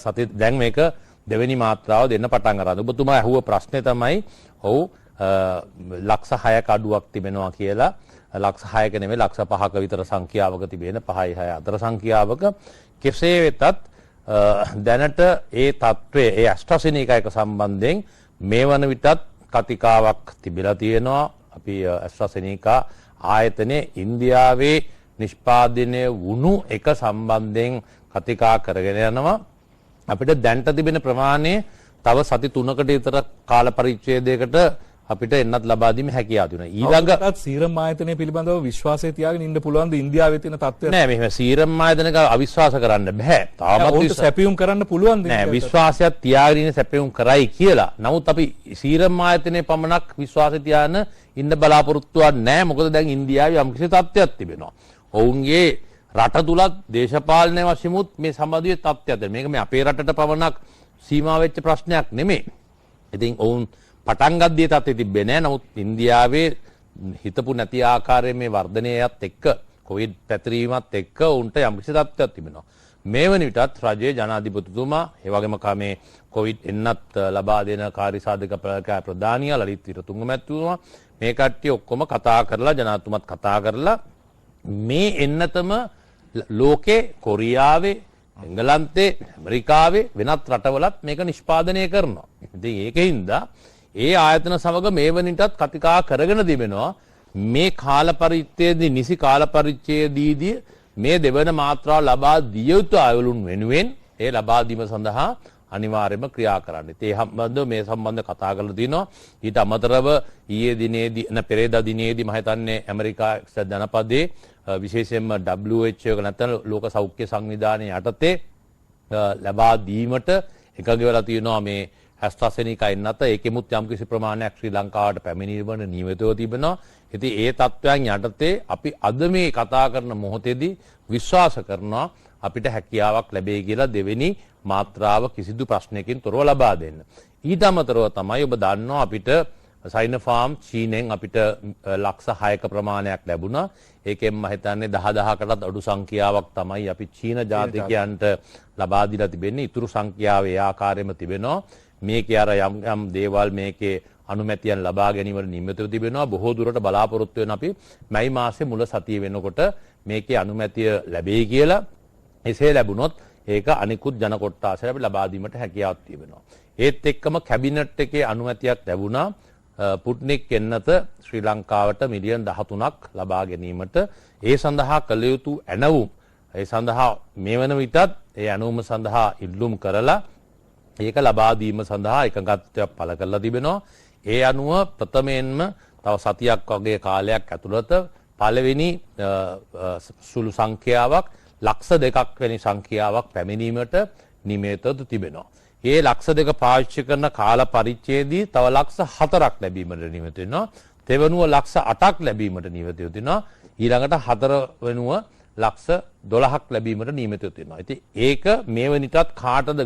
සති දැන් මේක දෙවෙනි මාත්‍රාව දෙන්න පටන් ගන්නවා. ඔබතුමා අහුව ප්‍රශ්නේ තමයි ඔව් ලක්ෂ 6ක අඩුවක් තිබෙනවා කියලා. ලක්ෂ 6ක නෙමෙයි ලක්ෂ 5ක විතර සංඛ්‍යාවක තිබෙන 5යි 6 අතර සංඛ්‍යාවක කෙසේ වෙතත් දැනට ඒ තත්ත්වයේ ඒ ඇස්ට්‍රාසෙනිකා එක සම්බන්ධයෙන් මේ වන විටත් කතිකාවක් තිබිලා තියෙනවා. අපි ඇස්ට්‍රාසෙනිකා ආයතනයේ ඉන්දියාවේ නිෂ්පාදනය වුණු එක සම්බන්ධයෙන් කතිකා කරගෙන යනවා. අපිට දැන්ට තිබෙන ප්‍රමාණය තව සති 3කට විතර කාල පරිච්ඡේදයකට අපිට එන්නත් ලබා දීම හැකියාව තියෙනවා. ඊළඟට සීරම් ආයතනය පිළිබඳව විශ්වාසය තියාගෙන ඉන්න පුළුවන් ද ඉන්දියාවේ තියෙන තත්ත්වය? නෑ මෙහෙම සීරම් ආයතනක අවිශ්වාස කරන්න බෑ. තාමත් සැපයුම් කරන්න පුළුවන් ද? නෑ විශ්වාසයක් තියාගෙන ඉන්න සැපයුම් කරයි කියලා. නමුත් අපි සීරම් ආයතනයේ පමණක් විශ්වාසය තියාගෙන ඉන්න බලාපොරොත්තුවක් නෑ. මොකද දැන් ඉන්දියාවේ යම්කිසි තත්ත්වයක් තිබෙනවා. ඔවුන්ගේ රට තුලත් දේශපාලන වශයෙන්මුත් මේ සම්බන්ධයේ තත්ත්වයක්. මේක මේ අපේ රටට පමණක් සීමා වෙච්ච ප්‍රශ්නයක් නෙමෙයි. ඉතින් ඔවුන් පටන් ගද්දී තත්ත්වෙ තිබ්බේ නෑ. නමුත් ඉන්දියාවේ හිතපු නැති ආකාරයෙන් මේ වර්ධනයත් එක්ක කොවිඩ් පැතිරීමත් එක්ක උන්ට යම්කිසි තත්ත්වයක් තිබෙනවා. මේ වන විටත් රජයේ ජනාධිපතිතුමා ඒ වගේම මේ කොවිඩ් එන්නත් ලබා දෙන කාර්යසාධක ප්‍රධානියා ලලිත් විරතුංග මැතිතුමා මේ කට්ටිය ඔක්කොම කතා කරලා ජනාධිපතිතුමත් කතා කරලා මේ එන්නතම ලෝකේ කොරියාවේ එංගලන්තේ ඇමරිකාවේ වෙනත් රටවලත් මේක නිෂ්පාදනය කරනවා. ඉතින් ඒකින්ද ඒ ආයතන සමග මේ වනිටත් කතිකා කරගෙන තිබෙනවා මේ කාල පරිච්ඡේදයේ නිසි කාල පරිච්ඡේදයේදී මේ දෙවන මාත්‍රාව ලබා දිය යුතු අයවලුන් වෙනුවෙන් ඒ ලබා දීම සඳහා අනිවාර්යයෙන්ම ක්‍රියා කරන්න. ඒ සම්බන්ධව මේ සම්බන්ධ කතා කරලා තිනවා. ඊට අමතරව ඊයේ දිනේදී පෙරේදා දිනේදී මම හිතන්නේ ඇමරිකා එක්සත් ජනපදයේ විශේෂයෙන්ම WHO එක නැත්නම් ලෝක සෞඛ්‍ය සංවිධානයේ යටතේ ලබා දීමට එකඟ වෙලා තියෙනවා මේ ඇස්ට්‍රාසෙනිකා එන්නත. ඒකෙමුත් යම්කිසි ප්‍රමාණයක් ශ්‍රී ලංකාවට පැමිණීමට නියමිතව තිබෙනවා. ඉතින් ඒ තත්ත්වයන් යටතේ අපි අද මේ කතා කරන මොහොතේදී විශ්වාස කරනවා අපිට හැකියාවක් ලැබෙයි කියලා දෙවෙනි මාත්‍රාව කිසිදු ප්‍රශ්නයකින් තොරව ලබා දෙන්න. ඊට අමතරව තමයි ඔබ දන්නවා අපිට සයිනෝෆාම් චීනෙන් අපිට ලක්ෂ 6ක ප්‍රමාණයක් ලැබුණා. ඒකෙන් මම හිතන්නේ 10000කටත් අඩු සංඛ්‍යාවක් තමයි අපි චීන ජාතිකයන්ට ලබා දීලා තිබෙන්නේ. ඊතුරු සංඛ්‍යාව ඒ ආකාරයෙන්ම තිබෙනවා. මේකේ අර යම් දේවල් මේකේ අනුමැතියන් ලබා ගැනීමට නියමිතව තිබෙනවා. බොහෝ දුරට බලාපොරොත්තු වෙන අපි මැයි මාසේ මුල සතිය වෙනකොට මේකේ අනුමැතිය ලැබෙයි කියලා. එසේ ලැබුණොත් ඒක අනිකුත් ජන කොට්ටාසයට අපි ලබා දීමට හැකියාවක් තිබෙනවා. ඒත් එක්කම කැබිනට් එකේ අනුමැතියක් ලැබුණා පුට්නික් එන්නත ශ්‍රී ලංකාවට මිලියන් 13ක් ලබා ගැනීමට. ඒ සඳහා කළ යුතු ඇණවුම් ඒ සඳහා මේ වන විටත් ඒ ඇණවුම සඳහා ඉල්ලුම් කරලා ඒක ලබා දීම සඳහා එකඟත්වයක් පළ කරලා තිබෙනවා. ඒ අනුව ප්‍රථමයෙන්ම තව සතියක් වගේ කාලයක් ඇතුළත පළවෙනි සුළු සංඛ්‍යාවක් ලක්ෂ 2ක් වැනි සංඛ්‍යාවක් පැමිණීමට නියමිතව තිබෙනවා. ඒ ලක්ෂ 2 පාවිච්චි කරන කාල පරිච්ඡේදයේ තව ලක්ෂ 4ක් ලැබීමට නියමිත වෙනවා. තෙවනුව ලක්ෂ 8ක් ලැබීමට නියමිත වෙනවා. ඊළඟට 4 වෙනුව ලක්ෂ 12ක් ලැබීමට නියමිත වෙනවා. ඉතින් ඒක මේ වෙනිටත් කාටද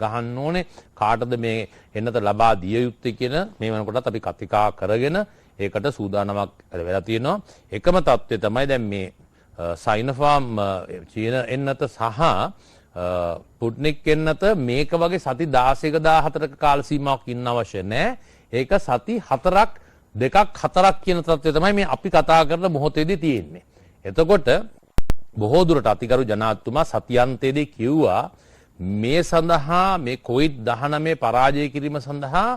ගහන්න ඕනේ කාටද මේ එන්නත ලබා දිය යුත්තේ කියන මේ වෙනකොටත් අපි කතිකා කරගෙන ඒකට සූදානමක් වෙලා තියෙනවා. එකම தත්ත්වය තමයි දැන් මේ සයිනෝෆාම් චීන එන්නත සහ පුට්නික් එන්නත මේක වගේ සති 16ක 14ක කාල සීමාවක් ඉන්න අවශ්‍ය නැහැ. ඒක සති 4ක් 2ක් 4ක් කියන තත්ත්වය තමයි මේ අපි කතා කරන මොහොතේදී තියෙන්නේ. එතකොට බොහෝ දුරට අතිගරු ජනාධිපතිතුමා සතියන්තයේදී කිව්වා මේ සඳහා මේ COVID-19 පරාජය කිරීම සඳහා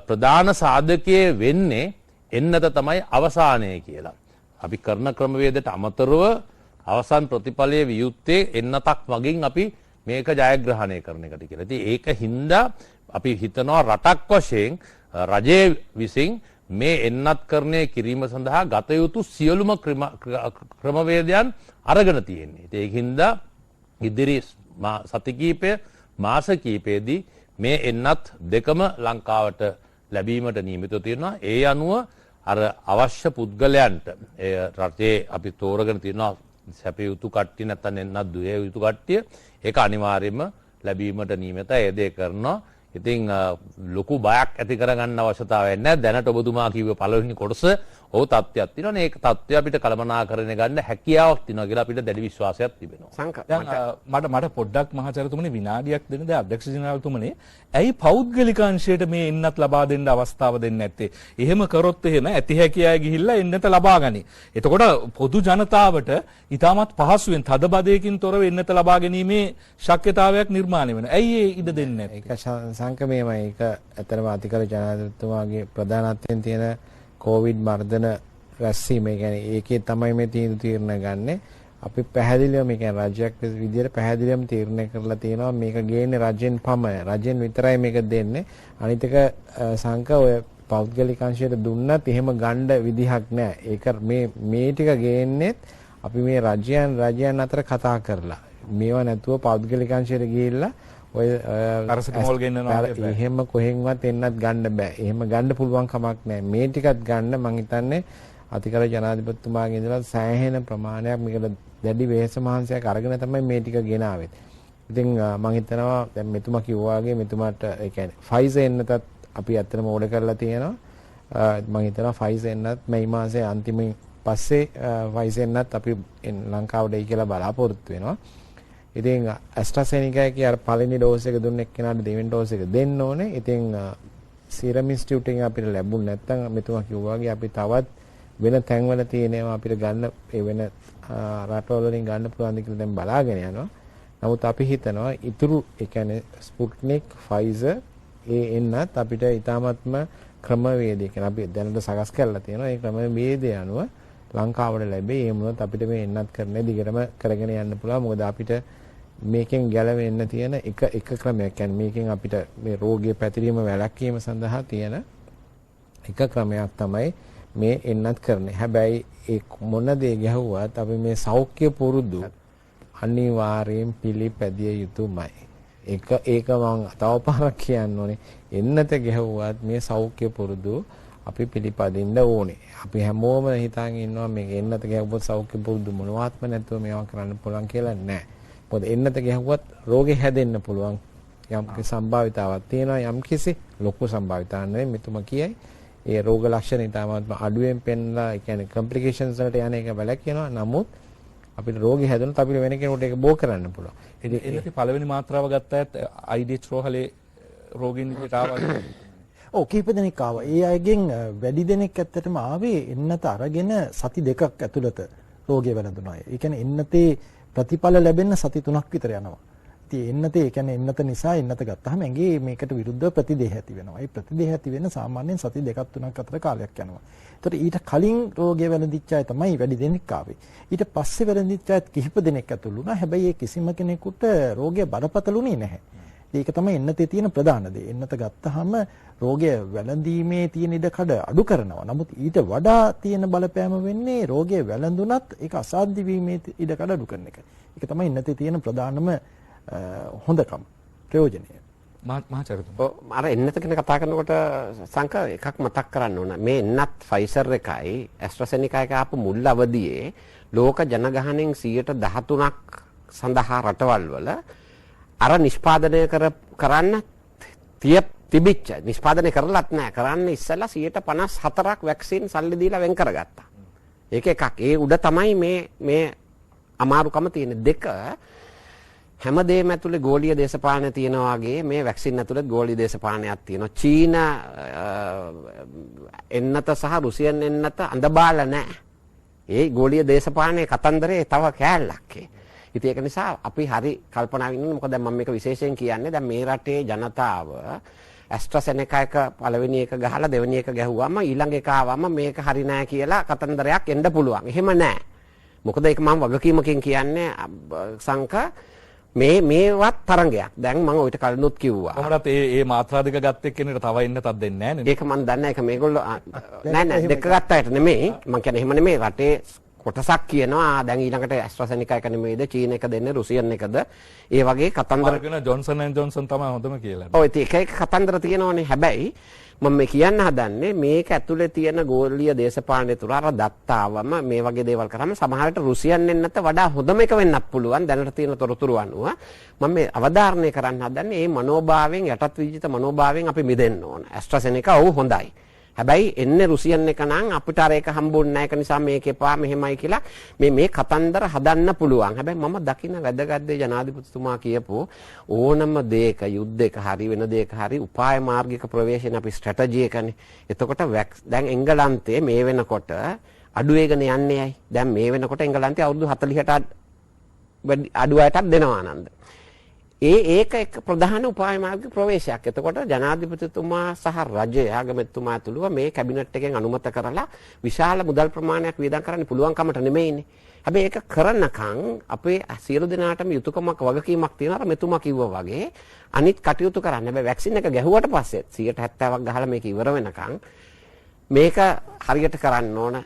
ප්‍රධාන සාධකයේ වෙන්නේ එන්නත තමයි අවසානය කියලා. අපි කරන ක්‍රමවේදයට අමතරව අවසන් ප්‍රතිඵලයේ වියුත්තේ එන්නතක් වගින් අපි මේක ජයග්‍රහණය කරන එකට කියලා. ඉතින් ඒක හින්දා අපි හිතනවා රටක් වශයෙන් රජයේ විසින් මේ එන්නත්කරණය කිරීම සඳහා ගත යුතු සියලුම ක්‍රමවේදයන් අරගෙන තියෙන්නේ. ඒක හින්දා ඉදිරි සති කීපය මාස කීපෙදී මේ එන්නත් දෙකම ලංකාවට ලැබීමට නියමිතව තියෙනවා. ඒ අනුව අර අවශ්‍ය පුද්ගලයන්ට රටේ අපි තෝරගෙන තියෙනවා සැප යුතු කට්ටිය නැත්නම් එන්නත් දුය යුතු කට්ටිය ඒක අනිවාර්යයෙන්ම ලැබීමට නියමිතයි. ඒ දේ කරනවා. ඉතින් ලොකු බයක් ඇති කරගන්න අවශ්‍යතාවයක් නැහැ. දැනට ඔබතුමා කිව්ව පළවෙනි කොටස ඔව් තත්ත්වයක් තියෙනවා. ඒක තත්ත්වය අපිට කළමනාකරණය ගන්න හැකියාවක් තියෙනවා කියලා අපිට දැඩි විශ්වාසයක් තිබෙනවා. දැන් මට පොඩ්ඩක් මහාචාර්යතුමනි විනාඩියක් දෙන්න දැන් අධ්‍යක්ෂ ජනරාල්තුමනි ඇයි පෞද්ගලික අංශයට මේ එන්නත් ලබා දෙන්න අවස්ථාව දෙන්නේ නැත්තේ? එහෙම කරොත් එහෙම ඇති හැකියාව ගිහිල්ලා එන්නත ලබා ගනි. එතකොට පොදු ජනතාවට ඊටමත් පහසුවෙන් තදබදයකින් තොරව එන්නත ලබා ගැනීමේ ශක්‍යතාවයක් නිර්මාණය වෙනවා. ඇයි ඒ ඉඩ දෙන්නේ නැත්තේ? ඒක සංකමයමයි. ඒක ඇත්තටම අතිගරු ජනාධිපතිතුමාගේ ප්‍රධානත්වයෙන් තියෙන කොවිඩ් මර්ධන රැස්වීම. ඒ කියන්නේ ඒකේ තමයි මේ තීරණ ගන්නෙ. අපි පැහැදිලිවම මේ කියන්නේ රාජ්‍යයක් විදියට පැහැදිලිවම තීරණය කරලා තියෙනවා මේක ගේන්නේ රජෙන් පමණයි. රජෙන් විතරයි මේක දෙන්නේ. අනිත් එක සංක ඔය පෞද්ගලික අංශයට දුන්නත් එහෙම ගන්න විදිහක් නැහැ. ඒක මේ ටික ගේන්නේත් අපි මේ රජයන් අතර කතා කරලා. මේවා නැතුව පෞද්ගලික අංශයට ගිහිල්ලා ඔය අරසකමෝල් ගෙන්නනවා එහෙම කොහෙන්වත් එන්නත් ගන්න බෑ. එහෙම ගන්න පුළුවන් කමක් නැහැ. මේ ටිකත් ගන්න මං හිතන්නේ අතිගරු ජනාධිපතිතුමාගේ ඉඳලා සෑහෙන ප්‍රමාණයක් මේකට දැඩි වෙහෙස මහන්සියක් අරගෙන තමයි මේ ටික ගෙනාවේ. ඉතින් මං හිතනවා දැන් මෙතුමා කිව්වා වගේ මෙතුමාට ඒ කියන්නේ ෆයිසර් එන්නතත් අපි ඇත්තටම ඕඩර් කරලා තියෙනවා. මං හිතනවා ෆයිසර් එන්නත් මේ මාසේ අන්තිමේ පස්සේ ෆයිසර් එන්නත් අපි ලංකාවට එයි කියලා බලාපොරොත්තු වෙනවා. ඉතින් ඇස්ට්‍රාසෙනිකා කිය අර පළවෙනි ඩෝස් එක දුන්න එක්කෙනාට දෙවෙනි ඩෝස් එක දෙන්න ඕනේ. ඉතින් සීරම් ඉන්ස්ටිටියුට් එකෙන් අපිට ලැබුණ නැත්නම් මෙතුමා කිව්වා වගේ අපි තවත් වෙන තැන්වල තියෙනවා අපිට ගන්න ඒ වෙන රටවල වලින් ගන්න පුළුවන් ද කියලා දැන් බලාගෙන යනවා. නමුත් අපි හිතනවා ඉතුරු ඒ කියන්නේ ස්පුට්නික් ෆයිසර් ඒ එන්නත් අපිට ඊටාත්ම ක්‍රමවේදයක අපි දැනට සකස් කරලා තියෙනවා. ඒ ක්‍රමවේදය අනුව ලංකාවට ලැබෙයි. ඒ මොනවත් අපිට මේ එන්නත් කරන්නේ දිගටම කරගෙන යන්න පුළුවන්. මොකද අපිට මේකෙන් ගැලවෙන්න තියෙන එක ක්‍රමයක්. කියන්නේ මේකෙන් අපිට මේ රෝගයේ පැතිරීම වැළැක්වීම සඳහා තියෙන එක ක්‍රමයක් තමයි මේ එන්නත් කරන්නේ. හැබැයි ඒ මොන දේ ගැහුවත් අපි මේ සෞඛ්‍ය පුරුදු අනිවාර්යෙන් පිළිපැදිය යුතුමයි. ඒක මම තව පාරක් කියන්න ඕනේ. එන්නත ගැහුවත් මේ සෞඛ්‍ය පුරුදු අපි පිළිපදින්න ඕනේ. අපි හැමෝම හිතාගෙන ඉන්නවා මේක එන්නත ගැහුවොත් සෞඛ්‍ය පුරුදු මොනවත්ම නැතුව මේවා කරන්න පුළුවන් කියලා. නෑ. මොකද එන්නත ගැහුවත් රෝගේ හැදෙන්න පුළුවන්. යම් කිසි සම්භාවිතාවක් තියෙනවා, යම් කිසි ලොකු සම්භාවිතාවක් නෙවෙයි මෙතුමා කියයි. ඒ රෝග ලක්ෂණ ඊටම අඩුවෙන් පෙන්ලා, ඒ කියන්නේ කොම්ප්ලිකේෂන්ස් වලට යන එක වැළැක්වෙනවා. නමුත් අපිට රෝගී හැදුනොත් අපිට වෙන කෙනෙකුට ඒක බෝ කරන්න පුළුවන්. එන්නති පළවෙනි මාත්‍රාව ගත්තාත් IDH රෝහලේ රෝගීන් විදිහට ආවා. ඔව් කීප දෙනෙක් ආවා. ඒ අයගෙන් වැඩි දෙනෙක් ඇත්තටම ආවේ එන්නත අරගෙන සති 2ක් ඇතුළත රෝගය වැළඳුන අය. ඒ කියන්නේ එන්නතේ ප්‍රතිඵල ලැබෙන්න සති 3ක් විතර යනවා. ඉතින් එන්නතේ ඒ කියන්නේ එන්නත නිසා එන්නත ගත්තාම ඇඟේ මේකට විරුද්ධව ප්‍රතිදේහ ඇති වෙනවා. ඒ ප්‍රතිදේහ ඇති වෙන්න සාමාන්‍යයෙන් සති 2ක් 3ක් අතර කාලයක් යනවා. ඒතර ඊට කලින් රෝගය වැළඳිච්ච අය තමයි වැඩි දෙනෙක් ආවේ. ඊට පස්සේ වැළඳිච්ච අයත් කිහිප දෙනෙක් ඇතුළු වුණා. හැබැයි ඒ කිසිම කෙනෙකුට රෝගය බරපතලුනේ නැහැ. ඒක තමයි එන්නතේ තියෙන ප්‍රධාන දේ. එන්නත ගත්තාම රෝගය වැළඳීමේ තියෙන ඉඩකඩ අඩු කරනවා. නමුත් ඊට වඩා තියෙන බලපෑම වෙන්නේ රෝගය වැළඳුනත් ඒක අසාධ්‍ය වීමේ ඉඩකඩ අඩු කරන එක. ඒක තමයි එන්නතේ තියෙන ප්‍රධානම හොඳකම ප්‍රයෝජනය. මහාචාර්යතුමා. අර එන්නත ගැන කතා කරනකොට සංක එකක් මතක් කරන්න ඕන. මේ එන්නත් ෆයිසර් එකයි ඇස්ට්‍රාසෙනිකා එක ආපු මුල් අවදියේ ලෝක ජනගහනයෙන් 13%ක් සඳහා රටවල් වල අර නිෂ්පාදනය කරන්න තිබිච්ච නිෂ්පාදනය කරලත් නැහැ. කරන්න ඉස්සෙල්ලා 54%ක් වැක්සින් සල්ලි දීලා වෙන් කරගත්තා. ඒක එකක්. ඒ උඩ තමයි මේ අමාරුකම තියෙන. දෙක හැමදේම ඇතුලේ ගෝලීය දේශපාලනය තියෙනවා වගේ මේ වැක්සින් ඇතුලේ ගෝලීය දේශපාලනයක් තියෙනවා. චීන එන්නත සහ රුසියන් එන්නත අඳබාලා නැහැ. ඒ ගෝලීය දේශපාලනයේ කතන්දරේ තව කෑල්ලක්. ඉතින් ඒක නිසා අපි හරි කල්පනාවෙන් ඉන්න. මොකද දැන් මම මේක විශේෂයෙන් කියන්නේ දැන් මේ රටේ ජනතාව ඇස්ට්‍රාසෙනෙකා එක පළවෙනි එක ගහලා දෙවෙනි එක ගැහුවාම ඊළඟ එක ආවම මේක හරි නෑ කියලා කතන්දරයක් එන්න පුළුවන්. එහෙම නෑ. මොකද ඒක මම වගකීමකින් කියන්නේ සංක මේවත් තරංගයක්. දැන් මම ඔයිට කලිනුත් කිව්වා. කොහොමද මේ මාත්‍රා දෙක ගත්ත එක්කෙනෙකුට තව එන්නතක් දෙන්නේ නැහැ නේද? ඒක මම දන්නේ ඒක මේගොල්ලෝ නෑ දෙක ගත්තාට නෙමෙයි. මම කියන්නේ එහෙම නෙමෙයි. රටේ කොටසක් කියනවා දැන් ඊළඟට ඇස්ට්‍රාසෙනිකා එක නෙමෙයිද චීන එක දෙන්නේ රුසියන් එකද ඒ වගේ කතන්දර කියන ජොන්සන් ඇන්ඩ් ජොන්සන් තමයි හොඳම කියලා. ඔව් ඒක එක කතන්දර තියෙනවනේ. හැබැයි මම මේ කියන්න හදන්නේ මේක ඇතුලේ තියෙන ගෝලීය දේශපාලනය තුර අර දත්තාවම මේ වගේ දේවල් කරාම සමහරට රුසියන් එන්නත් වඩා හොඳම එක වෙන්නත් පුළුවන් දැනට තියෙන තොරතුරු අනුව. මම මේ අවධාරණය කරන්න හදන්නේ මේ මනෝභාවයෙන් යටත් විජිත මනෝභාවයෙන් අපි මිදෙන්න ඕන. ඇස්ට්‍රාසෙනිකා ඔව් හොඳයි. හැබැයි එන්නේ රුසියන් එක නම් අපිට අර එක හම්බුන්නේ නැහැ. ඒක නිසා මේක එපා මෙහෙමයි කියලා මේ කතන්දර හදන්න පුළුවන්. හැබැයි මම දකින වැදගත් දේ ජනාධිපතිතුමා කියපු ඕනම දෙයක යුද්ධයක හරි වෙන දෙයක හරි උපාය මාර්ගික ප්‍රවේශන අපි ස්ට්‍රැටජි එකනේ. එතකොට දැන් එංගලන්තයේ මේ වෙනකොට අඩු වේගන යන්නේ ඇයි? දැන් මේ වෙනකොට එංගලන්තයේ අවුරුදු 40ට අඩු අයටත් දෙනවා නන්ද. ඒක එක ප්‍රධාන උපාය මාර්ගික ප්‍රවේශයක්. එතකොට ජනාධිපතිතුමා සහ රජය ආගමැතිතුමා ඇතුළුව මේ කැබිනට් එකෙන් අනුමත කරලා විශාල මුදල් ප්‍රමාණයක් වියදම් කරන්න පුළුවන් කමට නෙමෙයිනේ. හැබැයි ඒක කරනකම් අපේ සියලු දෙනාටම යුතුයකමක් වගකීමක් තියෙනවා. මෙතුමා කිව්වා වගේ අනිත් කටයුතු කරන්න. හැබැයි වැක්සින් එක ගැහුවට පස්සේ 70%ක් ගහලා මේක ඉවර වෙනකම් මේක හරියට කරන්න ඕන.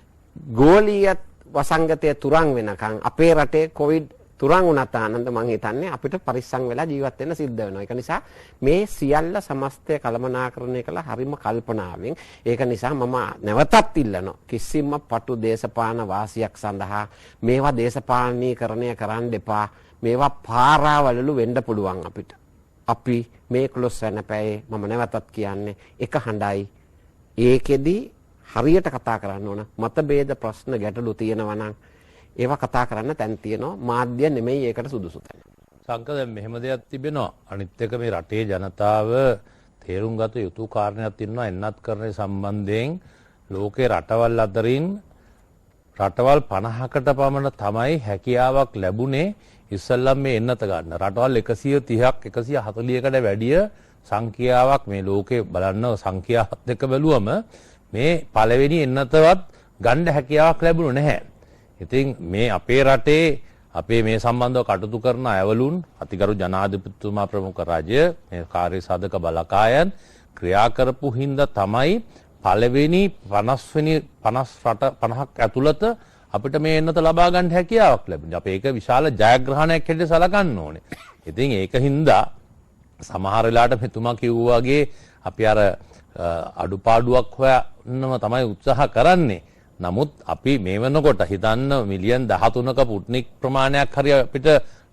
ගෝලීය වසංගතය තුරන් වෙනකම් අපේ රටේ කොවිඩ් තුරන් වුණත් ආනන්ද මං හිතන්නේ අපිට පරිස්සම් වෙලා ජීවත් වෙන්න සිද්ධ වෙනවා. ඒක නිසා මේ සියල්ල සමස්තය කළමනාකරණය කළා හරිම කල්පනාවෙන්. ඒක නිසා මම නැවතත් ඉල්ලනවා කිසිම පටු දේශපාලන වාසියක් සඳහා මේවා දේශපාලනීකරණය කරන්න එපා. මේවා පාරාවලලු වෙන්න පුළුවන් අපිට. අපි මේ 11 වෙනි පැයේ මම නැවතත් කියන්නේ එක හඬයි. ඒකෙදි හරියට කතා කරන්න ඕන. මතභේද ප්‍රශ්න ගැටලු තියෙනවා නම් ඒවා කතා කරන්න තැන් තියෙනවා. මාධ්‍ය නෙමෙයි ඒකට සුදුසු තැන. සංක දැන් මෙහෙම දෙයක් තිබෙනවා. අනිත් එක මේ රටේ ජනතාව තේරුම් ගත යුතු කාරණයක් තියෙනවා. එන්නත් කරන සම්බන්ධයෙන් ලෝකේ රටවල් අතරින් රටවල් 50කට පමණ තමයි හැකියාවක් ලැබුණේ ඉස්සල්ලාම මේ එන්නත ගන්න. රටවල් 130ක් 140කට වැඩිය සංඛ්‍යාවක් මේ ලෝකේ බලන්න සංඛ්‍යාවත් එක්ක බැලුවම මේ පළවෙනි එන්නතවත් ගන්න හැකියාවක් ලැබුණේ නැහැ. ඉතින් මේ අපේ රටේ අපේ මේ සම්බන්ධව කටයුතු කරන අයවලුන් අතිගරු ජනාධිපතිතුමා ප්‍රමුඛ රජය මේ කාර්ය සාධක බලකායන් ක්‍රියා කරපු හින්දා තමයි පළවෙනි 50ක් ඇතුළත අපිට මේ එන්නත ලබා ගන්න හැකියාවක් ලැබුණේ. අපි ඒක විශාල ජයග්‍රහණයක් හැටියට සලකන්න ඕනේ. ඉතින් ඒක හින්දා සමහර වෙලාවට මෙතුමා කිව්වා වගේ අපි අර අඩුපාඩුවක් හොයන්නම තමයි උත්සාහ කරන්නේ. නමුත් අපි මේ වෙනකොට හිතන්න මිලියන් 13ක පුට්නික් ප්‍රමාණයක් හරි අපිට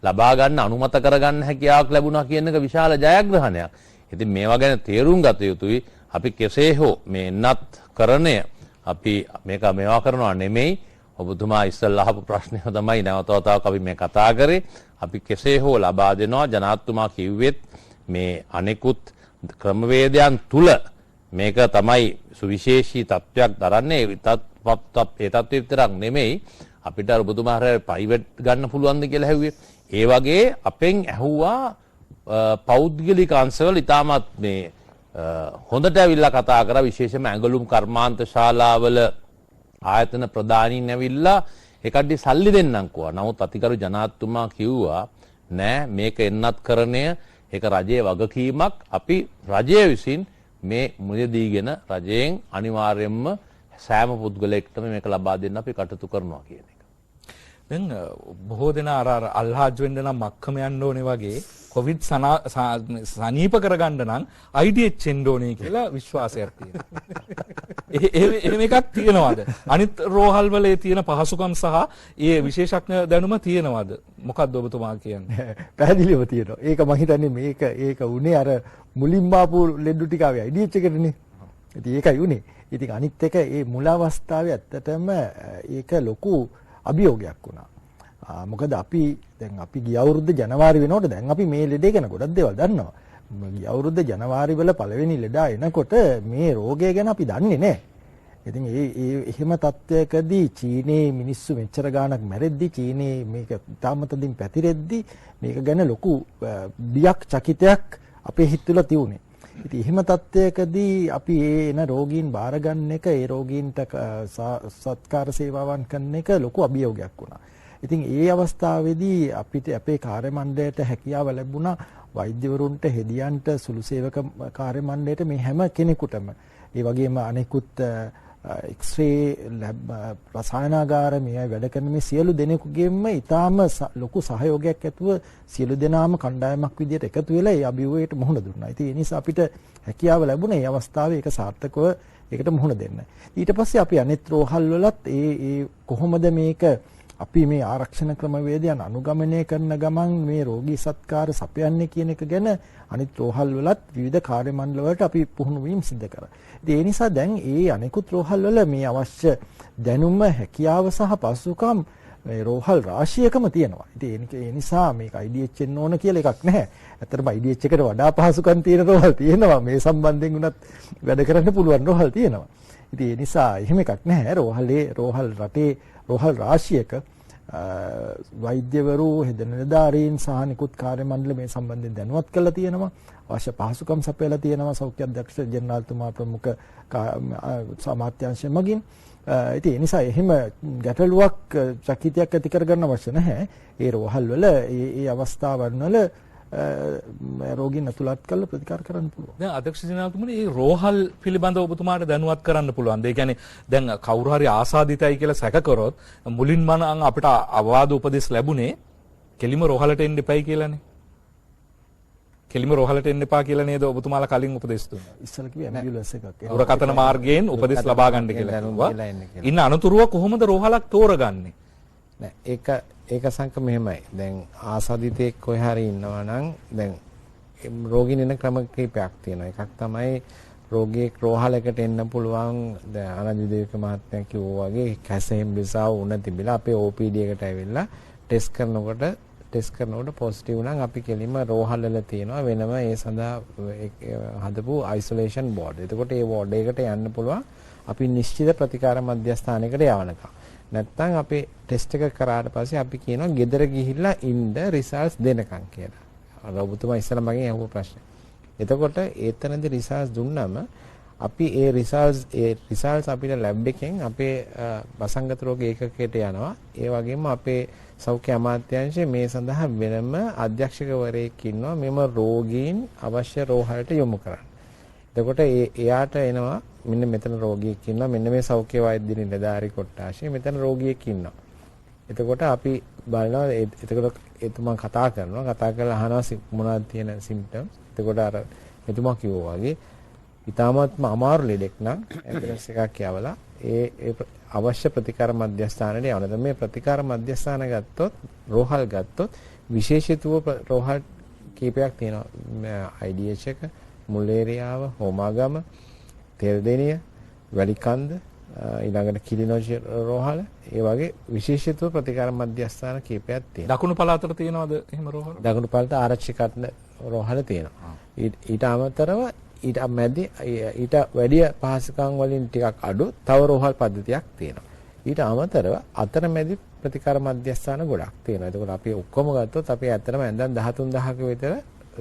ලබා ගන්න අනුමත කරගන්න හැකියාවක් ලැබුණා කියන එක විශාල ජයග්‍රහණයක්. ඉතින් මේවා ගැන තේරුම් ගත යුතුයි. අපි කෙසේ හෝ මේ එන්නත් කරණය අපි මේක මේවා කරනවා නෙමෙයි. ඔබතුමා ඉස්සල්ලා අහපු ප්‍රශ්නය තමයි නැවත වතාවක් අපි මේ කතා කරේ. අපි කෙසේ හෝ ලබා දෙනවා ජනාධිපතිතුමා කිව්වෙත් මේ අනෙකුත් ක්‍රමවේදයන් තුල මේක තමයි සුවිශේෂී තත්වයක් දරන්නේ. ඒ තත්ත්වය විතරක් නෙමෙයි අපිට ඔබතුමා හර ප්‍රයිවට් ගන්න පුළුවන්ද කියලා ඇහුවේ. ඒ වගේ අපෙන් ඇහුවා පෞද්ගලික අංශවල ඉතාමත් මේ හොඳට ඇවිල්ලා කතා කරා. විශේෂයෙන්ම ඇඟලුම් කර්මාන්ත ශාලාවල ආයතන ප්‍රධානීන් ඇවිල්ලා ඒකඩි සල්ලි දෙන්නම් කිව්වා. නමුත් අතිගරු ජනාධිපතිතුමා කිව්වා නෑ මේක එන්නත් කරණය ඒක රජයේ වගකීමක්. අපි රජය විසින් මේ මුලදීගෙන රජයෙන් අනිවාර්යයෙන්ම සෑම පුද්ගලයෙක්ටම මේක ලබා දෙන්න අපි කටයුතු කරනවා කියන එක. දැන් බොහෝ දෙනා අර අල්හාජ් වෙන්න නම් මක්කම යන්න ඕනේ වගේ කොවිඩ් සනීප කරගන්න නම් IDH එන්න ඕනේ කියලා විශ්වාසයක් තියෙනවා. එහෙම එකක් තියෙනවද? අනිත් රෝහල් වල තියෙන පහසුකම් සහ ඒ විශේෂඥ දැනුම තියෙනවද? මොකක්ද ඔබතුමා කියන්නේ? පැහැදිලිව තියෙනවා. ඒක මම හිතන්නේ ඒක උනේ අර මුලින්ම ආපු ලෙඩු ටික ආවේ IDH එකටනේ. ඉතින් ඒකයි උනේ. ඉතින් අනිත් එක මේ මුල අවස්ථාවේ ඇත්තටම ඒක ලොකු අභියෝගයක් වුණා. මොකද අපි ගිය අවුරුද්ද ජනවාරි වෙනකොට දැන් අපි මේ ලෙඩේ ගැන ගොඩක් දේවල් දන්නවා. ගිය අවුරුද්ද ජනවාරි වල පළවෙනි ලෙඩා එනකොට මේ රෝගය ගැන අපි දන්නේ නැහැ. ඉතින් එහෙම තත්ත්වයකදී චීනයේ මිනිස්සු මෙච්චර ගාණක් මැරෙද්දි චීනයේ මේක තාමතදින් පැතිරෙද්දි මේක ගැන ලොකු බියක් චකිතයක් අපේ හිත තුළ තියුනේ. ඉතින් එහෙම තත්ත්වයකදී අපි එන රෝගීන් බාර ගන්න එක ඒ රෝගීන්ට සත්කාර සේවාවන් කරන එක ලොකු අභියෝගයක් වුණා. ඉතින් ඒ අවස්ථාවේදී අපිට අපේ කාර්ය මණ්ඩලයට හැකියාව ලැබුණා වෛද්‍යවරුන්ට හෙදියන්ට සුළු සේවක කාර්ය මණ්ඩලයට මේ හැම කෙනෙකුටම ඒ වගේම අනෙකුත් එක්ස්රේ ලැබ් රසායනාගාර මේ වැඩ කරන මේ සියලු දෙනෙකුගෙන්ම ඊටාම ලොකු සහයෝගයක් ඇතුව සියලු දෙනාම කණ්ඩායමක් විදියට එකතු වෙලා ඒ අභියෝගයට මුහුණ දුන්නා. ඉතින් ඒ නිසා අපිට හැකියාව ලැබුණේ මේ අවස්ථාවේ ඒක සාර්ථකව ඒකට මුහුණ දෙන්න. ඊට පස්සේ අපි අනිත් රෝහල් වලත් ඒ කොහොමද මේක අපි මේ ආරක්ෂණ ක්‍රමවේදයන් අනුගමනය කරන ගමන් මේ රෝගී සත්කාර සපයන්නේ කියන එක ගැන අනිත් රෝහල් වලත් විවිධ කාර්ය මණ්ඩල වලට අපි පුහුණු වීම සිදු කරා. ඉතින් ඒ නිසා දැන් ඒ අනිකුත් රෝහල් වල මේ අවශ්‍ය දැනුම හැකියාව සහ පසුකම් මේ රෝහල් රාශියකම තියෙනවා. ඉතින් ඒ නිසා මේක IDH එන්න ඕන කියලා එකක් නැහැ. ඇත්තටම IDH එකට වඩා පහසුකම් තියෙන රෝහල් තියෙනවා. මේ සම්බන්ධයෙන් උනත් වැඩ කරන්න පුළුවන් රෝහල් තියෙනවා. ඉතින් ඒ නිසා එහෙම එකක් නැහැ. රෝහල් රටේ රෝහල් රාශියක වෛද්‍යවරු හෙද නිලධාරීන් සහ නිකුත් කාර්ය මණ්ඩල මේ සම්බන්ධයෙන් දැනුවත් කරලා තියෙනවා. අවශ්‍ය පහසුකම් සපයලා තියෙනවා සෞඛ්‍ය අධ්‍යක්ෂ ජෙනරාල්තුමා ප්‍රමුඛ සමාජාංශ මගින්. ඉතින් ඒ නිසා එහෙම ගැටලුවක් චකිතයක් ඇති කරගන්න අවශ්‍ය නැහැ. ඒ රෝහල් වල ඒ අවස්ථාවන් වල රෝගීන් අතුලත් කරලා ප්‍රතිකාර කරන්න පුළුවන්. දැන් අධ්‍යක්ෂ ජනරාල්තුමනි මේ රෝහල් පිළිබඳව ඔබතුමාට දැනුවත් කරන්න පුළුවන්. ඒ කියන්නේ දැන් කවුරු හරි ආසාදිතයි කියලා සැක කරොත් මුලින්ම නම් අපිට අවවාද උපදෙස් ලැබුණේ කෙලිම රෝහලට එන්න එපයි කියලානේ. කෙලිම රෝහලට එන්න එපා කියලා නේද ඔබතුමාලා කලින් උපදෙස් දුන්නා. ඉස්සල කිව්වේ ඇම්බියුලන්ස් එකක්. දුරකථන මාර්ගයෙන් උපදෙස් ලබා ගන්න කියලා කිව්වා. ඉන්න අනතුරුව කොහොමද රෝහලක් තෝරගන්නේ? නෑ ඒක සංක මෙහෙමයි. දැන් ආසාදිතෙක් කොහේ හරි ඉන්නවා නම් දැන් රෝගීන් එන ක්‍රම කිහිපයක් තියෙනවා. එකක් තමයි රෝගියෙක් රෝහලකට එන්න පුළුවන්. දැන් අනදිදේක මහත්මයා කිව්වා වගේ කැසෙම් බිසාව උණ තිබිලා අපේ OPD එකට ඇවිල්ලා ටෙස්ට් කරනකොට පොසිටිව් නම් අපි කෙලින්ම රෝහල් වල තියෙනවා වෙනම ඒ සඳහා හදපු අයිසොලේෂන් බෝඩ්. එතකොට ඒ බෝඩ් එකට යන්න පුළුවන් අපි නිශ්චිත ප්‍රතිකාර මධ්‍යස්ථානයකට යවනකම්. නැත්තම් අපි ටෙස්ට් එක කරාට පස්සේ අපි කියනවා ගෙදර ගිහිල්ලා ඉන්න රිසල්ට්ස් දෙනකම් කියලා. අර ඔබතුමා ඉස්සෙල්ලා මගෙන් අහපු ප්‍රශ්නේ. එතකොට ඒතනදී රිසල්ට්ස් දුන්නම අපි ඒ රිසල්ට්ස් අපිට ලැබ් එකෙන් අපේ වසංගත රෝග ඒකකයට යනවා. ඒ වගේම අපේ සෞඛ්‍ය අමාත්‍යාංශයේ මේ සඳහා වෙනම අධ්‍යක්ෂකවරයෙක් ඉන්නවා මෙම රෝගීන් අවශ්‍ය රෝහලට යොමු කරන්න. එතකොට එයාට එනවා මෙන්න මෙතන රෝගියෙක් ඉන්නවා මෙන්න මේ සෞඛ්‍ය වෛද්‍ය නිලධාරි කොට්ටාශයේ මෙතන රෝගියෙක් ඉන්නවා. එතකොට අපි බලනවා එතකොට එතුමා කතා කරලා අහනවා මොනවද තියෙන සිම්ප්ටම්ස්. එතකොට අර එතුමා කිව්වා වගේ ඊටාත්ම අමාරු ලෙඩෙක් නම් ඇම්බියුලන්ස් එකක් යවලා ඒ අවශ්‍ය ප්‍රතිකාර මධ්‍යස්ථානයට යවනවා. මේ ප්‍රතිකාර මධ්‍යස්ථාන ගත්තොත් රෝහල් ගත්තොත් විශේෂිතව රෝහල් කීපයක් තියෙනවා. IDH එක, මුල්ලේරියාව, හෝමාගම, තෙල්දෙනිය, වැලිකන්ද, ඊළඟට කිලිනොජ රෝහල, ඒ වගේ විශේෂිතව ප්‍රතිකාර මධ්‍යස්ථාන කීපයක් තියෙනවා. දකුණු පළාතට තියෙනවද එහෙම රෝහල? දකුණු පළාත ආරක්ෂක රෝහල තියෙනවා. ඊට අමතරව ඊට මැදි ඊට වැඩි පහසුකම් වලින් ටිකක් අඩු තව රෝහල් පද්ධතියක් තියෙනවා. ඊට අමතරව අතරමැදි ප්‍රතිකාර මධ්‍යස්ථාන ගොඩක් තියෙනවා. ඒකෝට අපි ඔක්කොම ගත්තොත් අපි ඇත්තටම ඇඳන් 13000ක විතර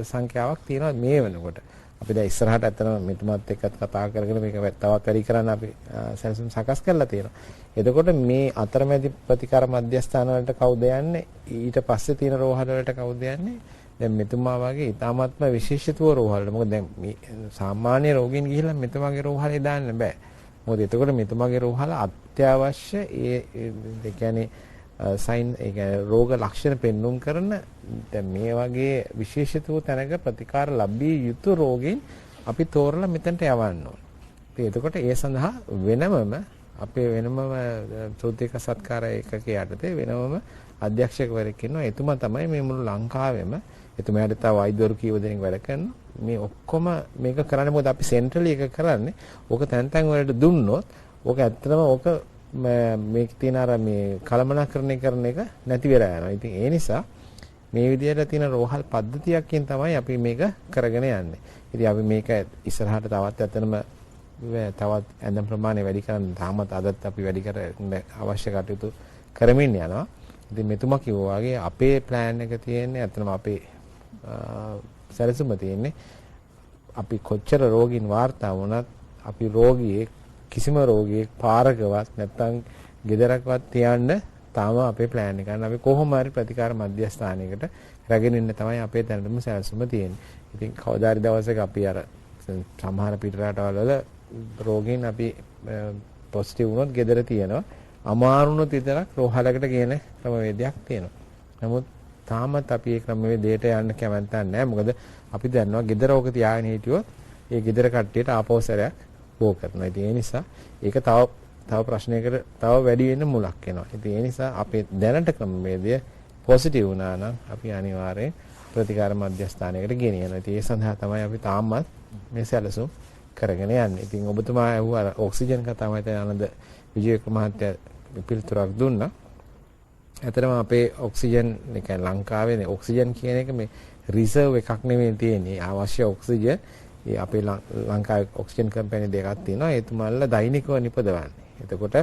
සංඛ්‍යාවක් තියෙනවා මේ වෙනකොට. අපි දැන් ඉස්සරහට ඇත්තටම මෙතුමත් එක්කත් කතා කරගෙන මේක තවත් වැඩි කරන්න අපි සැලසුම් සකස් කරලා තියෙනවා. එතකොට මේ අතරමැදි ප්‍රතිකාර මධ්‍යස්ථාන වලට කවුද යන්නේ? ඊට පස්සේ තියෙන රෝහල වලට කවුද යන්නේ? දැන් මෙතුමා වගේ ඊ타මත්ම විශේෂිතව රෝහල. මොකද දැන් මේ සාමාන්‍ය රෝගීන් ගිහිල්ලා මෙතුමාගේ රෝහලේ දාන්න බෑ. මොකද එතකොට මෙතුමාගේ රෝහල අත්‍යවශ්‍ය ඒ කියන්නේ සයින් ඒ කියන්නේ රෝග ලක්ෂණ පෙන්눔 කරන දැන් මේ වගේ විශේෂිතව තැනක ප්‍රතිකාර ලැබිය යුතු රෝගීන් අපි තෝරලා මෙතනට යවන්න ඕනේ. ඉතින් එතකොට ඒ සඳහා වෙනමම අපේ වෙනමම සෞඛ්‍ය සත්කාර ඒකකයේ යටතේ වෙනමම අධ්‍යක්ෂකවරයෙක් ඉන්නවා. එතුමා තමයි මේ මුළු ලංකාවෙම එතුමාට තව වෛද්‍යවරු කීව දෙනෙක් වැඩ කරනවා. මේ ඔක්කොම මේක කරන්නේ මොකද අපි සෙන්ට්‍රලි එක කරන්නේ. ඕක තැන් තැන් වලට දුන්නොත් ඕක ඇත්තටම ඕක මේක තියෙන අර මේ කළමනාකරණය කරන එක නැති වෙලා යනවා. ඉතින් ඒ නිසා මේ විදිහට තියෙන රෝහල් පද්ධතියකින් තමයි අපි මේක කරගෙන යන්නේ. ඉතින් අපි මේක ඉස්සරහට තවත් ඇත්තටම තවත් ඇඳම් ප්‍රමාණය වැඩි කරන්න තාමත් අදත් අපි වැඩි කරන්න අවශ්‍ය කටයුතු කරමින් යනවා. ඉතින් මෙතුමා කිව්වා වගේ අපේ ප්ලෑන් එක තියෙන්නේ ඇත්තටම අපේ සැලසුම තියෙන්නේ අපි කොච්චර රෝගීන් වාර්තා වුණත් අපි රෝගියෙක් කිසිම රෝගියෙක් පාරකවත් නැත්තම් ගෙදරකවත් තියන්න තාම අපේ ප්ලෑන් එක ගන්න අපි කොහොම හරි ප්‍රතිකාර මධ්‍යස්ථානයකට රැගෙන ඉන්න තමයි අපේ දැනටම සැලසුම තියෙන්නේ. ඉතින් කවදාරි දවසක අපි අර සමහර පිට රටවල වල රෝගීන් අපි පොසිටිව් වුණොත් ගෙදර තියනවා. අමාරුණොත් විතරක් රෝහලකට කියන ක්‍රමවේදයක් තියෙනවා. නමුත් තාමත් අපි ඒ ක්‍රමවේදයට යන්න කැමැත්තක් නැහැ. මොකද අපි දන්නවා ගෙදර ඕක තියාගෙන හිටියොත් ඒ ගෙදර කට්ටියට ආපෞසරයක් බෝ කරනවා. ඉතින් ඒ නිසා ඒක තව ප්‍රශ්නයකට තව වැඩි වෙන්න මුලක් වෙනවා. ඉතින් ඒ නිසා අපේ දැනට ක්‍රමවේදය පොසිටිව් වුණා නම් අපි අනිවාර්යෙන් ප්‍රතිකාර මධ්‍යස්ථානයකට ගෙනියනවා. ඉතින් ඒ සඳහා තමයි අපි තාමත් මේ සැලසුම් කරගෙන යන්නේ. ඉතින් ඔබතුමා අහුවා ඔක්සිජන් කතාව මත ආනන්ද විජේකුමාර මහත්තයා පිළිතුරක් දුන්නා. ඇත්තටම අපේ ඔක්සිජන් එක ලංකාවේ ඔක්සිජන් කියන එක මේ රිසර්ව් එකක් නෙමෙයි තියෙන්නේ. අවශ්‍ය ඔක්සිජන් ඒ අපේ ලංකාවේ ඔක්සිජන් කම්පැනි දෙකක් තියෙනවා. ඒ තුමන්ලා දෛනිකව නිපදවන්නේ. එතකොට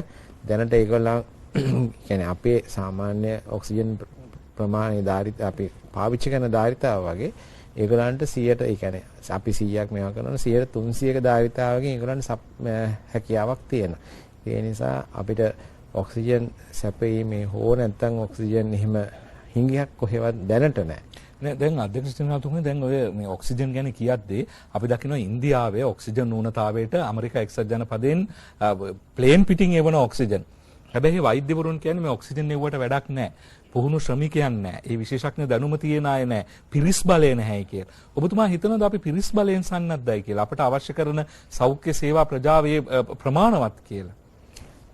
දැනට ඒගොල්ලන් කියන්නේ අපේ සාමාන්‍ය ඔක්සිජන් ප්‍රමාණය ධාරිත අපි පාවිච්චි කරන ධාරිතාව වගේ ඒගොල්ලන්ට 100ට ඒ කියන්නේ අපි 100ක් මේවා කරනකොට 300ක ධාරිතාවකින් ඒගොල්ලන්ට හැකියාවක් තියෙනවා. ඒ නිසා අපිට ඔක්සිජන් සැපයීමේ හෝ නැත්නම් ඔක්සිජන් එහෙම හිඟයක් කොහෙවත් දැනට නැහැ. නේ දැන් අධ්‍යක්ෂතුමනි දැන් ඔය මේ ඔක්සිජන් ගැන කියද්දී අපි දකිනවා ඉන්දියාවේ ඔක්සිජන් න්यूनතාවයට ඇමරිකා එක්සත් ජනපදයෙන් ප්ලේන් පිටින් එවන ඔක්සිජන්. හැබැයි වෛද්‍යවරුන් කියන්නේ මේ ඔක්සිජන් එවුවට වැඩක් නැහැ. පුහුණු ශ්‍රමිකයන් නැහැ. ඒ විශේෂඥ දැනුම තියෙන අය නැහැ. පිරිස් බලය නැහැයි කියලා. ඔබතුමා හිතනවාද අපි පිරිස් බලයෙන් සන්නද්ධයි කියලා? අපට අවශ්‍ය කරන සෞඛ්‍ය සේවා ප්‍රජාවේ ප්‍රමාණවත් කියලා?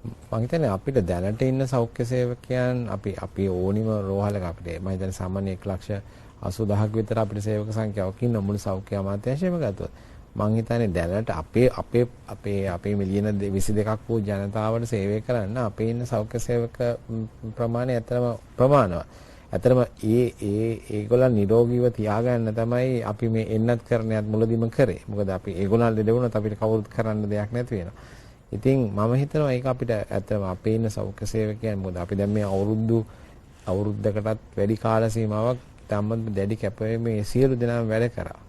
මම හිතන්නේ අපිට දැනට ඉන්න සෞඛ්‍ය සේවකයන් අපි ඕනිම රෝහලක අපිට මම හිතන්නේ සාමාන්‍ය 1,80,000ක් විතර අපිට සේවක සංඛ්‍යාවක් ඉන්න මුළු සෞඛ්‍ය අමාත්‍යාංශයම ගත්තොත් මම හිතන්නේ දැනට අපේ මිලියන 22ක් වූ ජනතාවට සේවය කරන්න අපේ ඉන්න සෞඛ්‍ය සේවක ප්‍රමාණය ඇත්තම ප්‍රමාණවත්. ඇත්තම ඒගොල්ලන් නිරෝගීව තියාගන්න තමයි අපි මේ එන්නත් කරන්නත් මුලදීම කරේ. මොකද අපි ඒගොල්ලන් ලෙඩ වුණොත් අපිට කවුරුත් කරන්න දෙයක් නැති වෙනවා. ඉතින් මම හිතනවා ඒක අපිට ඇත්තම අපේ ඉන්න සෞඛ්‍ය සේවකයන් මොකද අපි දැන් මේ අවුරුද්දකටත් වැඩි කාල සීමාවක් තමන් දැඩි කැපවීමේ සියලු දෙනාම වැඩ කරා.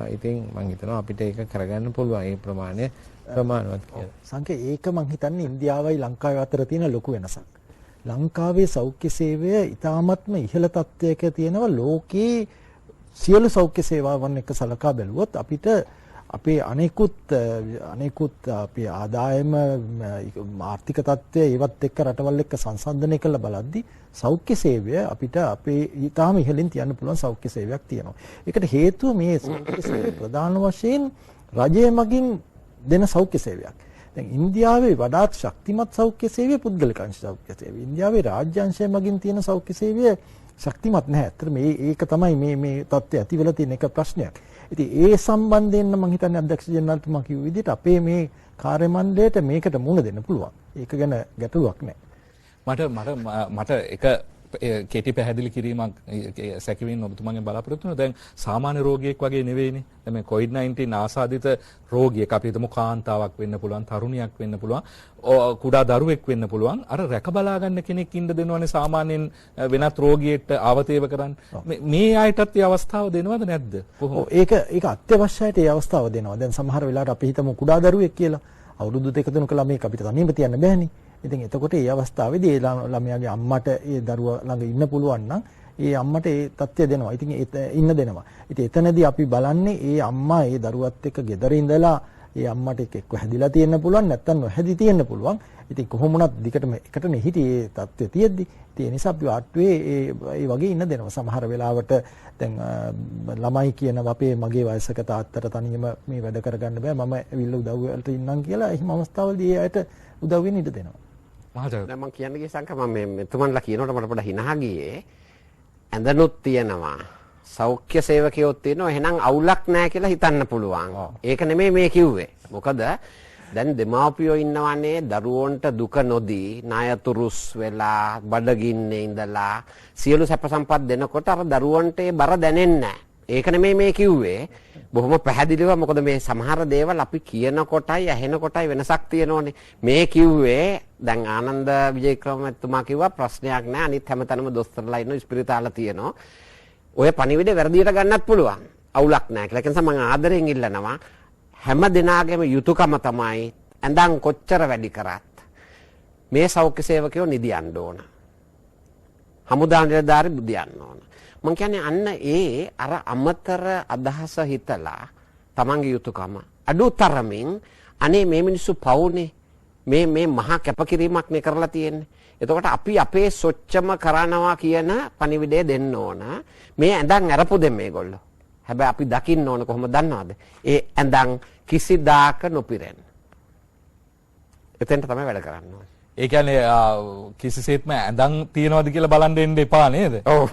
ඉතින් මම හිතනවා අපිට ඒක කරගන්න පුළුවන් ඒ ප්‍රමාණය ප්‍රමාණවත් කියලා. සංකේ ඒක මම හිතන්නේ ඉන්දියාවයි ලංකාවයි අතර තියෙන ලොකු වෙනසක්. ලංකාවේ සෞඛ්‍ය සේවය ඉතාමත්ම ඉහළ තත්ත්වයක තියෙනවා ලෝකේ සියලු සෞඛ්‍ය සේවාවන් එක්ක සලකා බැලුවොත් අපිට අපේ අනෙකුත් අපේ ආදායම ආර්ථික තත්ත්වය ඒවත් එක්ක රටවල් එක්ක සංසන්දනය කරලා බලද්දී සෞඛ්‍ය සේවය අපිට අපේ ඊටාම ඉහළින් තියන්න පුළුවන් සෞඛ්‍ය සේවයක් තියෙනවා. ඒකට හේතුව මේ සෞඛ්‍ය සේවය ප්‍රධාන වශයෙන් රජය මගින් දෙන සෞඛ්‍ය සේවයක්. දැන් ඉන්දියාවේ වඩාත් ශක්තිමත් සෞඛ්‍ය සේවය පුද්ගලික අංශ සෞඛ්‍ය සේවය. ඉන්දියාවේ රාජ්‍ය අංශය මගින් තියෙන සෞඛ්‍ය සේවය ශක්තිමත් නැහැ. ඇත්තට මේක තමයි මේ තත්ත්වය ඇති වෙලා තියෙන එක ප්‍රශ්නයක්. ඉතින් ඒ සම්බන්ධයෙන් මම හිතන්නේ අධ්‍යක්ෂ ජනරල්තුමා කිව්ව විදිහට අපේ මේ කාර්ය මණ්ඩලයට මේකට මුහුණ දෙන්න පුළුවන්. ඒක ගැන ගැටලුවක් නැහැ. මට එක කෙටි පැහැදිලි කිරීමක් සැකවින් ඔබතුමාගෙන් බලාපොරොත්තු වෙනවා. දැන් සාමාන්‍ය රෝගියෙක් වගේ නෙවෙයිනේ. දැන් මේ COVID-19 ආසාදිත රෝගියෙක් අපි හිතමු කාන්තාවක් වෙන්න පුළුවන්, තරුණියක් වෙන්න පුළුවන්, කුඩා දරුවෙක් වෙන්න පුළුවන්. අර රැක බලා ගන්න කෙනෙක් ඉන්න දෙනවනේ සාමාන්‍යයෙන් වෙනත් රෝගියෙක්ට ආවතේව කරන්න. මේ අයටත් ඒ අවස්ථාව දෙනවද නැද්ද? කොහොමද? ඒක අත්‍යවශ්‍යයට ඒ අවස්ථාව දෙනවා. දැන් සමහර වෙලාවට අපි හිතමු කුඩා දරුවෙක් කියලා. අවුරුදු 2-3 ළමයෙක් අපිට තනියම තියන්න බෑනේ. ඉතින් එතකොට ඒ අවස්ථාවේදී ඒ ළමයාගේ අම්මට ඒ දරුවා ළඟ ඉන්න පුළුවන් නම් ඒ අම්මට ඒ තත්ත්වය දෙනවා. ඉතින් ඉන්න දෙනවා. ඉතින් එතනදී අපි බලන්නේ ඒ අම්මා ඒ දරුවත් එක්ක ගෙදර ඉඳලා ඒ අම්මට එක්ක හැදිලා තියෙන්න පුළුවන් නැත්නම් නොහැදි තියෙන්න පුළුවන්. ඉතින් කොහොම වුණත් දිගටම එකටනේ හිටියේ ඒ තත්ත්වය තියෙද්දි. ඉතින් ඒ නිසා අපි ආට්ටුවේ ඒ වගේ ඉන්න දෙනවා. සමහර වෙලාවට දැන් ළමයි කියනවා අපේ මගේ වයසක තාත්තට තනියම මේ වැඩ කරගන්න බෑ මම ඇවිල්ලා උදව් වලට ඉන්නම් කියලා. එහෙම අවස්ථාවලදී ඒ අයට උදව් වෙන්න ඉඩ දෙනවා. දැන් මම කියන්නේ ගිය සංක මම මෙතුමන්ලා කියනකොට මට පොඩ්ඩක් හිනහ ගියේ ඇඳනුත් තියෙනවා සෞඛ්‍ය සේවකයෝත් තියෙනවා එහෙනම් අවුලක් නැහැ කියලා හිතන්න පුළුවන්. ඒක නෙමෙයි මේ කිව්වේ. මොකද දැන් දෙමාපියෝ ඉන්නවනේ දරුවන්ට දුක නොදී ණයතුරුස් වෙලා බඩගින්නේ ඉඳලා සියලු සැප සම්පත් දෙනකොට අර දරුවන්ට ඒ බර දැනෙන්නේ නැහැ. ඒක නෙමෙයි මේ කිව්වේ. බොහොම පැහැදිලිව මොකද මේ සමහර දේවල් අපි කියන කොටයි ඇහෙන කොටයි වෙනසක් තියෙනෝනේ. මේ කිව්වේ දැන් ආනන්ද විජේක්‍රම මහත්මයා කිව්වා ප්‍රශ්නයක් නෑ අනිත් හැමතැනම දොස්තරලා ඉන්න ස්පිරිතාල තියෙනවා. ඔය පණිවිඩේ වැරදියට ගන්නත් පුළුවන්. අවුලක් නෑ කියලා. ඒ නිසා මම ආදරෙන් ඉල්ලනවා හැම දිනාගේම යුතුයකම තමයි ඇඳන් කොච්චර වැඩි කරත් මේ සෞඛ්‍ය සේවකයෝ නිදියන්න ඕන. හමුදා නිලධාරි බුදියන්න ඕන. මං කියන්නේ අන්න අර අමතර අදහස හිතලා තමන්ගේ යුතුයකම අඩුතරමින් අනේ මේ මිනිස්සු පවුනේ මේ මහා කැපකිරීමක් නේ කරලා තියෙන්නේ. එතකොට අපි අපේ සොච්චම කරනවා කියන පණිවිඩය දෙන්න ඕන. මේ ඇඳන් අරපු දෙ මේගොල්ලෝ. හැබැයි අපි දකින්න ඕන කොහොමද දන්නවද? ඒ ඇඳන් කිසිදාක නොපිරෙන්න. එතෙන්ට තමයි වැඩ කරන්න ඕනේ. ඒ කියන්නේ කිසිසේත්ම ඇඳන් තියනවද කියලා බලන් දෙන්න එපා නේද? ඔව්.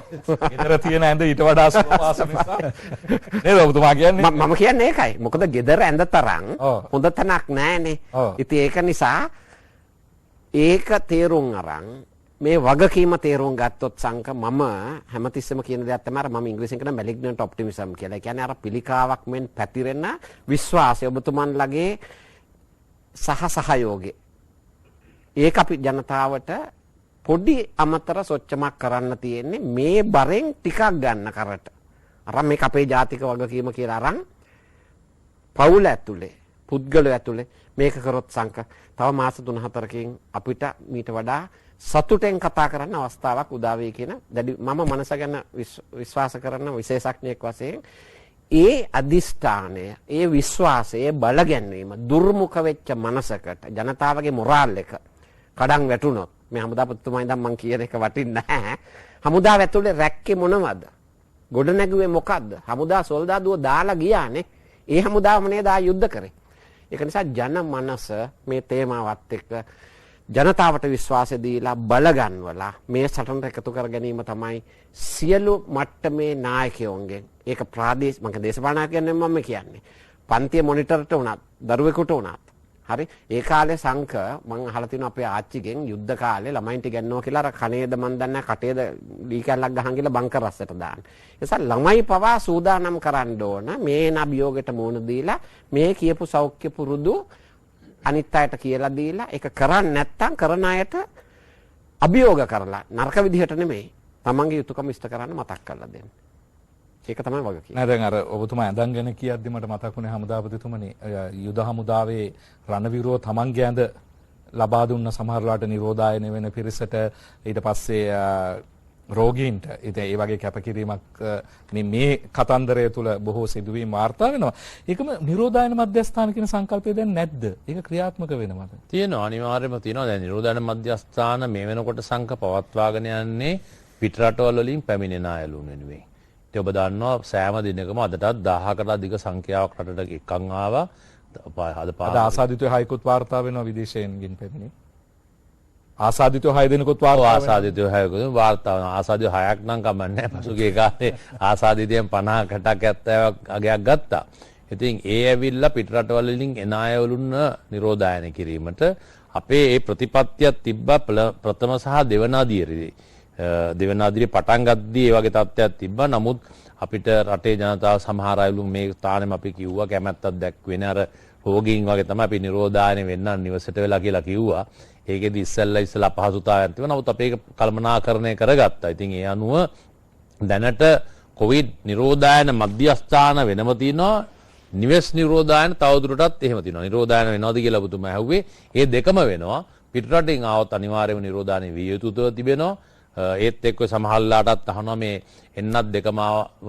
ගෙදර තියෙන ඇඳ ඊට වඩා සුවපහසු නිසා. නේද ඔබතුමා කියන්නේ? මම කියන්නේ ඒකයි. මොකද ගෙදර ඇඳ තරම් හොඳ තැනක් නැහැනේ. ඉතින් ඒක නිසා ඒක තේරුම් අරන් මේ වගකීම තේරුම් ගත්තොත් සංක මම හැමතිස්සෙම කියන දෙයක් තමයි අර මම ඉංග්‍රීසියෙන් කියන මැලිග්නන්ට් ඔප්ටිමිසම් කියලා. ඒ කියන්නේ අර පිළිකාවක් මෙන් පැතිරෙන විශ්වාසය ඔබතුමන්ලගේ සහයෝගය. ඒක අපි ජනතාවට පොඩි අමතර සොච්චමක් කරන්න තියෙන්නේ මේ බරෙන් ටිකක් ගන්න කරට. අරන් මේක අපේ ජාතික වගකීම කියලා අරන් පවුල ඇතුලේ පුද්ගලයෝ ඇතුලේ මේක කරොත් සංක තව මාස 3-4කින් අපිට මීට වඩා සතුටෙන් කතා කරන්න අවස්ථාවක් උදා වෙයි කියන මම මනස ගැන විශ්වාස කරන විශේෂඥයෙක් වශයෙන් ඒ අදිෂ්ඨානය ඒ විශ්වාසය බල ගැන්වීම දුර්මුඛ වෙච්ච මනසකට ජනතාවගේ මොරාල් එක කඩන් වැටුනොත් මේ හමුදාපතිතුමා ඉඳන් මං කියන එක වටින්නේ නැහැ. හමුදාව ඇතුලේ රැක්කේ මොනවද? ගොඩ නැගුවේ මොකද්ද? හමුදා සොල්දාදුව දාලා ගියානේ. ඒ හමුදාවම නේද යුද්ධ කරේ. ඒක නිසා ජන මනස මේ තේමාවත් එක්ක ජනතාවට විශ්වාසය දීලා බල ගන්නවලා මේ සටනට එකතු කර ගැනීම තමයි සියලු මට්ටමේ නායකයෝන්ගෙන් ඒක ප්‍රාදේශ මම දේශපාලනඥයෙක් මම කියන්නේ. පන්තිය මොනිටර්ට උනත් දරුවෙකුට උනත් හරි ඒ කාලේ සංක මම අහලා තියෙනවා අපේ ආච්චිගෙන් යුද්ධ කාලේ ළමයින්ට ගන්නව කියලා අර කනේද මන් දන්නේ කටේද දී කැල්ලක් ගහන් කියලා බංකර් රස්සට දාන්න. ඒ නිසා ළමයි පවා සූදානම් කරන්න ඕන මේ අභියෝගයට මුහුණ දීලා මේ කියපු සෞඛ්‍ය පුරුදු අනිත් අයට කියලා දීලා ඒක කරන්නේ නැත්නම් කරන අයට අභියෝග කරලා නරක විදිහට නෙමෙයි තමන්ගේ යුතුයකම ඉෂ්ට කරන්න මතක් කරලා දෙන්න. ඒක තමයි වගකීම. නෑ දැන් අර ඔබතුමා ඇඳන් ගැන කියද්දි මට මතක් වුණේ හමුදාපතිතුමනි යුද හමුදාවේ රණවිරුව තමන්ගේ ඇඳ ලබා දුන්න සමහරලාට නිරෝධායන වෙන පිරිසට ඊට පස්සේ රෝගීන්ට ඉතින් ඒ වගේ කැපකිරීමක් මේ කතන්දරය තුල බොහෝ සිදුවීම් වාර්තා වෙනවා. ඒකම නිරෝධායන මධ්‍යස්ථාන කියන සංකල්පය දැන් නැද්ද? ඒක ක්‍රියාත්මක වෙනවද? තියෙනවා අනිවාර්යයෙන්ම තියෙනවා. දැන් නිරෝධායන මධ්‍යස්ථාන මේ වෙනකොට සංක පවත්වාගෙන යන්නේ පිටරටවල වලින් පැමිණෙන අයලු වෙනුවෙන්. ඔබ දන්නවා සෑම දිනකම අදටත් 1000කට අධික සංඛ්‍යාවක් රටට එක්කන් ආවා. අද ආසාදිතව හයිකුත් වාර්තා වෙනවා විදේශයෙන්ගින් පැමිණි. ආසාදිතව 6 දෙනෙකුත් ඔව් වාර්තා ආසාදිතයෝ 6කුත් වාර්තා වෙනවා. ආසාදිතයෝ 6ක් නම් කමන්නේ. පසුගිය කාලේ ආසාදිතයන් 50කට 70ක් අගයක් ගත්තා. ඉතින් ඒ ඇවිල්ලා පිටරටවල වලින් එන අය වලුන් නිරෝධායන කිරීමට අපේ ඒ ප්‍රතිපත්තියක් තිබ්බා ප්‍රථම සහ දෙවන අදියරේදී. දෙවන අදියරේ පටන් ගද්දී ඒ වගේ තත්ත්වයක් තිබ්බා. නමුත් අපිට රටේ ජනතාව සමහර අය මේ ස්ථානෙම අපි කිව්වා කැමැත්තක් දැක්ුවේ නෑ. අර රෝගීන් වගේ තමයි අපි නිරෝධායන වෙන්න නිවසට වෙලා කියලා කිව්වා. ඒකෙදි ඉස්සෙල්ලා අපහසුතාවයක් තිබුණා. නමුත් අපි ඒක කළමනාකරණය කරගත්තා. ඉතින් ඒ අනුව දැනට කොවිඩ් නිරෝධායන මධ්‍යස්ථාන වෙනම තියෙනවා. නිවෙස් නිරෝධායන තවදුරටත් එහෙම තියෙනවා. නිරෝධායන වෙනවද කියලා ඔබතුමා ඇහුවේ. ඒ දෙකම වෙනවා. පිටරටින් ආවොත් අනිවාර්යයෙන්ම නිරෝධායන විය යුතුව තිබෙනවා. ඒත් එක්ක සමහරලාටත් අහනවා මේ එන්නත් දෙකම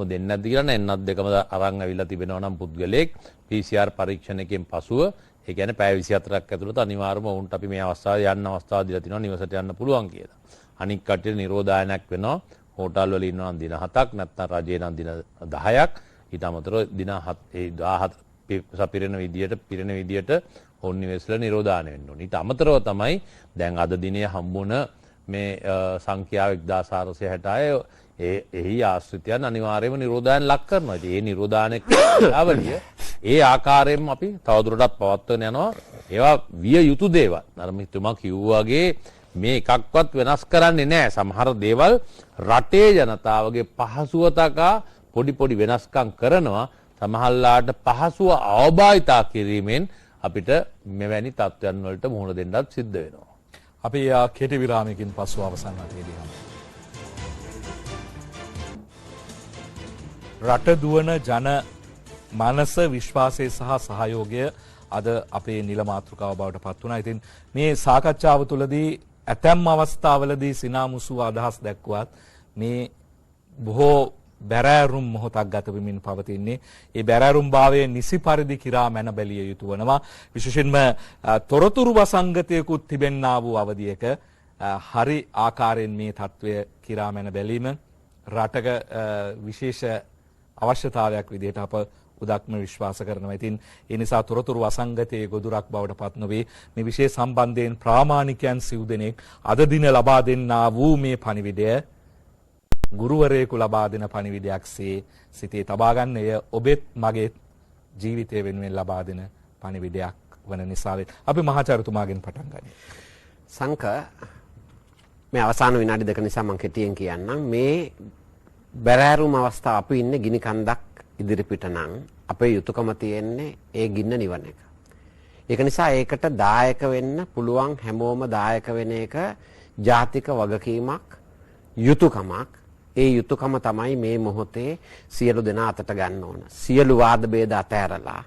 දෙන්නේ නැද්ද කියලා. එන්නත් දෙකම අරන් ඇවිල්ලා තිබෙනවා නම් පුද්ගලයෙක් PCR පරීක්ෂණයකින් පසුව ඒ කියන්නේ පැය 24ක් ඇතුළත අනිවාර්යයෙන්ම වුන්ට අපි මේ අවස්ථාවේ යන්න අවස්ථාව දීලා තිනවා නිවසට යන්න පුළුවන් කියලා. අනික් කට්ටියට නිරෝධායනයක් වෙනවා. හෝටල් වල ඉන්නවා නම් දින 7ක් නැත්නම් රජේ නම් දින 10ක්. ඊට අමතරව දින 17 සපිරෙන විදියට ඔවුන් නිවෙස්වල නිරෝධායන වෙන්න ඕනේ. ඊට අමතරව තමයි දැන් අද දිනේ හම්බුන මේ සංඛ්‍යාව 1466 එහි ආශ්‍රිතයන් අනිවාර්යයෙන්ම නිරෝධායන ලක් කරනවා. ඉතින් මේ නිරෝධායන ක්‍රියාවලිය ඒ ආකාරයෙන්ම අපි තවදුරටත් පවත්වගෙන යනවා. ඒවා විය යුතු දේවල්. අර මිතුමා කිව්වාගේ මේ එකක්වත් වෙනස් කරන්නේ නැහැ. සමහර දේවල් රටේ ජනතාවගේ පහසුව තකා පොඩි වෙනස්කම් කරනවා. සමහරලාට පහසුව අවබෝධතා කිරීමෙන් අපිට මෙවැනි තත්ත්වයන් වලට මුහුණ දෙන්නත් සිද්ධ වෙනවා. අපි කෙටි විරාමයකින් පසු අවසන් අතේදී රට දුවන ජන මනස විශ්වාසය සහ සහයෝගය අද අපේ නිල මාතෘකාව බවට පත් වුණා. ඉතින් මේ සාකච්ඡාව තුළදී ඇතැම් අවස්ථාවලදී සිනාමුසු අදහස් දැක්වුවත් මේ බොහෝ බැරෑරුම් මොහොතක් ගත වෙමින් පවතින්නේ. ඒ බැරෑරුම් භාවයේ නිසි පරිදි කිරා මැන බැලිය යුතු වනවා. විශේෂයෙන්ම තොරතුරු වසංගතයකුත් තිබෙන්නා වූ අවධියක හරි ආකාරයෙන් මේ තත්වය කිරා මැන බැලීම රටක විශේෂ අවශ්‍යතාවයක් විදිහට අප උදක්ම විශ්වාස කරනවා. ඉතින් ඒ නිසා තොරතුරු වසංගතයේ ගොදුරක් බවට පත් නොවේ. මේ විශේෂ සම්බන්ධයෙන් ප්‍රාමාණිකයන් සිව් දෙනෙක් අද දින ලබා දෙන්නා වූ මේ පණිවිඩය ගුරුවරයෙකු ලබා දෙන පණිවිඩයක්සේ සිතේ තබා ගන්න. එය ඔබෙත් මගේත් ජීවිතය වෙනුවෙන් ලබා දෙන පණිවිඩයක් වන නිසා අපි මහාචාර්යතුමාගෙන් පටන් ගනිමු. සංක මේ අවසාන විනාඩි දෙක නිසා මම කෙටියෙන් කියන්නම්. මේ බැරෑරුම් අවස්ථාව අපි ඉන්නේ ගිනි කන්දක් ඉදිරිපිට නම් අපේ යුතුයකම තියෙන්නේ ඒ ගින්න නිවන එක. ඒක නිසා ඒකට දායක වෙන්න පුළුවන් හැමෝම දායක වෙන එක ජාතික වගකීමක්, යුතුයකමක්. ඒ යුතුයකම තමයි මේ මොහොතේ සියලු දෙනා අතට ගන්න ඕන. සියලු වාද ભેද අතහැරලා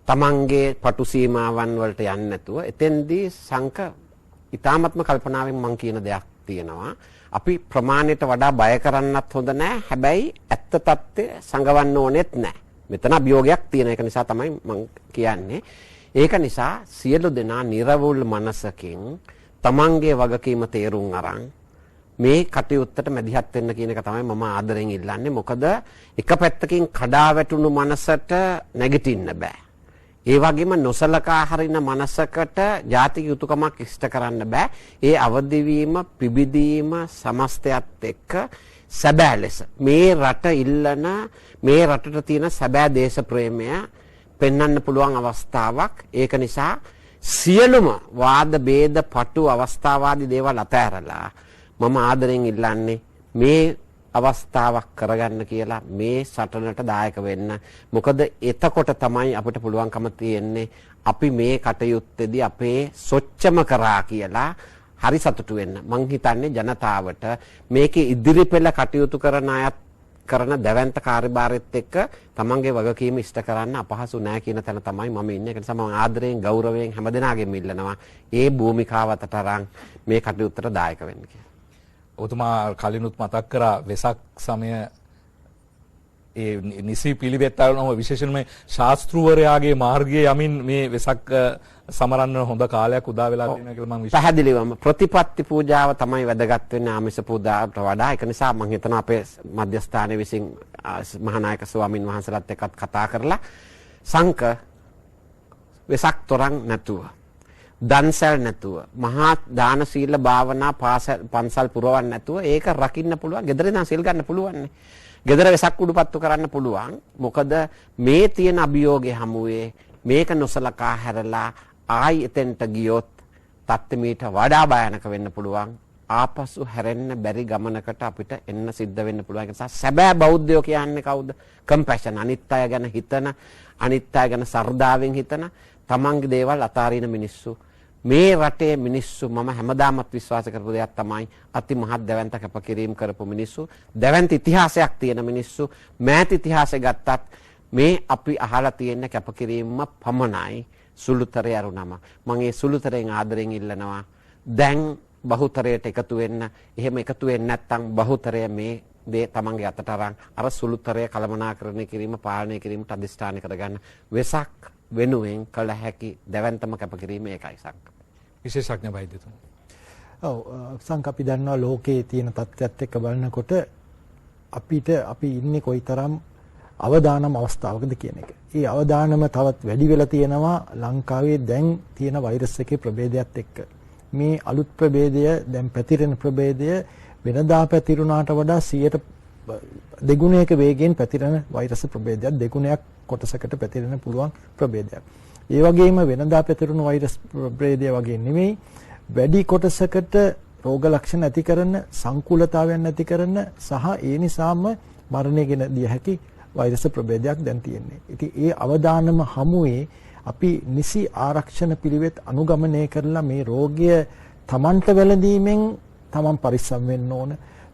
තමන්ගේ පටු සීමාවන් වලට යන්නේ නැතුව එතෙන්දී සංක ඊ타ත්ම කල්පනාවෙන් මම කියන දෙයක් තියෙනවා. අපි ප්‍රමාණයට වඩා බය කරන්නත් හොඳ නැහැ. හැබැයි ඇත්ත తත්ත්වය සංගවන්න ඕනෙත් නැහැ. මෙතන අභියෝගයක් තියෙන එක නිසා තමයි මම කියන්නේ. ඒක නිසා සියලු දෙනා නිර්වුල් මනසකින් තමන්ගේ වගකීම තේරුම් අරන් මේ කටයුත්තට මැදිහත් වෙන්න කියන එක තමයි මම ආදරෙන් ඉල්ලන්නේ. මොකද එක පැත්තකින් කඩා වැටුණු මනසට නැගිටින්න බෑ. ඒ වගේම නොසලකා හරින මනසකට ජාතික යුතුයකමක් ඉෂ්ට කරන්න බෑ. ඒ අවදිවීම, පිබිදීම සමස්තයත් එක්ක සැබෑ ලෙස මේ රට ඉල්ලන, මේ රටට තියෙන සැබෑ දේශ ප්‍රේමය පෙන්වන්න පුළුවන් අවස්ථාවක්. ඒක නිසා සියලුම වාද ભેද පටු අවස්ථාවාදී දේවල් අතහැරලා මම ආදරෙන් ඉල්ලන්නේ මේ අවස්ථාවක් කරගන්න කියලා මේ සටනට දායක වෙන්න. මොකද එතකොට තමයි අපිට පුළුවන්කම තියෙන්නේ අපි මේ කටයුත්තේදී අපේ සොච්චම කරා කියලා හරි සතුටු වෙන්න. මං හිතන්නේ ජනතාවට මේකේ ඉදිරි පෙළ කටයුතු කරන අයත් කරන දැවැන්ත කාර්යභාරයත් එක්ක තමන්ගේ වගකීම ඉෂ්ට කරන්න අපහසු නෑ කියන තැන තමයි මම ඉන්නේ. ඒක නිසා මම ආදරයෙන් ගෞරවයෙන් හැමදෙනාගෙම ඉල්ලනවා ඒ භූමිකාවතට අරන් මේ කටයුත්තට දායක වෙන්න කියලා. ඔතුමා කලිනුත් මතක් කරා වෙසක් සමය ඒ නිසි පිළිවෙත් අරනම විශේෂයෙන්ම ශාස්ත්‍රූවරයාගේ මාර්ගයේ යමින් මේ වෙසක් සමරන්න හොඳ කාලයක් උදා වෙලා තියෙනවා කියලා මම පැහැදිලිවම ප්‍රතිපත්ති පූජාව තමයි වැදගත් වෙන්නේ ආමිෂ පූජාවට වඩා. ඒක නිසා මම හිතනවා අපේ මධ්‍යස්ථානයේ විසින් මහානායක ස්වාමින් වහන්සේලාත් එක්කත් කතා කරලා සංක වෙසක් තරම් නැතුව දන්සල් නැතුව මහා දාන සීල භාවනා පන්සල් පුරවන්න නැතුව ඒක රකින්න පුළුවන්. ගෙදර ඉඳන් සිල් ගන්න පුළුවන් නේ. ගෙදර වෙසක් කුඩුපත්තු කරන්න පුළුවන්. මොකද මේ තියෙන අභියෝගයේ හමුවේ මේක නොසලකා හැරලා ආයි එතෙන්ට ගියොත් තත්ත්වයට වඩා භයානක වෙන්න පුළුවන්. ආපසු හැරෙන්න බැරි ගමනකට අපිට එන්න සිද්ධ වෙන්න පුළුවන්. ඒ නිසා සැබෑ බෞද්ධයෝ කියන්නේ කවුද? කම්පැෂන්, අනිත් අය ගැන හිතන, අනිත් අය ගැන සර්දාවෙන් හිතන, තමන්ගේ දේවල් අතාරින මිනිස්සු. මේ රටේ මිනිස්සු මම හැමදාමත් විශ්වාස කරපු දෙයක් තමයි අති මහත් දැවැන්ත කැපකිරීම කරපු මිනිස්සු, දැවැන්ත ඉතිහාසයක් තියෙන මිනිස්සු. මෑත ඉතිහාසය ගත්තත් මේ අපි අහලා තියෙන කැපකිරීම පමණයි. සුළුතරය අරුණම මම ඒ සුළුතරෙන් ආදරෙන් ඉල්ලනවා දැන් බහුතරයට එකතු වෙන්න. එහෙම එකතු වෙන්නේ නැත්නම් බහුතරය මේ දේ තමන්ගේ අතට අරන් අර සුළුතරය කළමනාකරණය කිරීම, පාලනය කිරීමට අධිෂ්ඨාන කරගන්න වෙසක් වෙනුවෙන් කළ හැකි දැවැන්තම කැපකිරීම ඒකයි සංක. විශේෂඥ වෛද්‍යතුමා. ඔව් සංක අපි දන්නවා ලෝකයේ තියෙන තත්ත්වයක් එක්ක බලනකොට අපි ඉන්නේ කොයිතරම් අවදානම් අවස්ථාවකද කියන එක. ඒ අවදානම තවත් වැඩි වෙලා තියෙනවා ලංකාවේ දැන් තියෙන වෛරස් එකේ ප්‍රභේදයත් එක්ක. මේ අලුත් ප්‍රභේදය දැන් පැතිරෙන ප්‍රභේදය වෙනදා පැතිරුණාට වඩා 100 දෙගුණයක වේගයෙන් පැතිරෙන වෛරස් ප්‍රභේදයක්, දෙගුණයක් කොටසකට පැතිරෙන්න පුළුවන් ප්‍රභේදයක්. ඒ වගේම වෙනදා පැතිරුණු වෛරස් ප්‍රභේදය වගේ නෙමෙයි වැඩි කොටසකට රෝග ලක්ෂණ ඇති කරන, සංකූලතාවයන් ඇති කරන සහ ඒ නිසාම මරණය ගෙන දිය හැකි වෛරස් ප්‍රභේදයක් දැන් තියෙන්නේ. ඉතින් ඒ අවදානම හමුවේ අපි නිසි ආරක්ෂණ පිළිවෙත් අනුගමනය කරලා මේ රෝගය තමන්ට වැළඳීමෙන් තමන් පරිස්සම් වෙන්න ඕන.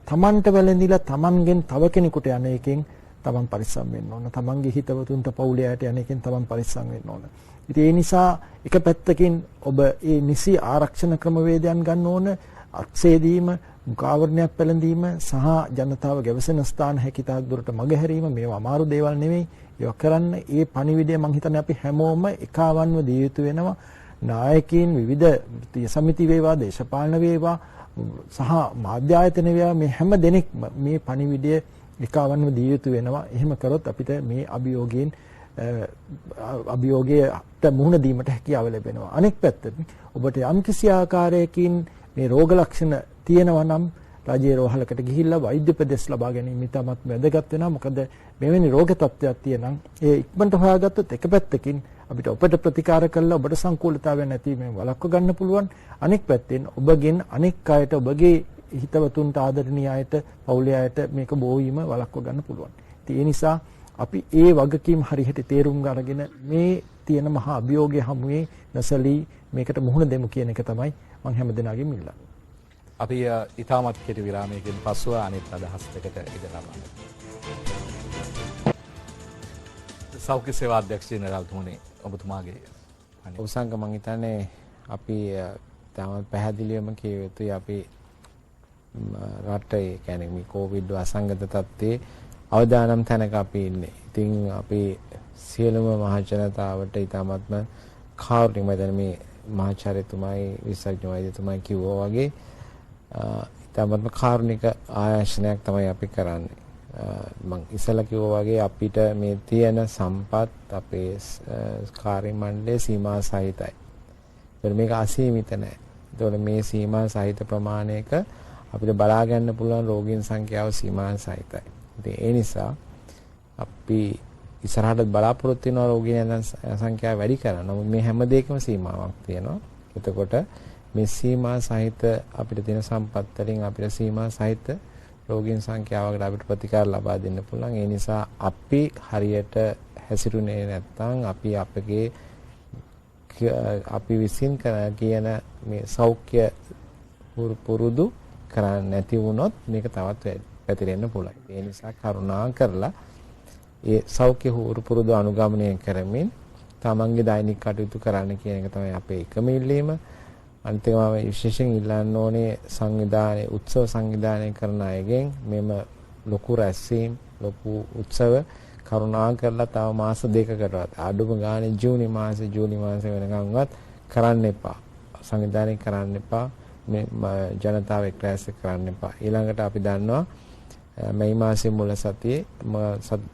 තමන්ට වැළඳිලා තමන්ගෙන් තව කෙනෙකුට යන එකෙන් තමන් පරිස්සම් වෙන්න ඕන. තමන්ගේ හිතවතුන්ට පවුලේ අයට යන එකෙන් තමන් පරිස්සම් වෙන්න ඕන. ඉතින් ඒ නිසා එක පැත්තකින් ඔබ ඒ නිසි ආරක්ෂණ ක්‍රමවේදයන් ගන්න ඕන. අක්සේදීම, මුඛාවරණයක් පැළඳීම සහ ජනතාව ගැවසෙන ස්ථාන හැකිතාක් දුරට මගහැරීම මේවා අමාරු දේවල් නෙවෙයි. ඒවා කරන්න ඒ පණිවිඩය මම හිතන්නේ අපි හැමෝම එකවන්ව දිය යුතු වෙනවා. නායකයින් විවිධ සමිති වේවා, දේශපාලන වේවා සහ මාධ්‍ය ආයතන වේවා මේ හැම දෙනෙක්ම මේ පණිවිඩය එකවන්ව දිය යුතු වෙනවා. එහෙම කරොත් අපිට මේ අභියෝගයට මුහුණ දීමට හැකියාව ලැබෙනවා. අනෙක් පැත්තට ඔබට යම්කිසි ආකාරයකින් මේ රෝග ලක්ෂණ තියෙනවා නම් රජයේ රෝහලකට ගිහිල්ලා වෛද්‍ය උපදෙස් ලබා ගැනීම ඉතාමත් වැදගත් වෙනවා. මොකද මෙවැනි රෝග තත්ත්වයක් තියෙනම් ඒ ඉක්මනට හොයාගත්තොත් එක පැත්තකින් අපිට ඔබට ප්‍රතිකාර කළා ඔබට සංකූලතාවයක් නැතිවීම වළක්ව ගන්න පුළුවන්. අනෙක් පැත්තෙන් ඔබගෙන් අනෙක් අයට, ඔබගේ හිතවතුන්ට, ආදරණීය අයට, පවුලේ අයට මේක බෝවීම වළක්ව ගන්න පුළුවන්. ඒ නිසා අපි ඒ වගකීම් හරියට තේරුම් අරගෙන මේ තියෙන මහා අභියෝගය හමුවේ නැසලී මේකට මුහුණ දෙමු කියන එක තමයි මම හැමදෙනාගෙම ඉල්ලන්නේ. අපි ඉතාමත් කෙටි විරාමයකින් පසුව අනිත් අදහස් දෙකට ඉඩ ලබනවා. සෞඛ්‍ය සේවා අධ්‍යක්ෂ ජෙනරාල් තුමනි ඔබතුමාගේ උසංග මම හිතන්නේ අපි තාම පැහැදිලිවම කිය යුතුයි අපි රටේ කියන්නේ මේ කොවිඩ් අසංගත තත්ත්වයේ අවදානම් තැනක අපි ඉන්නේ. ඉතින් අපි සියලුම මහ ජනතාවට ඉතාමත්ම කාරුණිකව මේ මහාචාර්යතුමයි විශේෂඥ වෛද්‍යතුමයි කිව්වා වගේ ඉතාමත්ම කාරුණික ආයෝජනයක් තමයි අපි කරන්නේ. මම ඉස්සලා කිව්වා වගේ අපිට මේ තියෙන සම්පත් අපේ කාර්ය මණ්ඩලයේ සීමා සහිතයි. ඒත් මේක අසීමිත නැහැ. ඒතකොට මේ සීමා සහිත ප්‍රමාණයක අපිට බලා ගන්න පුළුවන් රෝගීන් සංඛ්‍යාව සීමා සහිතයි. ඉතින් ඒ නිසා අපි ඉස්සරහට බලාපොරොත්තු වෙන රෝගීන් සංඛ්‍යාව වැඩි කරනවා. නමුත් මේ හැම දෙයකම සීමාවක් තියෙනවා. එතකොට මේ සීමා සහිත අපිට තියෙන සම්පත් වලින් අපිට සීමා සහිත රෝගීන් සංඛ්‍යාවකට අපිට ප්‍රතිකාර ලබා දෙන්න පුළුවන්. ඒ නිසා අපි හරියට හැසිරුනේ නැත්නම් අපි විසින් කියන මේ සෞඛ්‍ය පුරුදු කරන්නේ නැති වුණොත් මේක තවත් පැතිරෙන්න පුළුවන්. ඒ නිසා කරුණා කරලා ඒ සෞඛ්‍ය පුරුදු අනුගමනය කරමින් තමන්ගේ දෛනික කටයුතු කරන්න කියන එක තමයි අපේ එකම ඉල්ලීම. අනිත් එක මම විශේෂයෙන් ඉල්ලන්න ඕනේ උත්සව සංවිධානය කරන අයගෙන් මෙම ලොකු රැස්වීම්, ලොකු උත්සව කරුණා කරලා තව මාස දෙකකටවත් අඩුම ගානේ ජූනි මාසේ වෙනකන්වත් කරන්න එපා. සංවිධානය කරන්න එපා. මේ ජනතාව එක්රැස් කරන්න එපා. ඊළඟට අපි දන්නවා මේ මාසේ මුල සතියේ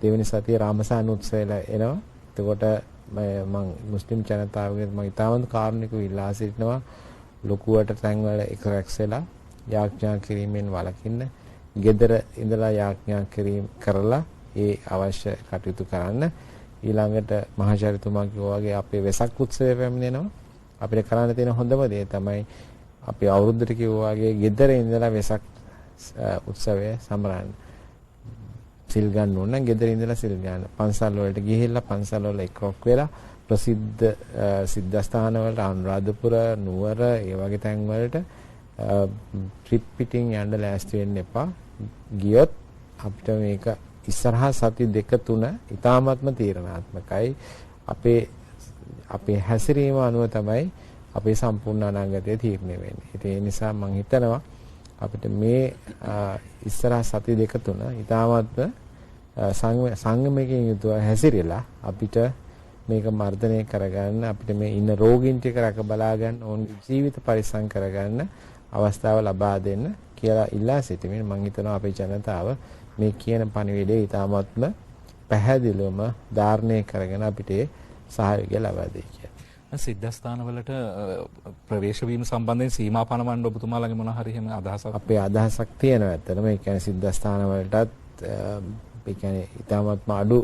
දෙවෙනි සතියේ රාමසාන උත්සවය එනවා. එතකොට මම මුස්ලිම් ජනතාවගෙන් මම ඉතාමත් කාරුණිකව ඉල්ලා සිටිනවා ලොකුවට තැන්වල එක රැක්සලා යාඥා කිරීමෙන් වළකින්න. gedara ඉඳලා යාඥා කිරීම කරලා ඒ අවශ්‍ය කටයුතු කරන්න. ඊළඟට මහාචාර්යතුමා කිව්වා වගේ අපේ වෙසක් උත්සවය පැමිණෙනවා. අපිට කරන්න තියෙන හොඳම දේ තමයි අපි අවුරුද්දට කිව්වා වගේ gedara ඉඳලා වෙසක් උත්සවය සමරන්න. සිල් ගන්න ඕන නම් gedara ඉඳලා සිල් ගන්න. පන්සල් වලට ගිහිල්ලා පන්සල් වල එක්රොක් වෙලා ප්‍රසිද්ධ සිද්ධාස්ථාන වලට අනුරාධපුර නුවර ඒ වගේ තැන් වලට ට්‍රිප් පිටින් යන්න ලෑස්ති වෙන්න එපා. ගියොත් අපිට මේක ඉස්සරහා සති දෙක තුන ඉතාමත්ම තීරණාත්මකයි. අපේ හැසිරීම අනුව තමයි අපේ සම්පූර්ණ අනාගතය තීරණය වෙන්නේ. ඒ නිසා මම හිතනවා අපිට මේ ඉස්සරහා සති දෙක තුන ඉතාමත්ම සංගමයෙන් යුතුව හැසිරෙලා අපිට මේක මර්ධනය කරගන්න, අපිට මේ ඉන්න රෝගීන් ටික රැක බලා ගන්න, ඔවුන්ගේ ජීවිත පරිස්සම් කරගන්න අවස්ථාව ලබා දෙන්න කියලා ඉල්ලා සිටිමින් මම හිතනවා අපේ ජනතාව මේ කියන පණිවිඩය ඉතාමත්ම පැහැදිලිවම ධාරණය කරගෙන අපිට සහයෝගය ලබා දෙයි කියලා. සිද්ධාස්ථානවලට ප්‍රවේශ වීම සම්බන්ධයෙන් සීමා පනවන්න ඔබතුමාලගේ මොන හරි එහෙම අදහසක්? අපේ අදහසක් තියෙනවා ඇත්තටම. ඒ කියන්නේ සිද්ධාස්ථානවලටත් ඒ කියන්නේ ඉතාමත්ම අඩු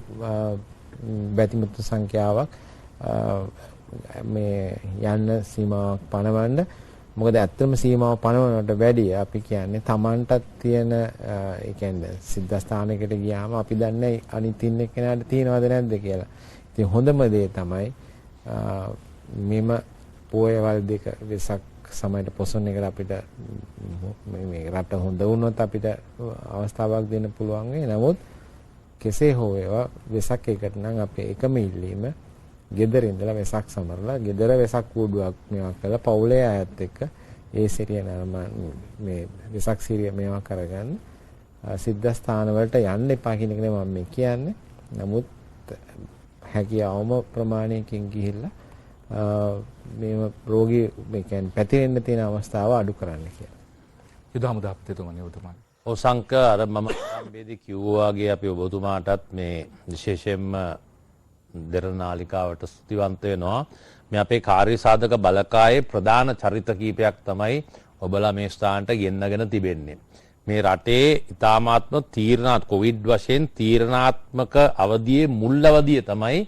බැතිමතු සංඛ්‍යාවක් මේ යන්න සීමාවක් පනවන්න. මොකද ඇත්තම සීමාව පනවනට වැඩිය අපි කියන්නේ Tamanටත් තියෙන ඒ කියන්නේ සිද්ධාස්ථානයකට ගියාම අපි දන්නේ අනිත් ඉන්න කෙනාට තියෙනවද නැද්ද කියලා. ඉතින් හොඳම දේ තමයි මෙම පොයවල් දෙක වෙසක් සමයට පොසොන් එකට අපිට මේ රට හොඳ වුණොත් අපිට අවස්ථාවක් දෙන්න පුළුවන් වෙයි. නමුත් කෙසේ හෝ ඒවා වෙසක් එකට නම් අපේ එකම ඉල්ලීම gedara ඉඳලා වෙසක් සමරලා gedara වෙසක් කූඩුවක් මේවා කරලා පවුලේ අයත් එක්ක ඒ සිරිය නම මේ වෙසක් සිරිය මේවා කරගන්න. සිද්ධාස්ථාන වලට යන්න එපා කියන එක මම මේ කියන්නේ. නමුත් හැකියාවම ප්‍රමාණයකින් ගිහිල්ලා මේව රෝගී මේ කියන්නේ පැතිරෙන්න තියෙන අවස්ථාව අඩු කරන්න කියලා. යුද හමුදාපතිතුමනි ඔබතුමා. ඔසංක අර මම ආරම්භයේදී කිව්වා වගේ අපි ඔබතුමාටත් මේ විශේෂයෙන්ම දෙරනාලිකාවට ස්තුතිවන්ත වෙනවා. මේ අපේ කාර්ය සාධක බලකායේ ප්‍රධාන චරිත කීපයක් තමයි ඔබලා මේ ස්ථානට ගෙන්නගෙන තිබෙන්නේ. මේ රටේ ඉතාමාත්ම තීරණාත්මක කොවිඩ් වශයෙන් තීරණාත්මක අවධියේ මුල් අවධිය තමයි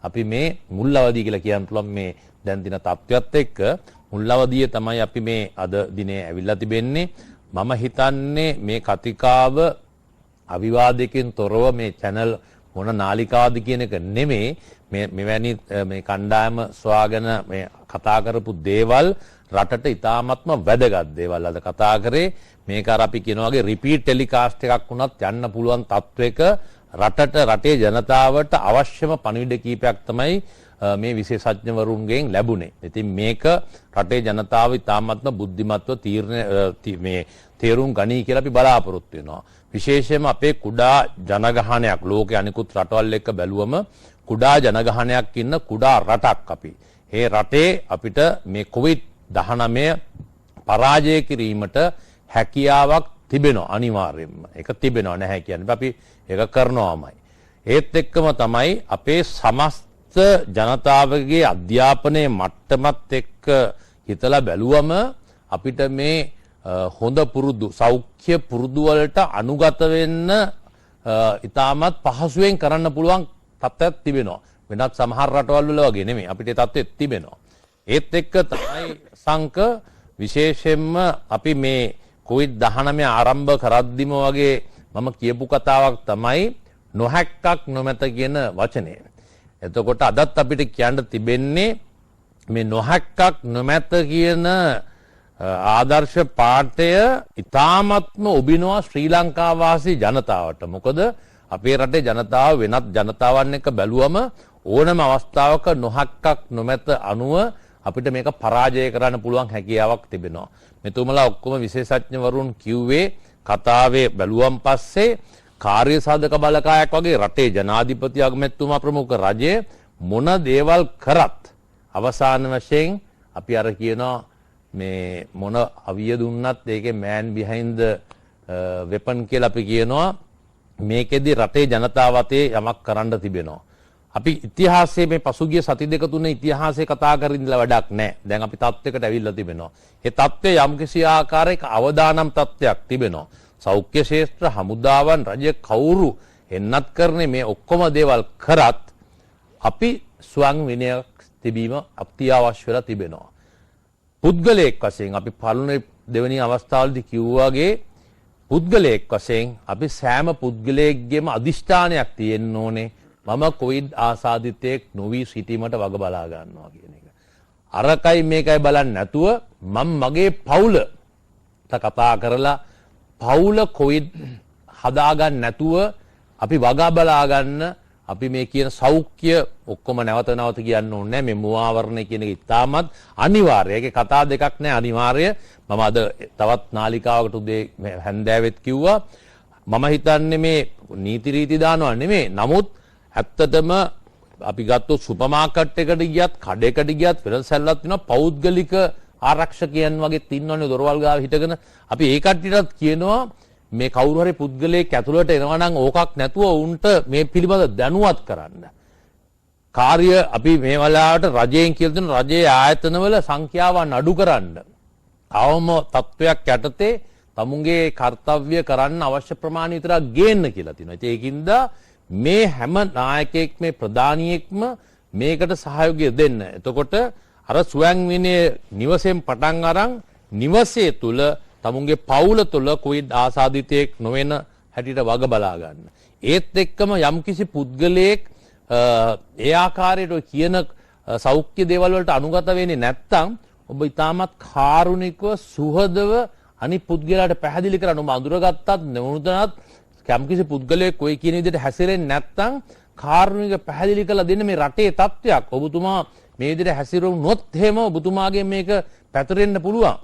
අපි මේ මුල් අවධිය කියලා කියන්න පුළුවන් මේ දැන් දින තත්ත්වයක් එක්ක මුල් අවධිය තමයි අපි මේ අද දිනේ ඇවිල්ලා තිබෙන්නේ. මම හිතන්නේ මේ කතිකාව අවිවාදයකින් තොරව මේ channel මොන නාලිකාවද කියන එක නෙමෙයි මෙවැනි මේ කණ්ඩායම සොයාගෙන මේ කතා කරපු දේවල් රටට ඉතාමත්ම වැදගත් දේවල් අද කතා කරේ. මේක අර අපි කියන වගේ රිපීට් ටෙලිකාස්ට් එකක් වුණත් යන්න පුළුවන් තත්වයක රටේ ජනතාවට අවශ්‍යම පණිවිඩ කීපයක් තමයි මේ විශේෂඥවරුන්ගෙන් ලැබුණේ. ඉතින් මේක රටේ ජනතාව ඉතාමත්ම බුද්ධිමත්ව මේ තේරුම් ගනී කියලා අපි බලාපොරොත්තු වෙනවා. විශේෂයෙන්ම අපේ කුඩා ජනගහනයක් ලෝකයේ අනිකුත් රටවල් එක්ක බැලුවම කුඩා ජනගහනයක් ඉන්න කුඩා රටක් අපි. මේ රටේ අපිට මේ COVID-19 පරාජය කිරීමට හැකියාවක් තිබෙනවා අනිවාර්යයෙන්ම. ඒක තිබෙනවා නැහැ කියන්නේ අපි ඒක කරනවාමයි. ඒත් එක්කම තමයි අපේ සමස්ත ජනතාවගේ අධ්‍යාපනයේ මට්ටමත් එක්ක හිතලා බැලුවම අපිට මේ හොඳ පුරුදු සෞඛ්‍ය පුරුදු වලට අනුගත වෙන්න ඉතාමත් පහසුවෙන් කරන්න පුළුවන් තත්ත්වයක් තිබෙනවා. වෙනත් සමහර රටවල් වල වගේ නෙමෙයි අපිට තත්ත්වෙත් තිබෙනවා. ඒත් එක්ක තමයි සංක විශේෂයෙන්ම අපි මේ COVID-19 ආරම්භ කරද්දිම වගේ මම කියපු කතාවක් තමයි නොහැක්කක් නොමැත කියන වචනය. එතකොට අදත් අපිට කියන්න තිබෙන්නේ මේ නොහැක්කක් නොමැත කියන ආදර්ශ පාඨය ඉතාමත්ම ඔබිනවා ශ්‍රී ලංකා වාසී ජනතාවට. මොකද අපේ රටේ ජනතාව වෙනත් ජනතාවන් එක්ක බැලුවම ඕනම අවස්ථාවක නොහැක්කක් නොමැත අනුව අපිට මේක පරාජය කරන්න පුළුවන් හැකියාවක් තිබෙනවා. මෙතුමලා ඔක්කොම විශේෂඥවරුන් කිව්වේ කතාවේ බැලුවම් පස්සේ කාර්ය සාධක බලකායක් වගේ රටේ ජනාධිපති අගමැතිතුමා ප්‍රමුඛ රජය මොන දේවල් කරත් අවසාන වශයෙන් අපි අර කියනවා මේ මොන අවිය දුන්නත් ඒකේ man behind the weapon කියලා අපි කියනවා. මේකෙදි රටේ ජනතාව අතේ යමක් කරන්න තිබෙනවා. අපි ඉතිහාසයේ මේ පසුගිය සති දෙක තුන ඉතිහාසයේ කතා කරගෙන ඉඳලා වැඩක් නැහැ. දැන් අපි තත්ත්වයකට ඇවිල්ලා තිබෙනවා. ඒ තත්ත්වය යම්කිසි ආකාරයක අවදානම් තත්ත්වයක් තිබෙනවා. සෞඛ්‍ය ශාස්ත්‍ර, හමුදාවන්, රජය කවුරු එන්නත් කරන්නේ මේ ඔක්කොම දේවල් කරත් අපි ස්වයං විනයක් තිබීම අත්‍යවශ්‍ය වෙලා තිබෙනවා. පුද්ගලයෙක් වශයෙන් අපි පළවෙනි දෙවෙනි අවස්ථාවේදී කිව්වාගේ පුද්ගලයෙක් වශයෙන් අපි සෑම පුද්ගලයෙක්ගේම අදිෂ්ඨානයක් තියෙන්න ඕනේ. මම කොවිඩ් ආසාදිතයෙක් නොවි සිටීමට වග බලා ගන්නවා කියන එක. අරකයි මේකයි බලන්නේ නැතුව මම මගේ පවුලට කතා කරලා පවුල කොවිඩ් හදාගන්න නැතුව අපි වගා බලා ගන්න අපි මේ කියන සෞඛ්‍ය ඔක්කොම නැවත නැවත කියන්න ඕනේ මේ මුවාවරණය කියන එක ඉතාමත් අනිවාර්යයි. ඒකේ කතා දෙකක් නෑ අනිවාර්ය. මම අද තවත් නාලිකාවකට උදේ හැන්දෑවෙත් කිව්වා මම හිතන්නේ මේ නීති රීති දානවා නෙමෙයි. නමුත් ඇත්තටම අපි ගත්තොත් සුපර් මාකට් එකට ගියත් කඩේකට ගියත් වෙනසල්ලක් වෙනවා පෞද්ගලික ආරක්ෂකයන් වගේ ඉන්නවනේ දොරවල් ගාව හිටගෙන අපි ඒ කට්ටියටත් කියනවා මේ කවුරු හරි පුද්ගලයෙක් ඇතුළට එනවා නම් ඕකක් නැතුව උන්ට මේ පිළිබඳ දැනුවත් කරන්න. කාර්ය අපි මේ වෙලාවට රජයෙන් කියලා දෙන රජයේ ආයතනවල සංඛ්‍යාවන් අඩු කරන්න. අවම තත්වයක් යටතේ තමුන්ගේ කාර්යය කරන්න අවශ්‍ය ප්‍රමාණය විතරක් ගේන්න කියලා තියෙනවා. ඒකින්ද මේ හැම නායකයෙක් මේ ප්‍රධානියෙක්ම මේකට සහයෝගය දෙන්න. එතකොට අර ස්වයං විනය නිවසෙන් පටන් අරන් නිවසේ තුල තමුන්ගේ පවුල තුල කොවිඩ් ආසාදිතයෙක් නොවන හැටියට වග බලා ගන්න. ඒත් එක්කම යම්කිසි පුද්ගලයෙක් ඒ ආකාරයට කියන සෞඛ්‍ය දේවල් වලට අනුගත වෙන්නේ නැත්නම් ඔබ ඊටමත් කාරුණිකව සුහදව අනිත් පුද්ගලයාට පැහැදිලි කරන්න ඔබ අඳුරගත්තත් නෙවුනොත් යම්කිසි පුද්ගලයෙක් ඔය කියන විදිහට හැසිරෙන්නේ නැත්නම් කාරුණික පැහැදිලි කරලා දෙන්න මේ රටේ තත්ත්වයක් ඔබතුමා මේ විදිහට හැසිරුණොත් එහෙම ඔබතුමාගේ මේක පැතිරෙන්න පුළුවන්.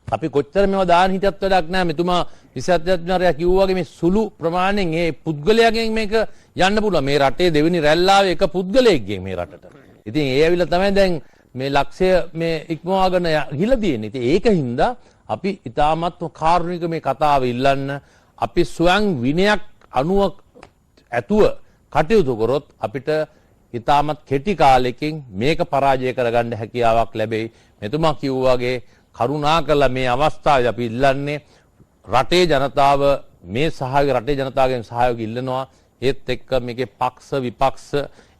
අපි කොච්චර මේවා දාන හිතත් වැඩක් නැහැ. මෙතුමා විසත්ඥාරයා කිව්වා වගේ මේ සුළු ප්‍රමාණයෙන් මේ පුද්ගලයාගෙන් මේක යන්න පුළුවන්. මේ රටේ දෙවෙනි රැල්ලාවේ එක පුද්ගලයෙක්ගෙන් මේ රටට. ඉතින් ඒ ඇවිල්ලා තමයි දැන් මේ ලක්ෂය මේ ඉක්මවාගෙන ගිහලා තියෙන්නේ. ඉතින් ඒකින්ද අපි ඊටාමත් කාරුණික මේ කතාව ඉල්ලන්න අපි ස්වයං විනයක් අනුව ඇතුව කටයුතු කරොත් අපිට ඊටාමත් කෙටි කාලෙකින් මේක පරාජය කරගන්න හැකියාවක් ලැබෙයි. මෙතුමා කිව්වා වගේ කරුණාකරලා මේ අවස්ථාවේ අපි ඉල්ලන්නේ රටේ ජනතාව මේ සහාය රටේ ජනතාවගෙන් සහයෝගය ඉල්ලනවා. ඒත් එක්ක මේකේ පක්ෂ විපක්ෂ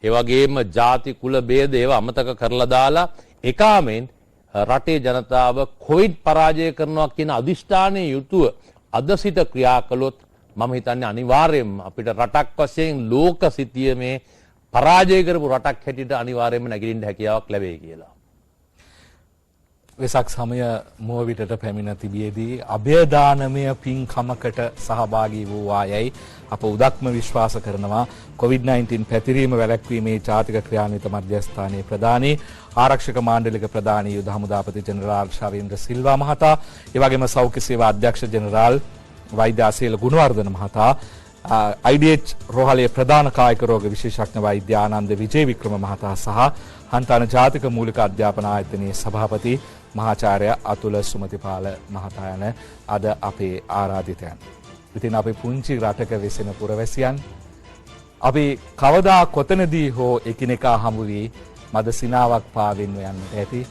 ඒ වගේම ಜಾති කුල ભેද ඒවා අමතක කරලා දාලා එකාමෙන් රටේ ජනතාව කොවිඩ් පරාජය කරනවා කියන අදිෂ්ඨානයේ යුතුව අද සිට ක්‍රියා කළොත් මම හිතන්නේ අනිවාර්යයෙන්ම අපිට රටක් වශයෙන් ලෝක සිතියමේ පරාජය කරපු රටක් හැටියට අනිවාර්යයෙන්ම නැගිටින්න හැකියාවක් ලැබෙයි කියලා. වෙසක් සමය මුවවිටට පැමිණ තිබියදී අභයදානමය පින්කමකට සහභාගී වූවායයි අප උදක්ම විශ්වාස කරනවා. COVID-19 පැතිරීම වැළැක්වීමේ ජාතික ක්‍රියාන්විත මධ්‍යස්ථානයේ ප්‍රධානී ආරක්ෂක මාණ්ඩලික ප්‍රධානී යුද හමුදාපති ජෙනරාල් ශාවීන්ද්‍ර සිල්වා මහතා, ඒ වගේම සෞඛ්‍ය සේවා අධ්‍යක්ෂ ජෙනරාල් වෛද්‍ය ආසේල ගුණවර්ධන මහතා, IDH රෝහලේ ප්‍රධාන කායික රෝග විශේෂඥ වෛද්‍ය ආනන්ද විජේ වික්‍රම මහතා සහ හන්තාන ජාතික මූලික අධ්‍යාපන ආයතනයේ සභාපති මහාචාර්ය අතුල සුමතිපාල මහතා යන අද අපේ ආරාධිතයන්. ඉතින් අපි පුංචි රටක වෙසෙන පුරවැසියන් අපි කවදා කොතනදී හෝ එකිනෙකා හමු වී මද සිනාවක් පාවෙන්න යන්නට ඇති.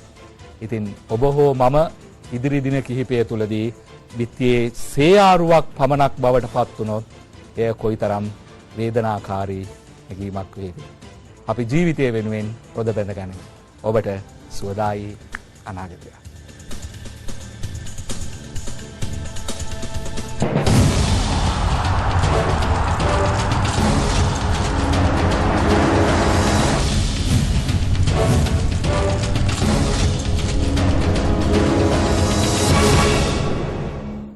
ඉතින් ඔබ හෝ මම ඉදිරි දින කිහිපය තුලදී විත්තියේ සේයාරුවක් පමණක් බවට පත් වුණොත් එය කොයිතරම් වේදනාකාරී හැඟීමක් වේද. අපි ජීවිතය වෙනුවෙන් පොද බැඳ ගනිමු. ඔබට සුවදායි අනාගතයක්.